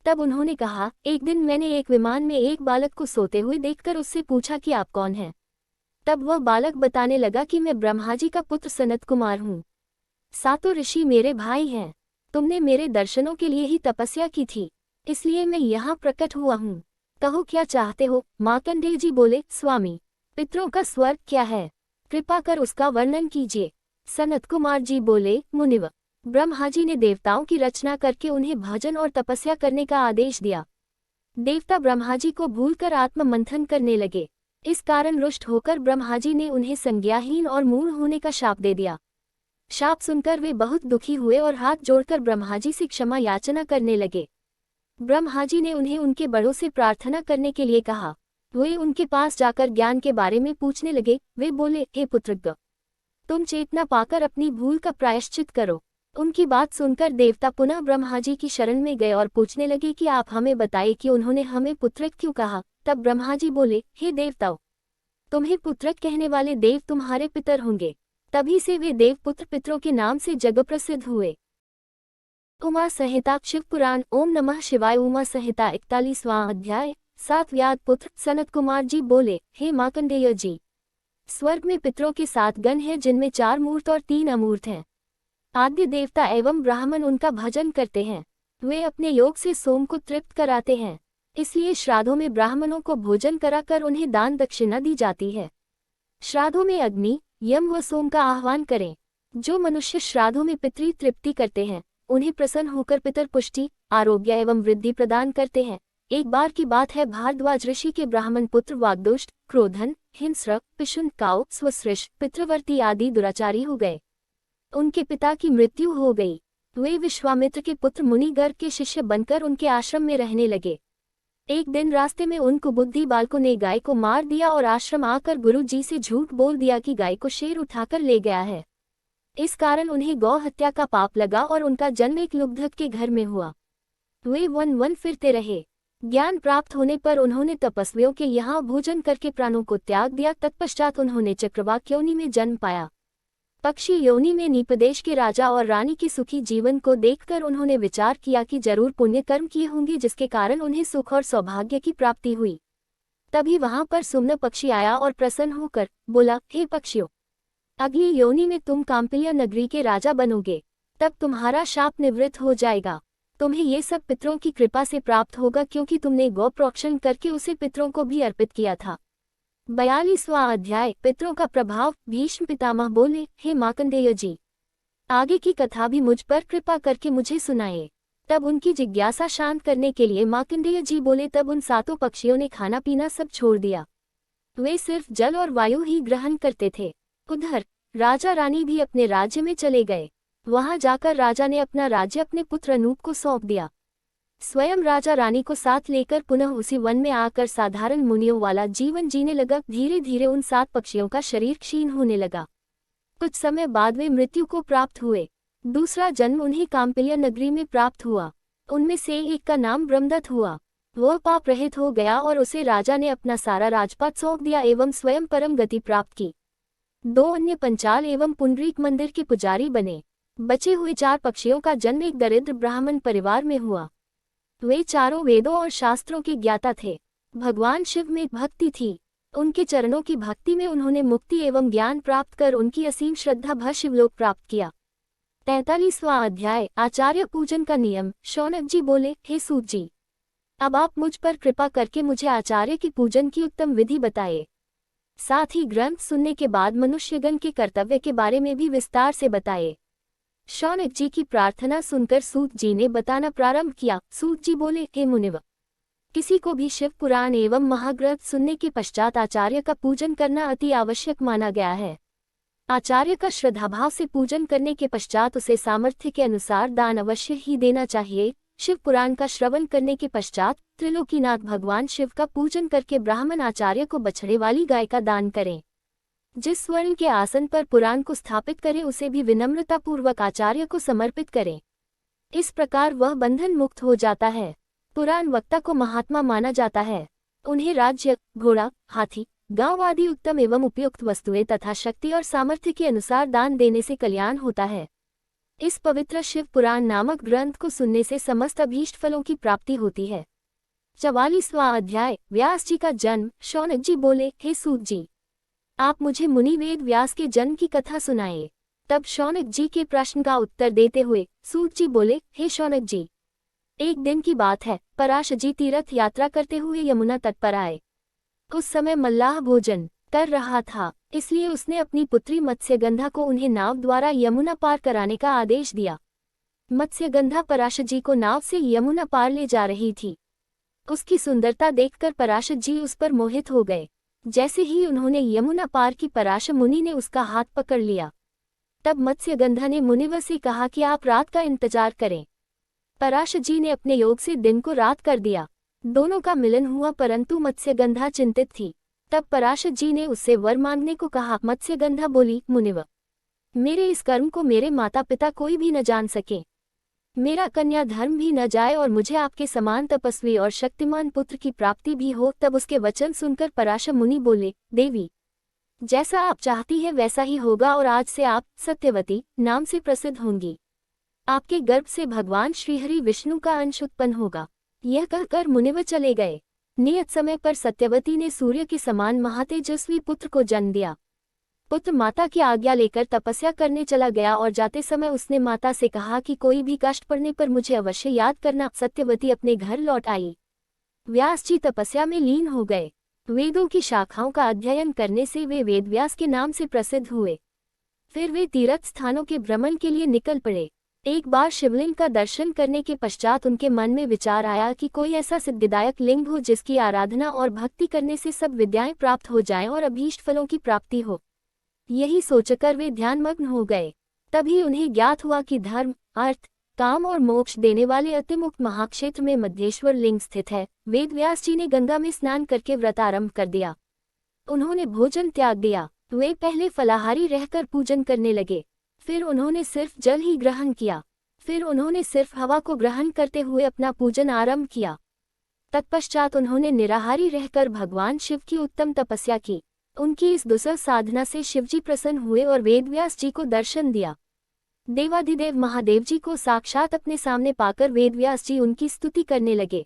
तब उन्होंने कहा, एक दिन मैंने एक विमान में एक बालक को सोते हुए देखकर उससे पूछा कि आप कौन हैं? तब वह बालक बताने लगा कि मैं ब्रह्माजी का पुत्र सनत कुमार हूँ। 7 ऋषि मेरे भाई हैं। तुमने मेरे दर्शनों के लिए ही तपस्या की थी, इसलिए मैं यहाँ प्रकट हुआ हूँ। कहो क्या चाहते हो? मार्कंडेय जी बोले, स्वामी, पितरों का स्वर्ग क्या है? कृपा कर उसका वर्णन कीजिए। सनत कुमार जी बोले, मुनिव, ब्रह्मा जी ने देवताओं की रचना करके उन्हें भजन और तपस्या करने का आदेश दिया। देवता ब्रह्मा जी को भूलकर आत्म मंथन करने लगे। इस कारण रुष्ट होकर ब्रह्मा जी ने उन्हें संज्ञाहीन और मूढ़ होने का शाप दे दिया। शाप सुनकर वे बहुत दुखी हुए और हाथ जोड़कर ब्रह्मा जी से क्षमा याचना करने लगे। ब्रह्मा जी ने उन्हें उनके बड़ों से प्रार्थना करने के लिए कहा। वे उनके पास जाकर ज्ञान के बारे में पूछने लगे। वे बोले, हे पुत्रज्ञ, तुम चेतना पाकर अपनी भूल का प्रायश्चित करो। उनकी बात सुनकर देवता पुनः ब्रह्मा जी की शरण में गए और पूछने लगे कि आप हमें बताइए कि उन्होंने हमें पुत्रक क्यों कहा। तब ब्रह्मा जी बोले, हे देवताओं, तुम्हें पुत्रक कहने वाले देव तुम्हारे पितर होंगे। तभी से वे देवपुत्र पितरों के नाम से जग प्रसिद्ध हुए। उमा संहिता, शिव पुराण। ओम नमः शिवाय। उमा संहिता 41वां अध्याय, 7 व्याध पुत्र। सनत कुमार जी बोले, हे मार्कंडेय जी, स्वर्ग में पितरों के 7 गण हैं, जिनमें 4 मूर्त और 3 अमूर्त हैं। आद्य देवता एवं ब्राह्मण उनका भजन करते हैं। वे अपने योग से सोम को तृप्त कराते हैं, इसलिए श्राद्धों में ब्राह्मणों को भोजन कराकर उन्हें दान दक्षिणा दी जाती है। श्राद्धों में अग्नि, यम व सोम का आह्वान करें। जो मनुष्य श्राद्धों में पितृ तृप्ति करते हैं, उन्हें प्रसन्न होकर पितर पुष्टि, आरोग्य एवं वृद्धि प्रदान करते हैं। एक बार की बात है, भारद्वाज ऋषि के ब्राह्मण पुत्र वाग्दुष्ट, क्रोधन, हिंस्रक, पिशुनकाव, स्वसृष, पितृवर्ती आदि दुराचारी हो गए। उनके पिता की मृत्यु हो गई। वे विश्वामित्र के पुत्र मुनि गर्ग के शिष्य बनकर उनके आश्रम में रहने लगे। एक दिन रास्ते में उन कुबुद्धि बालकों ने गाय को मार दिया और आश्रम आकर गुरु जी से झूठ बोल दिया कि गाय को शेर उठाकर ले गया है। इस कारण उन्हें गौ हत्या का पाप लगा और उनका जन्म एक लुब्धक के घर में हुआ। वे वन वन फिरते रहे। ज्ञान प्राप्त होने पर उन्होंने तपस्वियों के यहाँ भोजन करके प्राणों को त्याग दिया। तत्पश्चात उन्होंने चक्रवाक योनि में जन्म पाया। पक्षी योनि में निपदेश के राजा और रानी के सुखी जीवन को देखकर उन्होंने विचार किया कि जरूर पुण्य कर्म किए होंगे, जिसके कारण उन्हें सुख और सौभाग्य की प्राप्ति हुई। तभी वहां पर सुम्न पक्षी आया और प्रसन्न होकर बोला, हे पक्षियों, अगली योनि में तुम काम्पिल्य नगरी के राजा बनोगे। तब तुम्हारा शाप निवृत्त हो जाएगा। तुम्हें ये सब पितरों की कृपा से प्राप्त होगा, क्योंकि तुमने गौ प्रोक्षण करके उसे पितरों को भी अर्पित किया था। 42वां अध्याय, पितरों का प्रभाव। भीष्म पितामह बोले, हे मार्कंडेय जी, आगे की कथा भी मुझ पर कृपा करके मुझे सुनाए। तब उनकी जिज्ञासा शांत करने के लिए मार्कंडेय जी बोले, तब उन 7 पक्षियों ने खाना पीना सब छोड़ दिया। वे सिर्फ जल और वायु ही ग्रहण करते थे। उधर राजा रानी भी अपने राज्य में चले गए। वहां जाकर राजा ने अपना राज्य अपने पुत्र अनूप को सौंप दिया। स्वयं राजा रानी को साथ लेकर पुनः उसी वन में आकर साधारण मुनियों वाला जीवन जीने लगा। धीरे धीरे उन 7 पक्षियों का शरीर क्षीण होने लगा। कुछ समय बाद वे मृत्यु को प्राप्त हुए। दूसरा जन्म उन्हें काम्पिल्य नगरी में प्राप्त हुआ। उनमें से एक का नाम ब्रह्मदत्त हुआ। वह पाप रहित हो गया और उसे राजा ने अपना सारा राजपाट सौंप दिया एवं स्वयं परम गति प्राप्त की। 2 अन्य पंचाल एवं पुंडरीक मंदिर के पुजारी बने। बचे हुए 4 पक्षियों का जन्म एक दरिद्र ब्राह्मण परिवार में हुआ। वे चारों वेदों और शास्त्रों के ज्ञाता थे। भगवान शिव में भक्ति थी। उनके चरणों की भक्ति में उन्होंने मुक्ति एवं ज्ञान प्राप्त कर उनकी असीम श्रद्धा भर शिवलोक प्राप्त किया। 43वां अध्याय, आचार्य पूजन का नियम। शौनक जी बोले, हे सूत जी, अब आप मुझ पर कृपा करके मुझे आचार्य की पूजन की उत्तम विधि बताए। साथ ही ग्रंथ सुनने के बाद मनुष्यगण के कर्तव्य के बारे में भी विस्तार से बताए। शौनक जी की प्रार्थना सुनकर सूत जी ने बताना प्रारंभ किया। सूत जी बोले, हे मुनिव, किसी को भी शिव पुराण एवं महाग्रंथ सुनने के पश्चात आचार्य का पूजन करना अति आवश्यक माना गया है। आचार्य का श्रद्धाभाव से पूजन करने के पश्चात उसे सामर्थ्य के अनुसार दान अवश्य ही देना चाहिए। शिव पुराण का श्रवण करने के पश्चात त्रिलोकीनाथ भगवान शिव का पूजन करके ब्राह्मण आचार्य को बछड़े वाली गाय का दान करें। जिस स्वर्ण के आसन पर पुराण को स्थापित करें उसे भी विनम्रतापूर्वक आचार्य को समर्पित करें। इस प्रकार वह बंधन मुक्त हो जाता है। पुराण वक्ता को महात्मा माना जाता है। उन्हें राज्य, घोड़ा, हाथी, गांव आदि उत्तम एवं उपयुक्त वस्तुएं तथा शक्ति और सामर्थ्य के अनुसार दान देने से कल्याण होता है। इस पवित्र शिव पुराण नामक ग्रंथ को सुनने से समस्त अभीष्ट फलों की प्राप्ति होती है। 44वां अध्याय, व्यास जी का जन्म। शौनक जी बोले, हे सूत जी, आप मुझे मुनि वेद व्यास के जन्म की कथा सुनाए। तब शौनक जी के प्रश्न का उत्तर देते हुए सूत जी बोले, हे शौनक जी, एक दिन की बात है, पराशर जी तीर्थ यात्रा करते हुए यमुना तट पर आए। उस समय मल्लाह भोजन कर रहा था, इसलिए उसने अपनी पुत्री मत्स्यगंधा को उन्हें नाव द्वारा यमुना पार कराने का आदेश दिया। मत्स्यगंधा पराशर जी को नाव से यमुना पार ले जा रही थी। उसकी सुंदरता देखकर पराशर जी उस पर मोहित हो गए। जैसे ही उन्होंने यमुना पार की, पराशर मुनि ने उसका हाथ पकड़ लिया। तब मत्स्यगंधा ने मुनिवर से कहा कि आप रात का इंतजार करें। पराशर जी ने अपने योग से दिन को रात कर दिया। दोनों का मिलन हुआ, परंतु मत्स्यगंधा चिंतित थी। तब पराशर जी ने उससे वर मांगने को कहा। मत्स्यगंधा बोली, मुनिवर, मेरे इस कर्म को मेरे माता पिता कोई भी न जान सके, मेरा कन्या धर्म भी न जाए और मुझे आपके समान तपस्वी और शक्तिमान पुत्र की प्राप्ति भी हो। तब उसके वचन सुनकर पराशर मुनि बोले, देवी, जैसा आप चाहती है वैसा ही होगा और आज से आप सत्यवती नाम से प्रसिद्ध होंगी। आपके गर्भ से भगवान श्रीहरि विष्णु का अंश उत्पन्न होगा। यह कहकर मुनिवर चले गए। नियत समय पर सत्यवती ने सूर्य के समान महातेजस्वी पुत्र को जन्म दिया। पुत्र माता की आज्ञा लेकर तपस्या करने चला गया और जाते समय उसने माता से कहा कि कोई भी कष्ट पड़ने पर मुझे अवश्य याद करना। सत्यवती अपने घर लौट आई। व्यास जी तपस्या में लीन हो गए। वेदों की शाखाओं का अध्ययन करने से वे वेदव्यास के नाम से प्रसिद्ध हुए। फिर वे तीर्थ स्थानों के भ्रमण के लिए निकल पड़े। एक बार शिवलिंग का दर्शन करने के पश्चात उनके मन में विचार आया कि कोई ऐसा सिद्धिदायक लिंग हो जिसकी आराधना और भक्ति करने से सब विद्याएं प्राप्त हो जाएं और अभीष्ट फलों की प्राप्ति हो। यही सोचकर वे ध्यानमग्न हो गए। तभी उन्हें ज्ञात हुआ कि धर्म, अर्थ, काम और मोक्ष देने वाले अतिमुक्त महाक्षेत्र में मध्येश्वर लिंग स्थित है। वेदव्यास जी ने गंगा में स्नान करके व्रत आरंभ कर दिया। उन्होंने भोजन त्याग दिया। वे पहले फलाहारी रहकर पूजन करने लगे। फिर उन्होंने सिर्फ जल ही ग्रहण किया। फिर उन्होंने सिर्फ हवा को ग्रहण करते हुए अपना पूजन आरंभ किया। तत्पश्चात उन्होंने निराहारी रहकर भगवान शिव की उत्तम तपस्या की। उनकी इस दुस्सह साधना से शिवजी प्रसन्न हुए और वेदव्यास जी को दर्शन दिया। देवाधिदेव महादेव जी को साक्षात अपने सामने पाकर वेदव्यास जी उनकी स्तुति करने लगे।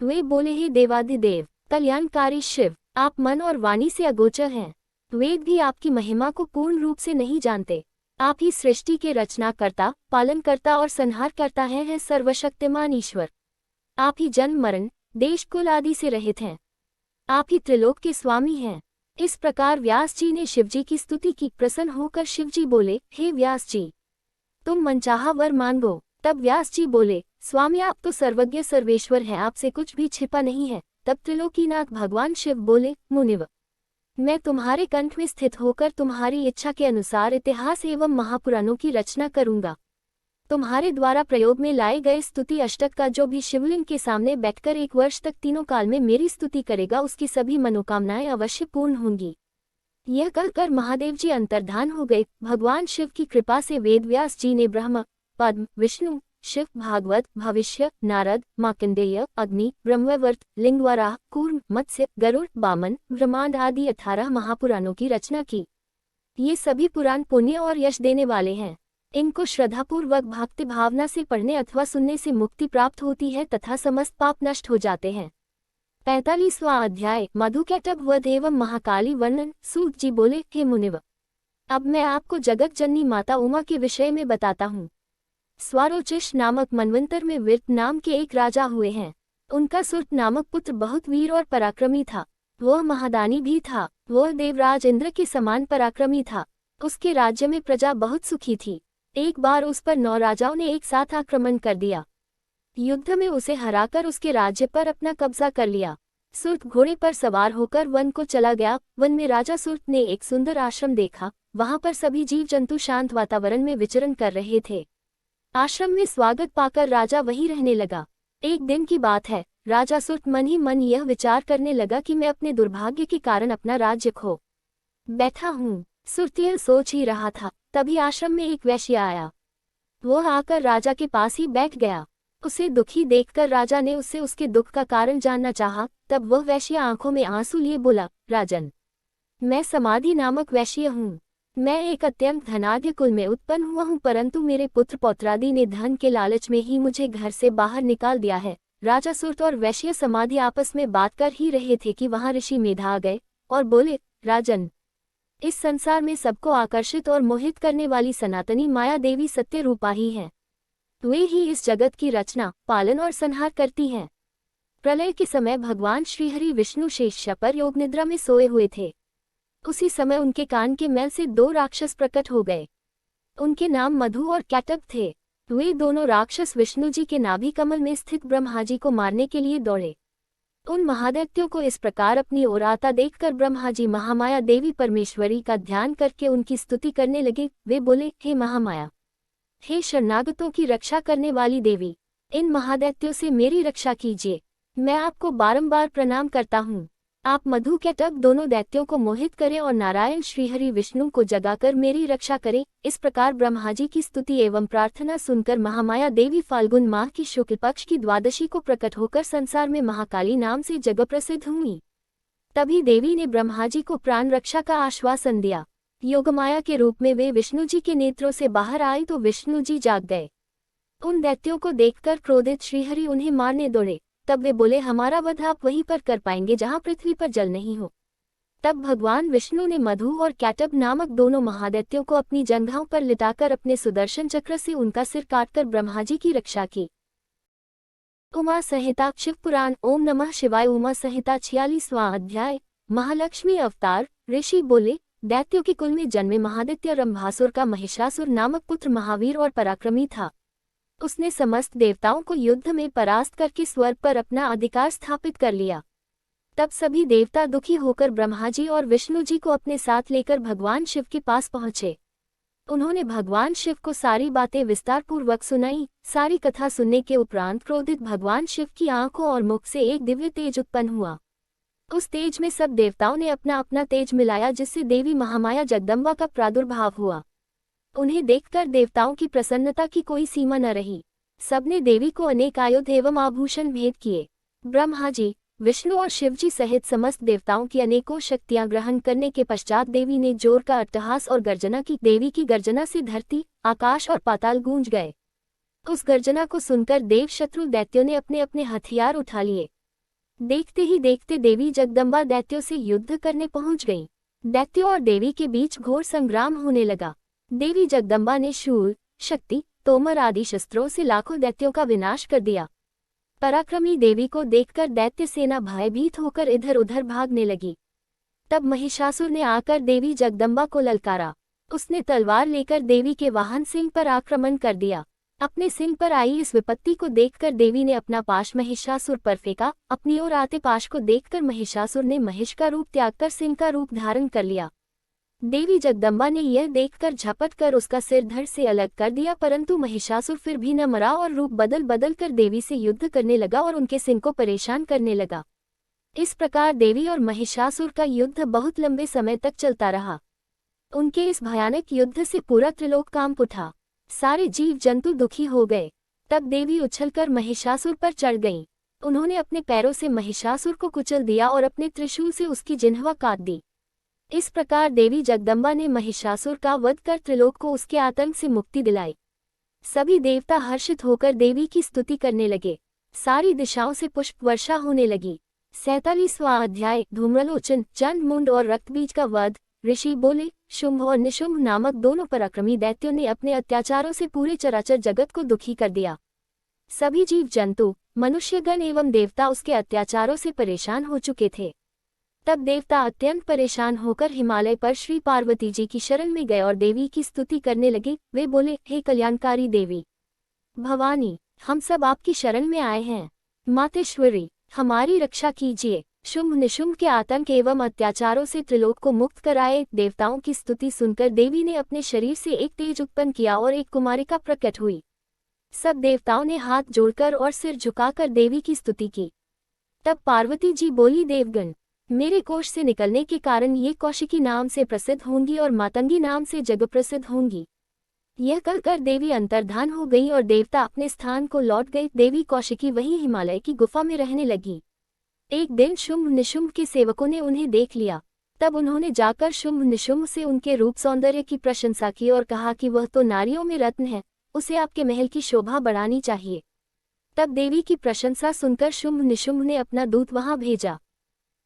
वे बोले, हे देवाधिदेव, कल्याणकारी शिव, आप मन और वाणी से अगोचर हैं। वेद भी आपकी महिमा को पूर्ण रूप से नहीं जानते। आप ही सृष्टि के रचनाकर्ता, पालनकर्ता और संहारकर्ता हैं सर्वशक्तिमान ईश्वर। आप ही जन्म मरण, देश कुल आदि से रहित हैं। आप ही त्रिलोक के स्वामी हैं। इस प्रकार व्यास जी ने शिवजी की स्तुति की। प्रसन्न होकर शिवजी बोले, हे व्यास जी, तुम मनचाहा वर मांगो। तब व्यास जी बोले, स्वामी आप तो सर्वज्ञ सर्वेश्वर हैं, आपसे कुछ भी छिपा नहीं है। तब त्रिलोकीनाथ भगवान शिव बोले, मुनिव, मैं तुम्हारे कंठ में स्थित होकर तुम्हारी इच्छा के अनुसार इतिहास एवं महापुराणों की रचना करूंगा। तुम्हारे द्वारा प्रयोग में लाए गए स्तुति अष्टक का जो भी शिवलिंग के सामने बैठकर 1 वर्ष तक तीनों काल में मेरी स्तुति करेगा उसकी सभी मनोकामनाएं अवश्य पूर्ण होंगी। यह कहकर महादेव जी अंतर्धान हो गए। भगवान शिव की कृपा से वेदव्यास जी ने ब्रह्म, पद्म, विष्णु, शिव, भागवत, भविष्य, नारद, मार्कंडेय, अग्नि, ब्रह्मवर्त, लिंगवराह, कूर्म, मत्स्य, गरुड़, वामन, ब्रह्मांड आदि 18 महापुराणों की रचना की। ये सभी पुराण पुण्य और यश देने वाले हैं। इनको श्रद्धापूर्वक भक्ति भावना से पढ़ने अथवा सुनने से मुक्ति प्राप्त होती है तथा समस्त पाप नष्ट हो जाते हैं। 45वां अध्याय मधुकैटभ वध एवं महाकाली वर्णन। सूत जी बोले, हे मुनिव, अब मैं आपको जगत जननी माता उमा के विषय में बताता हूँ। स्वारोचिष नामक मनवंतर में विरत नाम के एक राजा हुए हैं। उनका सुरत नामक पुत्र बहुत वीर और पराक्रमी था। वह महादानी भी था। वह देवराज इंद्र के समान पराक्रमी था। उसके राज्य में प्रजा बहुत सुखी थी। एक बार उस पर 9 राजाओं ने एक साथ आक्रमण कर दिया। युद्ध में उसे हराकर उसके राज्य पर अपना कब्जा कर लिया। सुरत घोड़े पर सवार होकर वन को चला गया। वन में राजा सुरत ने एक सुंदर आश्रम देखा। वहां पर सभी जीव जंतु शांत वातावरण में विचरण कर रहे थे। आश्रम में स्वागत पाकर राजा वहीं रहने लगा। एक दिन की बात है, राजा सुरत मन ही मन यह विचार करने लगा कि मैं अपने दुर्भाग्य के कारण अपना राज्य खो बैठा हूँ। सुरत यह सोच ही रहा था, तभी आश्रम में एक वैश्य आया। वह आकर राजा के पास ही बैठ गया। उसे दुखी देखकर राजा ने उससे उसके दुख का कारण जानना चाहा। तब वह वैश्य आंखों में आंसू लिए बोला, राजन, मैं समाधि नामक वैश्य हूँ। मैं एक अत्यंत धनाढ्य कुल में उत्पन्न हुआ हूँ, परंतु मेरे पुत्र पौत्रादि ने धन के लालच में ही मुझे घर से बाहर निकाल दिया है। राजा सुरत और वैश्य समाधि आपस में बात कर ही रहे थे कि वहां ऋषि मेधा आ गए और बोले, राजन, इस संसार में सबको आकर्षित और मोहित करने वाली सनातनी माया देवी सत्य रूपा ही है। वे ही इस जगत की रचना, पालन और संहार करती हैं। प्रलय के समय भगवान श्रीहरि विष्णु शेष पर योग निद्रा में सोए हुए थे। उसी समय उनके कान के मैल से 2 राक्षस प्रकट हो गए। उनके नाम मधु और कैटभ थे। वे दोनों राक्षस विष्णु जी के नाभि कमल में स्थित ब्रह्मा जी को मारने के लिए दौड़े। उन महादैत्यों को इस प्रकार अपनी ओर आता देखकर ब्रह्मा जी महामाया देवी परमेश्वरी का ध्यान करके उनकी स्तुति करने लगे। वे बोले, हे महामाया, हे शरणागतों की रक्षा करने वाली देवी, इन महादैत्यों से मेरी रक्षा कीजिए। मैं आपको बारंबार प्रणाम करता हूँ। आप मधु कैटभ दोनों दैत्यों को मोहित करें और नारायण श्रीहरि विष्णु को जगाकर मेरी रक्षा करें। इस प्रकार ब्रह्मा जी की स्तुति एवं प्रार्थना सुनकर महामाया देवी फाल्गुन माह की शुक्ल पक्ष की द्वादशी को प्रकट होकर संसार में महाकाली नाम से जगह प्रसिद्ध हुई। तभी देवी ने ब्रह्मा जी को प्राण रक्षा का आश्वासन दिया। योगमाया के रूप में वे विष्णु जी के नेत्रों से बाहर आए तो विष्णु जी जाग गए। उन दैत्यों को देखकर क्रोधित श्रीहरि उन्हें मारने दौड़े। तब वे बोले, हमारा वध आप वहीं पर कर पाएंगे जहां पृथ्वी पर जल नहीं हो। तब भगवान विष्णु ने मधु और कैटब नामक दोनों महादैत्यों को अपनी जंघाओं पर लिटाकर अपने सुदर्शन चक्र से उनका सिर काटकर ब्रह्मा जी की रक्षा की। उमा संहिता शिव पुराण। ओम नमः शिवाय। उमा संहिता 46वां अध्याय। महालक्ष्मी अवतार। ऋषि बोले, दैत्यों के कुल में जन्मे महादित्य रंभासुर का महिषासुर नामक पुत्र महावीर और पराक्रमी था। उसने समस्त देवताओं को युद्ध में परास्त करके स्वर्ग पर अपना अधिकार स्थापित कर लिया। तब सभी देवता दुखी होकर ब्रह्मा जी और विष्णु जी को अपने साथ लेकर भगवान शिव के पास पहुंचे। उन्होंने भगवान शिव को सारी बातें विस्तार पूर्वक सुनाई। सारी कथा सुनने के उपरांत क्रोधित भगवान शिव की आंखों और मुख से एक दिव्य तेज उत्पन्न हुआ। उस तेज में सब देवताओं ने अपना अपना तेज मिलाया, जिससे देवी महामाया जगदम्बा का प्रादुर्भाव हुआ। उन्हें देखकर देवताओं की प्रसन्नता की कोई सीमा न रही। सबने देवी को अनेक आयुध एवं आभूषण भेंट किए। ब्रह्मा जी, विष्णु और शिवजी सहित समस्त देवताओं की अनेकों शक्तियां ग्रहण करने के पश्चात देवी ने जोर का अट्टहास और गर्जना की। देवी की गर्जना से धरती, आकाश और पाताल गूंज गए। उस गर्जना को सुनकर देव शत्रु दैत्यों ने अपने अपने हथियार उठा लिए। देखते ही देखते देवी जगदम्बा दैत्यों से युद्ध करने पहुंच गईं। दैत्यों और देवी के बीच घोर संग्राम होने लगा। देवी जगदम्बा ने शूल, शक्ति, तोमर आदि शस्त्रों से लाखों दैत्यों का विनाश कर दिया। पराक्रमी देवी को देखकर दैत्य सेना भयभीत होकर इधर उधर भागने लगी। तब महिषासुर ने आकर देवी जगदम्बा को ललकारा। उसने तलवार लेकर देवी के वाहन सिंह पर आक्रमण कर दिया। अपने सिंह पर आई इस विपत्ति को देखकर देवी ने अपना पाश महिषासुर पर फेंका। अपनी ओर आते पाश को देखकर महिषासुर ने महिष का रूप त्याग कर सिंह का रूप धारण कर लिया। देवी जगदम्बा ने यह देखकर झपट कर उसका सिर धड़ से अलग कर दिया, परंतु महिषासुर फिर भी न मरा और रूप बदल बदल कर देवी से युद्ध करने लगा और उनके सिंह को परेशान करने लगा। इस प्रकार देवी और महिषासुर का युद्ध बहुत लंबे समय तक चलता रहा। उनके इस भयानक युद्ध से पूरा त्रिलोक कांप उठा। सारे जीव जंतु दुखी हो गए। तब देवी उछलकर महिषासुर पर चढ़ गईं। उन्होंने अपने पैरों से महिषासुर को कुचल दिया और अपने त्रिशूल से उसकी जिह्वा काट दी। इस प्रकार देवी जगदम्बा ने महिषासुर का वध कर त्रिलोक को उसके आतंक से मुक्ति दिलाई। सभी देवता हर्षित होकर देवी की स्तुति करने लगे। सारी दिशाओं से पुष्प वर्षा होने लगी। 47वां अध्याय। धूम्रलोचन, चंडमुंड और रक्तबीज का वध। ऋषि बोले, शुंभ और निशुंभ नामक दोनों पराक्रमी दैत्यों ने अपने अत्याचारों से पूरे चराचर जगत को दुखी कर दिया। सभी जीव जंतु, मनुष्यगण एवं देवता उसके अत्याचारों से परेशान हो चुके थे। तब देवता अत्यंत परेशान होकर हिमालय पर श्री पार्वती जी की शरण में गए और देवी की स्तुति करने लगे। वे बोले, हे कल्याणकारी देवी भवानी, हम सब आपकी शरण में आए हैं। मातेश्वरी, हमारी रक्षा कीजिए। शुंभ निशुंभ के आतंक एवं अत्याचारों से त्रिलोक को मुक्त कराए। देवताओं की स्तुति सुनकर देवी ने अपने शरीर से एक तेज उत्पन्न किया और एक कुमारिका प्रकट हुई। सब देवताओं ने हाथ जोड़कर और सिर झुकाकर देवी की स्तुति की। तब पार्वती जी बोली, देवगण, मेरे कोष से निकलने के कारण ये कौशिकी नाम से प्रसिद्ध होंगी और मातंगी नाम से जग प्रसिद्ध होंगी। यह कहकर देवी अंतर्धान हो गई और देवता अपने स्थान को लौट गए। देवी कौशिकी वहीं हिमालय की गुफा में रहने लगी। एक दिन शुंभ निशुंभ के सेवकों ने उन्हें देख लिया। तब उन्होंने जाकर शुंभ निशुंभ से उनके रूप सौंदर्य की प्रशंसा की और कहा कि वह तो नारियों में रत्न है, उसे आपके महल की शोभा बढ़ानी चाहिए। तब देवी की प्रशंसा सुनकर शुंभ निशुंभ ने अपना दूत वहां भेजा।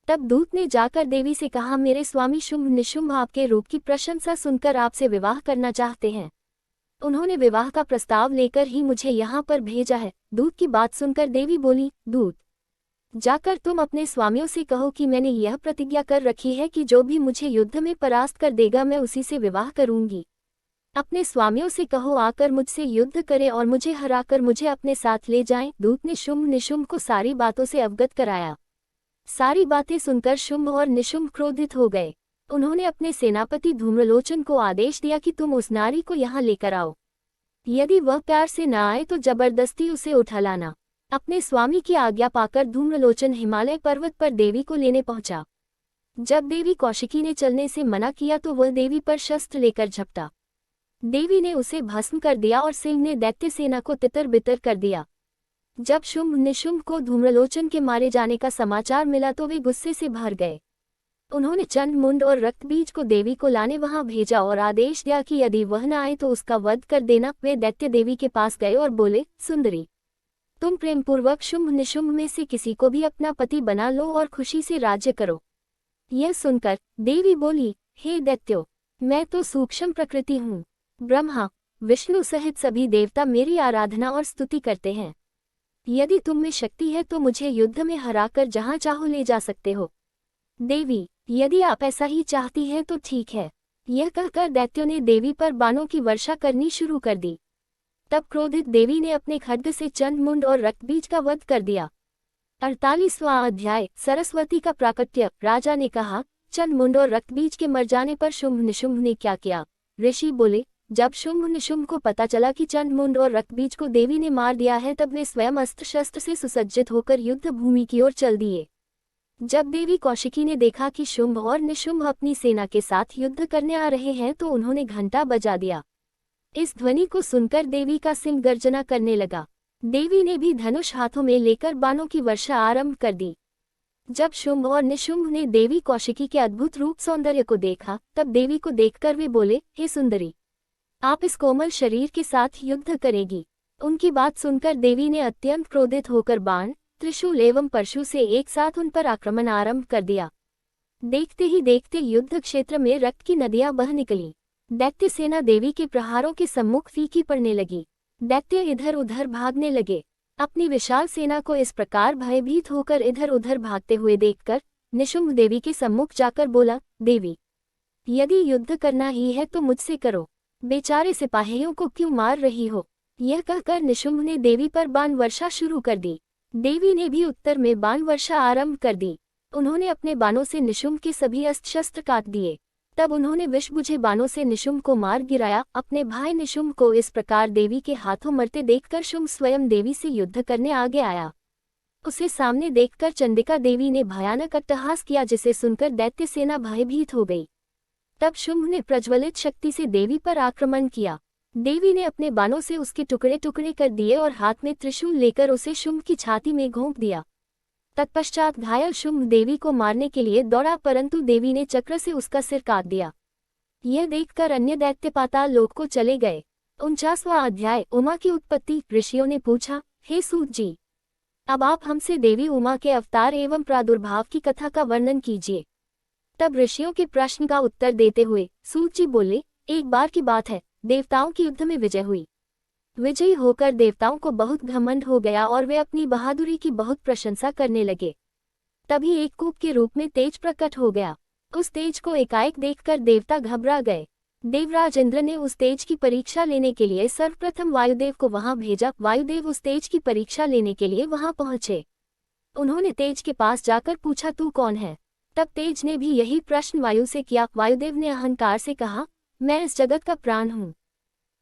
तब दूत ने जाकर देवी से कहा, मेरे स्वामी शुंभ निशुंभ आपके रूप की प्रशंसा सुनकर आपसे विवाह करना चाहते हैं। उन्होंने विवाह का प्रस्ताव लेकर ही मुझे यहाँ पर भेजा है। दूत की बात सुनकर देवी बोली, दूत, जाकर तुम अपने स्वामियों से कहो कि मैंने यह प्रतिज्ञा कर रखी है कि जो भी मुझे युद्ध में परास्त कर देगा मैं उसी से विवाह करूंगी। अपने स्वामियों से कहो आकर मुझसे युद्ध करें और मुझे हराकर मुझे अपने साथ ले जाएं। दूत ने शुंभ निशुंभ को सारी बातों से अवगत कराया। सारी बातें सुनकर शुंभ और निशुंभ क्रोधित हो गए। उन्होंने अपने सेनापति धूम्रलोचन को आदेश दिया कि तुम उस नारी को यहाँ लेकर आओ। यदि वह प्यार से न आए तो जबरदस्ती उसे उठा लाना। अपने स्वामी की आज्ञा पाकर धूम्रलोचन हिमालय पर्वत पर देवी को लेने पहुंचा। जब देवी कौशिकी ने चलने से मना किया तो वह देवी पर शस्त्र लेकर झपटा। देवी ने उसे भस्म कर दिया और सिंह ने दैत्य सेना को तितर बितर कर दिया। जब शुंभ निशुंभ को धूम्रलोचन के मारे जाने का समाचार मिला तो वे गुस्से से भर गए। उन्होंने चंडमुंड और रक्तबीज को देवी को लाने वहां भेजा और आदेश दिया कि यदि वह न आए तो उसका वध कर देना। वे दैत्य देवी के पास गए और बोले, सुंदरी, तुम प्रेमपूर्वक शुंभ निशुंभ में से किसी को भी अपना पति बना लो और खुशी से राज्य करो। यह सुनकर देवी बोली, हे दैत्यो, मैं तो सूक्ष्म प्रकृति हूँ। ब्रह्मा, विष्णु सहित सभी देवता मेरी आराधना और स्तुति करते हैं। यदि तुम में शक्ति है तो मुझे युद्ध में हराकर जहाँ चाहो ले जा सकते हो। देवी, यदि आप ऐसा ही चाहती हैं तो ठीक है। यह कहकर दैत्यों ने देवी पर बाणों की वर्षा करनी शुरू कर दी। तब क्रोधित देवी ने अपने खड्ग से चंद्रमुंड और रक्तबीज का वध कर दिया। 48वां अध्याय, सरस्वती का प्राकट्य। राजा ने कहा, चंद्रमुंड और रक्तबीज के मर जाने पर शुंभ निशुंभ ने क्या किया? ऋषि बोले, जब शुंभ निशुंभ को पता चला कि चंद्रमुंड और रक्तबीज को देवी ने मार दिया है तब वे स्वयं अस्त्र शस्त्र से सुसज्जित होकर युद्ध भूमि की ओर चल दिए। जब देवी कौशिकी ने देखा कि शुंभ और निशुंभ अपनी सेना के साथ युद्ध करने आ रहे हैं तो उन्होंने घंटा बजा दिया। इस ध्वनि को सुनकर देवी का सिंह गर्जना करने लगा। देवी ने भी धनुष हाथों में लेकर बाणों की वर्षा आरंभ कर दी। जब शुंभ और निशुंभ ने देवी कौशिकी के अद्भुत रूप सौंदर्य को देखा तब देवी को देखकर वे बोले, हे सुंदरी, आप इस कोमल शरीर के साथ युद्ध करेगी। उनकी बात सुनकर देवी ने अत्यंत क्रोधित होकर बाण, त्रिशूल एवं परशु से एक साथ उन पर आक्रमण आरंभ कर दिया। देखते ही देखते युद्ध क्षेत्र में रक्त की नदियां बह निकली। दैत्य सेना देवी के प्रहारों के सम्मुख फीकी पड़ने लगी। दैत्य इधर उधर भागने लगे। अपनी विशाल सेना को इस प्रकार भयभीत होकर इधर उधर भागते हुए देखकर निशुंभ देवी के सम्मुख जाकर बोला, देवी, यदि युद्ध करना ही है तो मुझसे करो। बेचारे सिपाहियों को क्यों मार रही हो? यह कहकर निशुंभ ने देवी पर बाण वर्षा शुरू कर दी। देवी ने भी उत्तर में बाण वर्षा आरंभ कर दी। उन्होंने अपने बाणों से निशुंभ के सभी अस्त्र शस्त्र काट दिए। तब उन्होंने विष बुझे बाणों से निशुंभ को मार गिराया। अपने भाई निशुंभ को इस प्रकार देवी के हाथों मरते देखकर शुंभ स्वयं देवी से युद्ध करने आगे आया। उसे सामने देखकर चंडिका देवी ने भयानक अट्टहास किया, जिसे सुनकर दैत्य सेना भयभीत हो गई। तब शुंभ ने प्रज्वलित शक्ति से देवी पर आक्रमण किया। देवी ने अपने बाणों से उसके टुकड़े टुकड़े कर दिए और हाथ में त्रिशूल लेकर उसे शुंभ की छाती में घोंप दिया। तत्पश्चात घायल शुंभ देवी को मारने के लिए दौड़ा, परंतु देवी ने चक्र से उसका सिर काट दिया। यह देखकर अन्य दैत्य पाताल लोक को चले गए। 49वां अध्याय, उमा की उत्पत्ति। ऋषियों ने पूछा, हे सूत जी, अब आप हमसे देवी उमा के अवतार एवं प्रादुर्भाव की कथा का वर्णन कीजिए। तब ऋषियों के प्रश्न का उत्तर देते हुए सूत जी बोले, एक बार की बात है, देवताओं की युद्ध में विजय हुई। विजयी होकर देवताओं को बहुत घमंड हो गया और वे अपनी बहादुरी की बहुत प्रशंसा करने लगे। तभी एक कूप के रूप में तेज प्रकट हो गया। उस तेज को एकाएक देखकर देवता घबरा गए। देवराज इंद्र ने उस तेज की परीक्षा लेने के लिए सर्वप्रथम वायुदेव को वहां भेजा। वायुदेव उस तेज की परीक्षा लेने के लिए वहां पहुंचे। उन्होंने तेज के पास जाकर पूछा, तू कौन है? तब तेज ने भी यही प्रश्न वायु से किया। वायुदेव ने अहंकार से कहा, मैं इस जगत का प्राण हूँ,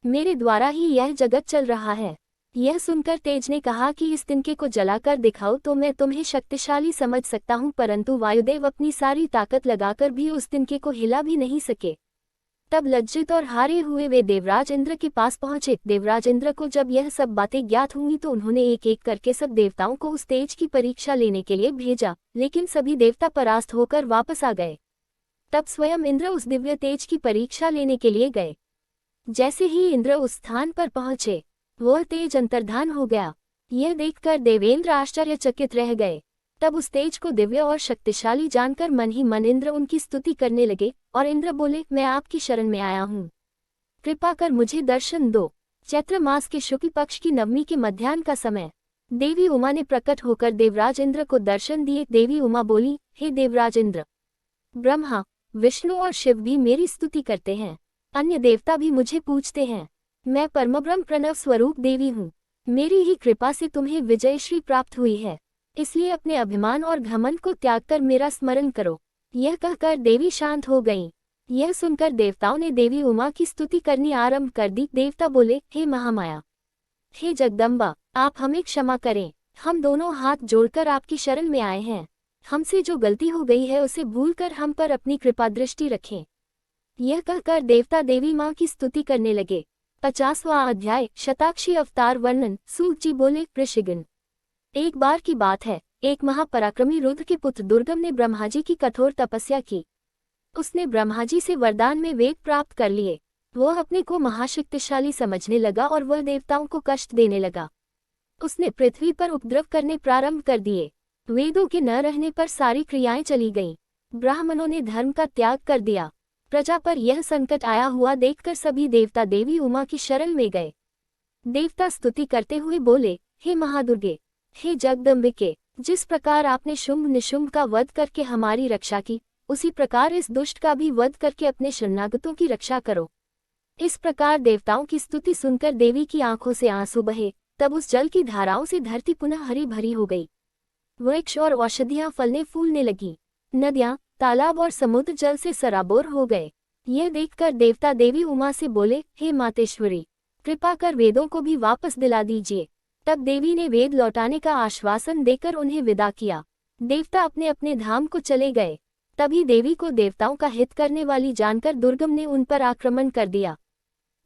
मेरे द्वारा ही यह जगत चल रहा है। यह सुनकर तेज ने कहा कि इस तिनके को जलाकर दिखाओ तो मैं तुम्हें शक्तिशाली समझ सकता हूँ, परंतु वायुदेव अपनी सारी ताकत लगाकर भी उस तिनके को हिला भी नहीं सके। तब लज्जित और हारे हुए वे देवराज इंद्र के पास पहुंचे। देवराज इंद्र को जब यह सब बातें ज्ञात हुई तो उन्होंने एक एक करके सब देवताओं को उस तेज की परीक्षा लेने के लिए भेजा, लेकिन सभी देवता परास्त होकर वापस आ गए। तब स्वयं इंद्र उस दिव्य तेज की परीक्षा लेने के लिए गए। जैसे ही इंद्र उस स्थान पर पहुंचे, वह तेज अंतर्धान हो गया। यह देखकर देवेंद्र आश्चर्यचकित रह गए। तब उस तेज को दिव्य और शक्तिशाली जानकर मन ही मन इंद्र उनकी स्तुति करने लगे और इंद्र बोले, मैं आपकी शरण में आया हूँ, कृपा कर मुझे दर्शन दो। चैत्र मास के शुक्ल पक्ष की नवमी के मध्याह्न का समय देवी उमा ने प्रकट होकर देवराज इंद्र को दर्शन दिए। देवी उमा बोली, हे देवराज इंद्र, ब्रह्मा, विष्णु और शिव भी मेरी स्तुति करते हैं, अन्य देवता भी मुझे पूजते हैं। मैं परमब्रह्म प्रणव स्वरूप देवी हूँ। मेरी ही कृपा से तुम्हें विजयश्री प्राप्त हुई है, इसलिए अपने अभिमान और घमंड को त्याग कर मेरा स्मरण करो। यह कहकर देवी शांत हो गईं। यह सुनकर देवताओं ने देवी उमा की स्तुति करनी आरंभ कर दी। देवता बोले, हे महामाया, हे जगदम्बा, आप हमें क्षमा करें। हम दोनों हाथ जोड़कर आपकी शरण में आए हैं। हमसे जो गलती हो गई है उसे भूलकर हम पर अपनी कृपा दृष्टि रखें। यह कहकर देवता देवी माँ की स्तुति करने लगे। 50वां अध्याय, शताक्षी अवतार वर्णन। सूत जी बोले, ऋषिगण, एक बार की बात है, एक महापराक्रमी रुद्र के पुत्र दुर्गम ने ब्रह्मा जी की कठोर तपस्या की। उसने ब्रह्मा जी से वरदान में वेद प्राप्त कर लिए। वह अपने को महाशक्तिशाली समझने लगा और वह देवताओं को कष्ट देने लगा। उसने पृथ्वी पर उपद्रव करने प्रारंभ कर दिए। वेदों के न रहने पर सारी क्रियाएं चली गईं। ब्राह्मणों ने धर्म का त्याग कर दिया। प्रजा पर यह संकट आया हुआ देखकर सभी देवता देवी उमा की शरण में गए। देवता स्तुति करते हुए बोले, हे महादुर्गे, हे जगदम्बिके, जिस प्रकार आपने शुंभ निशुंभ का वध करके हमारी रक्षा की, उसी प्रकार इस दुष्ट का भी वध करके अपने शरणागतों की रक्षा करो। इस प्रकार देवताओं की स्तुति सुनकर देवी की आंखों से आंसू बहे। तब उस जल की धाराओं से धरती पुनः हरी भरी हो गई। वृक्ष और औषधियां फलने फूलने लगी। नदियां, तालाब और समुद्र जल से सराबोर हो गए। यह देखकर देवता देवी उमा से बोले, हे मातेश्वरी, कृपा कर वेदों को भी वापस दिला दीजिए। तब देवी ने वेद लौटाने का आश्वासन देकर उन्हें विदा किया। देवता अपने अपने धाम को चले गए। तभी देवी को देवताओं का हित करने वाली जानकर दुर्गम ने उन पर आक्रमण कर दिया।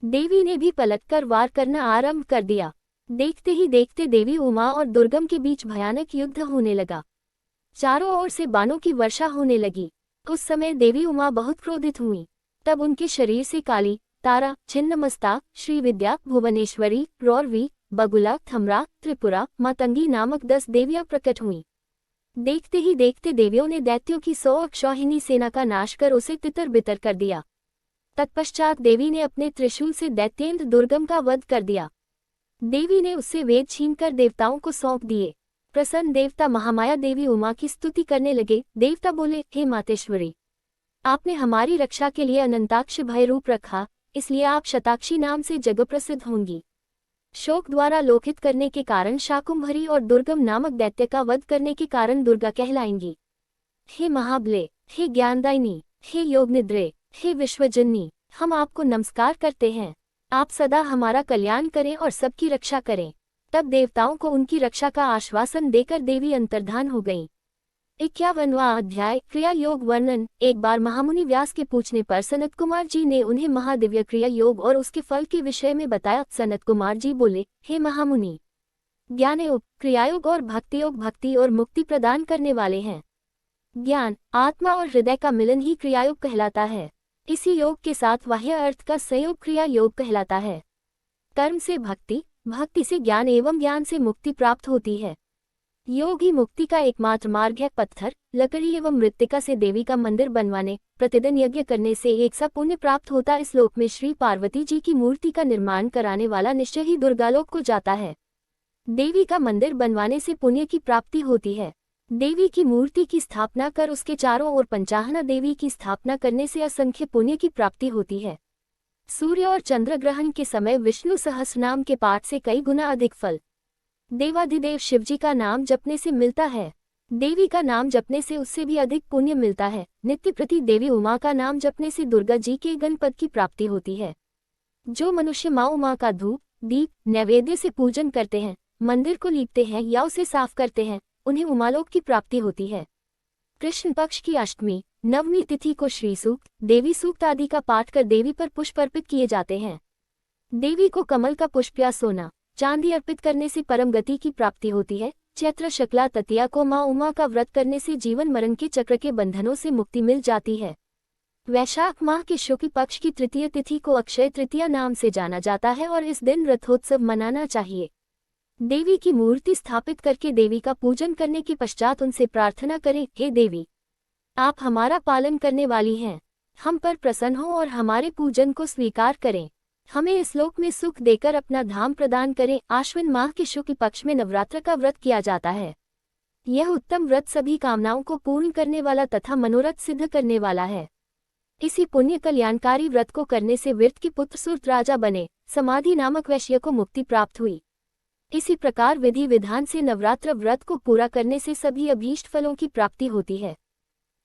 देवी ने भी पलटकर वार करना आरंभ कर दिया। देखते ही देखते देवी उमा और दुर्गम के बीच भयानक युद्ध होने लगा। चारों ओर से बाणों की वर्षा होने लगी। उस समय देवी उमा बहुत क्रोधित हुई। तब उनके शरीर से काली, तारा, छिन्नमस्ता, श्रीविद्या, भुवनेश्वरी, रौरवी, बगुला, थमरा, त्रिपुरा, मातंगी नामक 10 देवियां प्रकट हुईं। देखते ही देखते देवियों ने दैत्यों की 100 अक्षौहिणी सेना का नाश कर उसे तितर बितर कर दिया। तत्पश्चात देवी ने अपने त्रिशूल से दैत्येंद्र दुर्गम का वध कर दिया। देवी ने उससे वेद छीनकर देवताओं को सौंप दिए। प्रसन्न देवता महामाया देवी उमा की स्तुति करने लगे। देवता बोले, हे मातेश्वरी, आपने हमारी रक्षा के लिए अनंताक्ष भय रूप रखा, इसलिए आप शताक्षी नाम से जगप्रसिद्ध होंगी। शोक द्वारा लोकित करने के कारण शाकुंभरी और दुर्गम नामक दैत्य का वध करने के कारण दुर्गा कहलाएंगी। हे महाबले, हे ज्ञानदायिनी, हे योगनिद्रे, हे विश्वजननी, हम आपको नमस्कार करते हैं। आप सदा हमारा कल्याण करें और सबकी रक्षा करें। तब देवताओं को उनकी रक्षा का आश्वासन देकर देवी अंतर्धान हो गईं। 51वां अध्याय, क्रिया योग वर्णन। एक बार महामुनि व्यास के पूछने पर सनत कुमार जी ने उन्हें महादिव्य क्रिया योग और उसके फल के विषय में बताया। सनत कुमार जी बोले, हे महामुनि, ज्ञानयोग, क्रियायोग और भक्ति योग भक्ति और मुक्ति प्रदान करने वाले हैं। ज्ञान, आत्मा और हृदय का मिलन ही क्रियायोग कहलाता है। इसी योग के साथ बाह्य अर्थ का संयोग क्रिया योग कहलाता है। कर्म से भक्ति, भक्ति से ज्ञान एवं ज्ञान से मुक्ति प्राप्त होती है। योग ही मुक्ति का एकमात्र मार्ग है। पत्थर, लकड़ी एवं मृत्तिका से देवी का मंदिर बनवाने, प्रतिदिन यज्ञ करने से एक सा पुण्य प्राप्त होता। इस लोक में श्री पार्वती जी की मूर्ति का निर्माण कराने वाला निश्चय ही दुर्गालोक को जाता है। देवी का मंदिर बनवाने से पुण्य की प्राप्ति होती है। देवी की मूर्ति की स्थापना कर उसके चारों ओर पंचाहना देवी की स्थापना करने से असंख्य पुण्य की प्राप्ति होती है। सूर्य और चंद्र ग्रहण के समय विष्णु सहस्रनाम के पाठ से कई गुना अधिक फल देवाधिदेव शिवजी का नाम जपने से मिलता है। देवी का नाम जपने से उससे भी अधिक पुण्य मिलता है। नित्य प्रति देवी उमा का नाम जपने से दुर्गा जी के गणपद की प्राप्ति होती है। जो मनुष्य माँ उमा का धूप, दीप, नैवेद्य से पूजन करते हैं, मंदिर को लीपते हैं या उसे साफ करते हैं, उन्हें उमालोक की प्राप्ति होती है। कृष्ण पक्ष की अष्टमी, नवमी तिथि को श्री सूक्त, देवी सूक्त आदि का पाठ कर देवी पर पुष्प अर्पित किए जाते हैं। देवी को कमल का पुष्प या सोना, चांदी अर्पित करने से परम गति की प्राप्ति होती है। चैत्र शुक्ला तृतीया को माँ उमा का व्रत करने से जीवन मरण के चक्र के बंधनों से मुक्ति मिल जाती है। वैशाख माह के शुक्ल पक्ष की तृतीय तिथि को अक्षय तृतीया नाम से जाना जाता है और इस दिन रथोत्सव मनाना चाहिए। देवी की मूर्ति स्थापित करके देवी का पूजन करने के पश्चात उनसे प्रार्थना करें, हे देवी, आप हमारा पालन करने वाली हैं, हम पर प्रसन्न हो और हमारे पूजन को स्वीकार करें, हमें इस लोक में सुख देकर अपना धाम प्रदान करें। आश्विन माह के शुक्ल पक्ष में नवरात्र का व्रत किया जाता है। यह उत्तम व्रत सभी कामनाओं को पूर्ण करने वाला तथा मनोरथ सिद्ध करने वाला है। इसी पुण्य कल्याणकारी व्रत को करने से विरत के पुत्र सूर्त राजा बने, समाधि नामक वैश्य को मुक्ति प्राप्त हुई। इसी प्रकार विधि विधान से नवरात्र व्रत को पूरा करने से सभी अभीष्ट फलों की प्राप्ति होती है।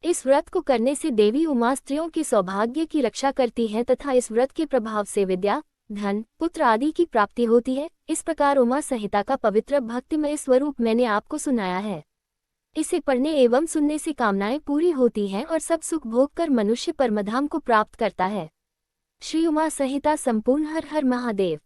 इस व्रत को करने से देवी उमा स्त्रियों के सौभाग्य की रक्षा करती हैं तथा इस व्रत के प्रभाव से विद्या, धन, पुत्र आदि की प्राप्ति होती है। इस प्रकार उमा संहिता का पवित्र भक्तिमय स्वरूप मैंने आपको सुनाया है। इसे पढ़ने एवं सुनने से कामनाएं पूरी होती हैं और सब सुख भोग कर मनुष्य परमधाम को प्राप्त करता है। श्री उमा संहिता संपूर्ण। हर हर महादेव।